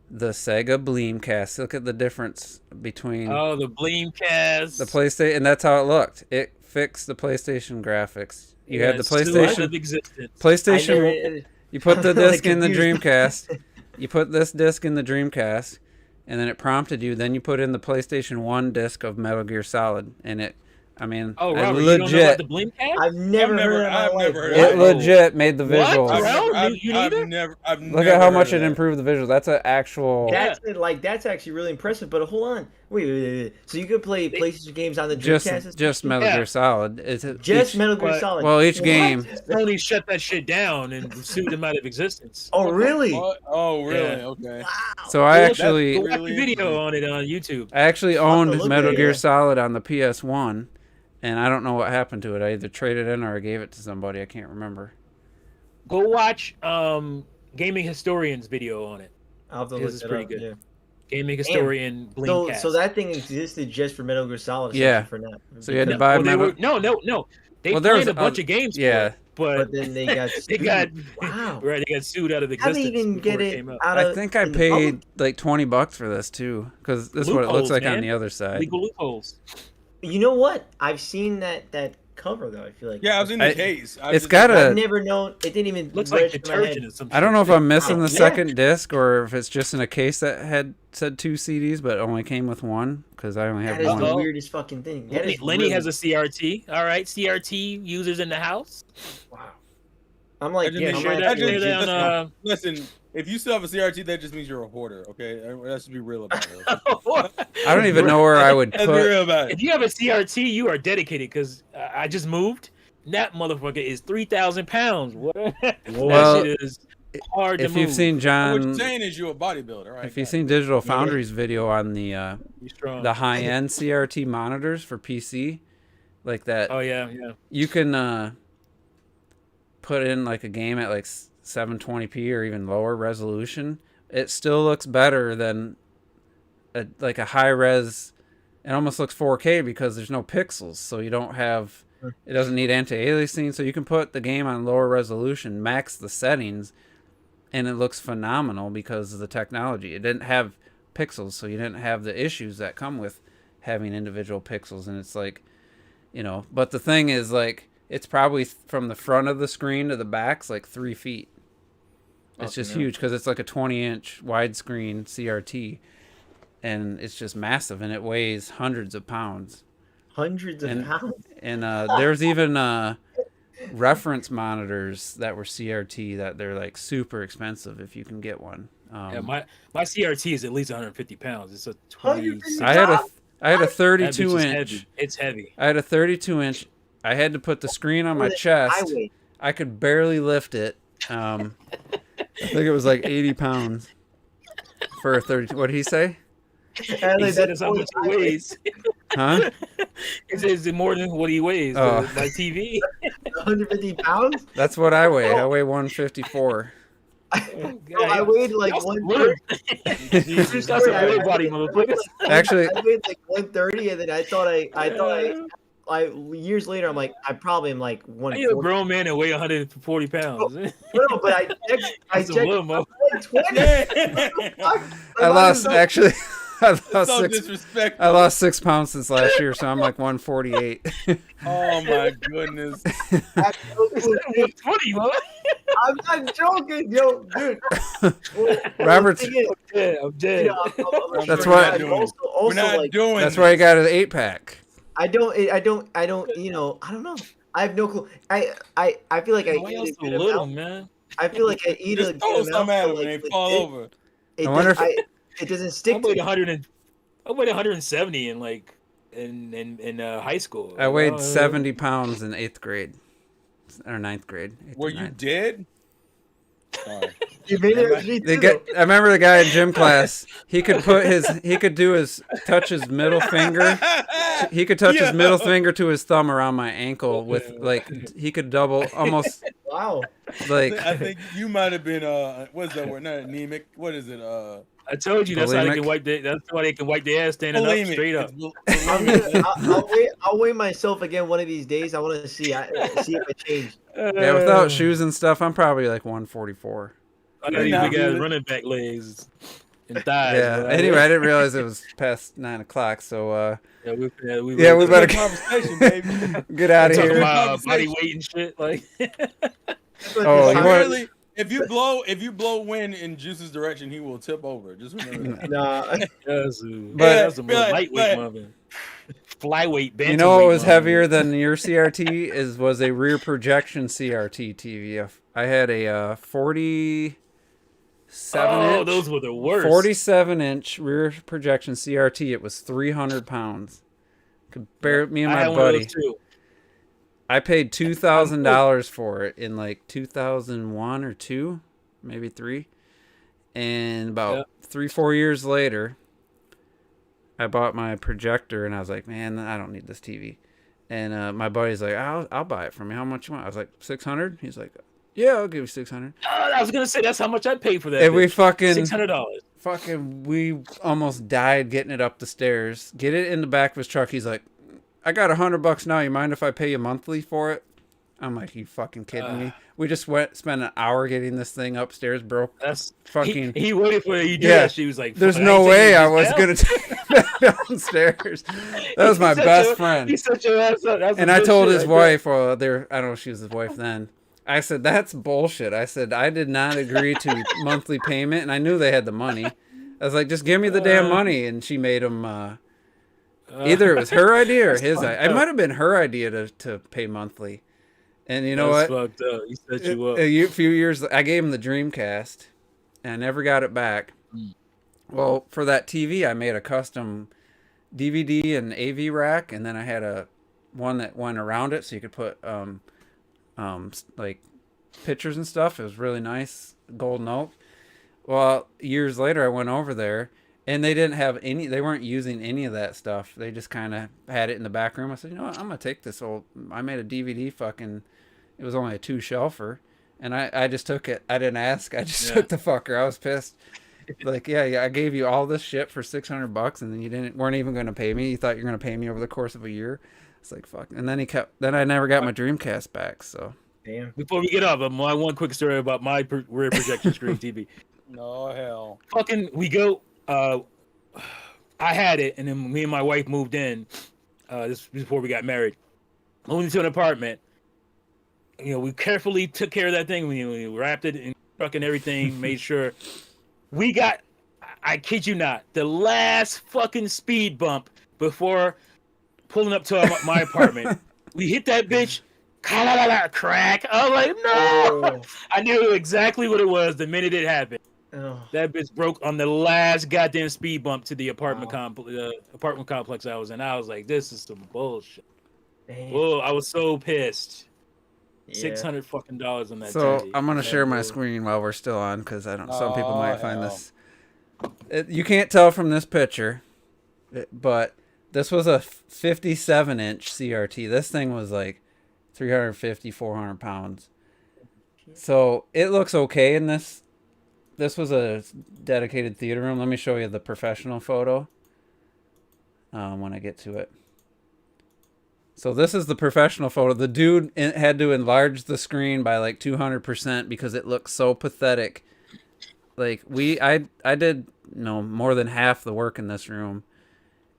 the Sega Bleemcast. Look at the difference between Oh, the Bleemcast. the PlayStation, and that's how it looked. It fixed the PlayStation graphics. You had the It's too out PlayStation. of existence. PlayStation. You put the Like disc in the confused. Dreamcast. You put this disc in the Dreamcast, and then it prompted you. Then you put in the PlayStation 1 disc of Metal Gear Solid, and it. I mean, Oh, I Robert, you don't know legit. about the Bleemcast? I've never heard of my I've life. never heard It of What? legit made the What? visuals. Bro? You neither? I've Look never at how heard much of it that. improved the visuals. That's an actual. Yeah. That's actually really impressive. But hold on, wait. So you could play PlayStation games on the Dreamcast? Just Metal Yeah. Gear Solid. It's Just each, Metal Gear but- Solid. well, each What? game. Sony shut that shit down and sued them out of existence. Oh really? What? Oh, really? Yeah. Okay. Wow. So I Go actually, watch the video on it on YouTube. I actually I'll have to owned look Metal at it, Gear yeah. Solid on the PS1, and I don't know what happened to it. I either traded it in or I gave it to somebody. I can't remember. Go watch Gaming Historian's video on it. I'll have to His look is that pretty up. good. Yeah. Gaming Historian So, Bleemcast. so that thing existed just for Metal Gear Solid. Yeah. For now. So you had to no, buy well, they Metal. were, no. They Well, there played was a bunch of games. For yeah. it, but But then they got. they got Wow. right. They got sued out of How existence. they even before get it it came out. out of? I think I in the paid public? like $20 for this too, because this is what it looks Loopholes, like on man. the other side. Legal loopholes. You know what? I've seen that cover though. I feel like. Yeah, I was in the I- case. it's got a- I've never known. It didn't even Looks like register in my head. detergent or some I don't know if shit. I'm missing Wow. the Yeah. second disc or if it's just in a case that had said 2 CDs but only came with one, because I only have That is one. the Oh. weirdest fucking thing. That is Lenny really, has a CRT. All right, CRT users in the house. wow. I'm like, Yeah, means- share I'm that. like, Share that listen, on. Listen, if you still have a CRT, that just means you're a hoarder. Okay, let's be real about it. I don't even know where I would Let's be put. real about it. If you have a CRT, you are dedicated because I just moved. That motherfucker is 3,000 pounds. What? Well, that shit is hard to If move. you've seen What John, you're saying is you're a bodybuilder, right? if you've seen Digital Foundry's video on the Be strong. high-end CRT monitors for PC, like that, Oh yeah. you can put in like a game at like 720p or even lower resolution. It still looks better than like a high res. It almost looks 4K because there's no pixels, so you don't have. It doesn't need anti-aliasing, so you can put the game on lower resolution, max the settings, and it looks phenomenal because of the technology. It didn't have pixels, so you didn't have the issues that come with having individual pixels. And it's like, but the thing is, like, it's probably from the front of the screen to the back's like 3 feet. It's just huge because it's like a 20-inch widescreen CRT, and it's just massive, and it weighs hundreds of pounds. hundreds of pounds. And there's even reference monitors that were CRT that they're like super expensive if you can get one. Yeah, my CRT is at least 150 pounds. It's a 20. 150 I had a That bitch is 32-inch. heavy. It's heavy. I had a 32-inch. I had to put the screen on my I chest. weigh. I could barely lift it. I think it was like 80 pounds for a 32. What did he say? He said that's how much he weighs. Huh? He says it's more than what he weighs. Oh. My TV. 150 pounds? That's what I weigh. I weigh 154. No, I weighed like That's 130. Jesus, that's a real body, motherfucker. Actually- I weighed like 130, and then I thought I years later I'm like I probably am like You're a 140. grown man and weigh 140 pounds. No, but I That's a checked little mo- 120. I lost actually. I lost So 6. disrespectful. I lost 6 pounds since last year, so I'm like 148. Oh my goodness. It's funny, man. I'm not joking, yo, dude. Well, Robert's- the thing is, I'm dead. you know, I'm That's sure why- I'm also We're not like doing That's this. why I got an 8-pack. I don't, you know, I don't know. I have no clue. I feel like I Why eat else a so good little, amount. man? I feel like I eat a Just good throw amount. some at but, them when they like, fall over. It, I wonder does, it doesn't I stick to weighed me. 100 and I weighed 170 in like in high school. I weighed 70 pounds in 8th grade. Or 9th grade. 8th Were or you 9th. dead? Sorry. You made it actually I remember the guy in gym class. He could touch his middle finger. He could touch his middle finger to his thumb around my ankle with like he could double almost Wow. Like, I think you might have been what's that word? Not anemic. What is it? I told you that's how they Bulimic? can wipe. That's why they can wipe their ass standing up, Bulimic. straight up. It's I'm bulimic. gonna, I'll weigh myself again one of these days. I want to see if I changed. yeah, without shoes and stuff, I'm probably like 144. I got You're these not big ass good. running back legs and thighs. Yeah. bro. Anyway, I didn't realize it was past 9 o'clock, so yeah, we yeah, we better Conversation, baby. get out of talking here. about body weight and shit. Like, Oh, you want- Apparently, if you blow wind in Juice's direction, he will tip over. Just remember that. Nah. that's a be like- lightweight but- mother. Flyweight, bantamweight. You know what was mother. heavier than your CRT was a rear projection CRT TV. I had a 47 Oh, inch. those were the worst. 47-inch rear projection CRT. It was 300 pounds. Me and I my had one of buddy. those too. I paid $2,000 for it in like 2001 or 2, maybe 3. And about 3-4 years later, I bought my projector and I was like, man, I don't need this TV. And my buddy's like, I'll buy it from you. How much you want? I was like, 600. He's like, yeah, I'll give you 600. I was gonna say that's how much I paid for that. And we $600. we almost died getting it up the stairs. Get it in the back of his truck. He's like, I got $100 now. You mind if I pay you monthly for it? I'm like, you fucking kidding me? We just spent an hour getting this thing upstairs, bro. That's Fucking. He waited for you. Yeah. She was like, There's "Fuck, no ain't way taking I this was down." gonna take it back downstairs. That was my He set best your- friend. He set your ass up. That's some And I good told shit his right wife, well, I don't know if she was his wife then. I said, that's bullshit. I said, I did not agree to monthly payment, and I knew they had the money. I was like, just give me the damn money. And she made him, either it was her idea or his idea. It might have been her idea to pay monthly. And you know That's what? fucked up. He set you up. A few years, I gave him the Dreamcast, and I never got it back. Well, for that TV, I made a custom DVD and AV rack, and then I had one that went around it so you could put like pictures and stuff. It was really nice, golden oak. Well, years later, I went over there, and they didn't have any. They weren't using any of that stuff. They just kind of had it in the back room. I said, you know what? I'm gonna take this old. I made a DVD. Fucking, it was only a 2-shelfer, and I just took it. I didn't ask. I just took the fucker. I was pissed. Like, yeah, I gave you all this shit for $600, and then you weren't even gonna pay me. You thought you were gonna pay me over the course of a year. It's like, fuck. And then then I never got my Dreamcast back. So. Damn. Before we get off, one quick story about my rear projection screen TV. No hell. Fucking, we go. I had it, and then me and my wife moved in. This was before we got married. Moved into an apartment. You know, we carefully took care of that thing. We wrapped it in fucking everything. Made sure we got. I kid you not, the last fucking speed bump before pulling up to my apartment. We hit that bitch. Crack. I was like, no. Oh. I knew exactly what it was the minute it happened. Oh. That bitch broke on the last goddamn speed bump to the apartment complex I was in. I was like, this is some bullshit. Damn. Whoa, I was so pissed. Yeah. $600 fucking dollars on that. So TV. I'm gonna That share my was- screen while we're still on because I don't. Some people Oh, might find hell. this. You can't tell from this picture, but this was a 57-inch CRT. This thing was like 350, 400 pounds. So it looks okay in this. This was a dedicated theater room. Let me show you the professional photo when I get to it. So this is the professional photo. The dude had to enlarge the screen by like 200% because it looks so pathetic. Like I did more than half the work in this room,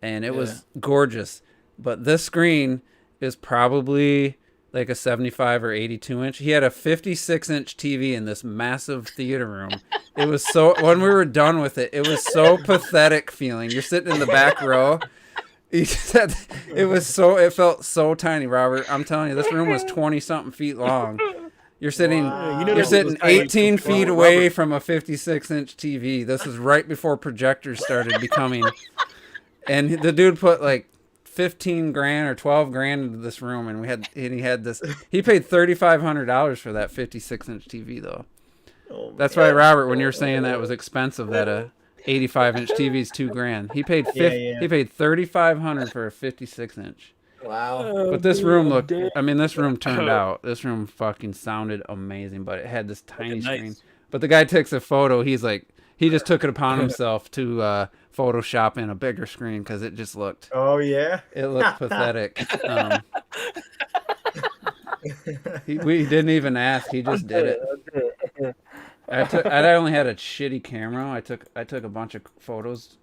and it was gorgeous. But this screen is probably like a 75 or 82 inch. He had a 56-inch TV in this massive theater room. It was so, when we were done with it, it was so pathetic feeling. You're sitting in the back row. He said it felt so tiny, Robert. I'm telling you, this room was 20 something feet long. You're sitting, Wow. You know you're that sitting was tiny. 18 feet Robert- away from a 56-inch TV. This is right before projectors started becoming, and the dude put like 15 grand or 12 grand into this room, and he had this. He paid $3,500 for that 56-inch TV though. Oh, That's right, Robert. When you're saying that it was expensive, that a 85-inch TV is $2,000. He paid Yeah. he paid $3,500 for a 56-inch. Wow. But this room looked, I mean, this room turned out, this room fucking sounded amazing, but it had this tiny screen. Nice. But the guy takes a photo, he's like, he just took it upon himself to Photoshop in a bigger screen because it just looked, Oh yeah. it looked pathetic. We didn't even ask, he just did it. I only had a shitty camera. I took a bunch of photos,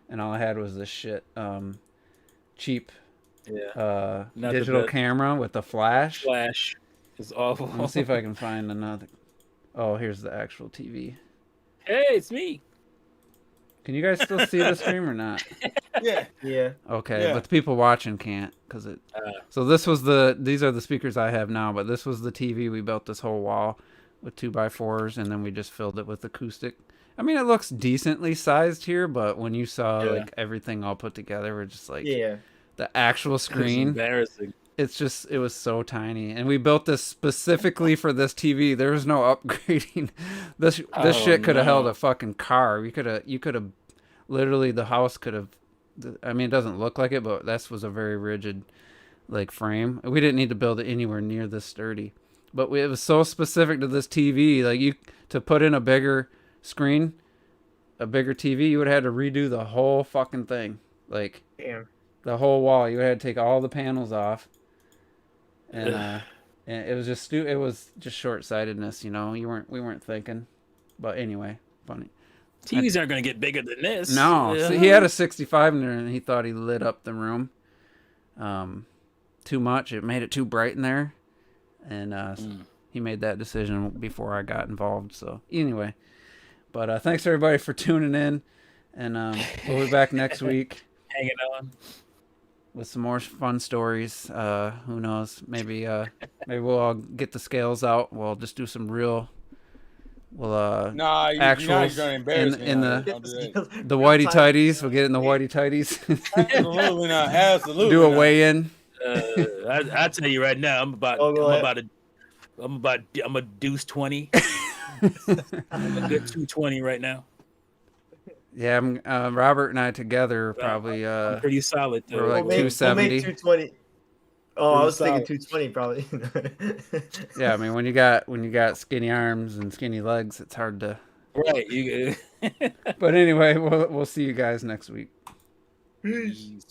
and all I had was this shit cheap Not the digital best. camera with the flash. Flash is awful. Let me see if I can find another. Oh, here's the actual TV. Hey, it's me. Can you guys still see the stream or not? Yeah. Yeah. Okay, Yeah. but the people watching can't because it. So these are the speakers I have now, but this was the TV. We built this whole wall with 2x4s, and then we just filled it with acoustic. I mean, it looks decently sized here, but when you saw like everything all put together, we're just like, Yeah. the actual screen. Embarrassing. It was so tiny, and we built this specifically for this TV. There was no upgrading. This shit could have held a fucking car. You could have literally, the house could have. I mean, it doesn't look like it, but this was a very rigid like frame. We didn't need to build it anywhere near this sturdy, but it was so specific to this TV. Like, to put in a bigger screen, a bigger TV, you would have had to redo the whole fucking thing. Like, Damn. the whole wall. You had to take all the panels off. And it was just short-sightedness, you know. We weren't thinking, but anyway, funny. TVs aren't going to get bigger than this. No, Yeah. so he had a 65 in there, and he thought he lit up the room too much. It made it too bright in there, and he made that decision before I got involved. So anyway, but thanks everybody for tuning in, and we'll be back next week. Hanging on. With some more fun stories. Who knows? Maybe we'll all get the scales out. We'll just do some real. Nah, actuals you're embarrassing in me. the whitey tighties. We'll get in the whitey tighties. Absolutely not. Absolutely. Do a not. weigh in. I tell you right now, I'm a deuce 20. I'm a good 220 right now. Yeah, Robert and I together probably. I'm pretty solid. We're like We'll make 270. 220. Oh, I was Pretty thinking 220 probably. Yeah, I mean, when you got skinny arms and skinny legs, it's hard to. Right. But anyway, we'll see you guys next week. Peace.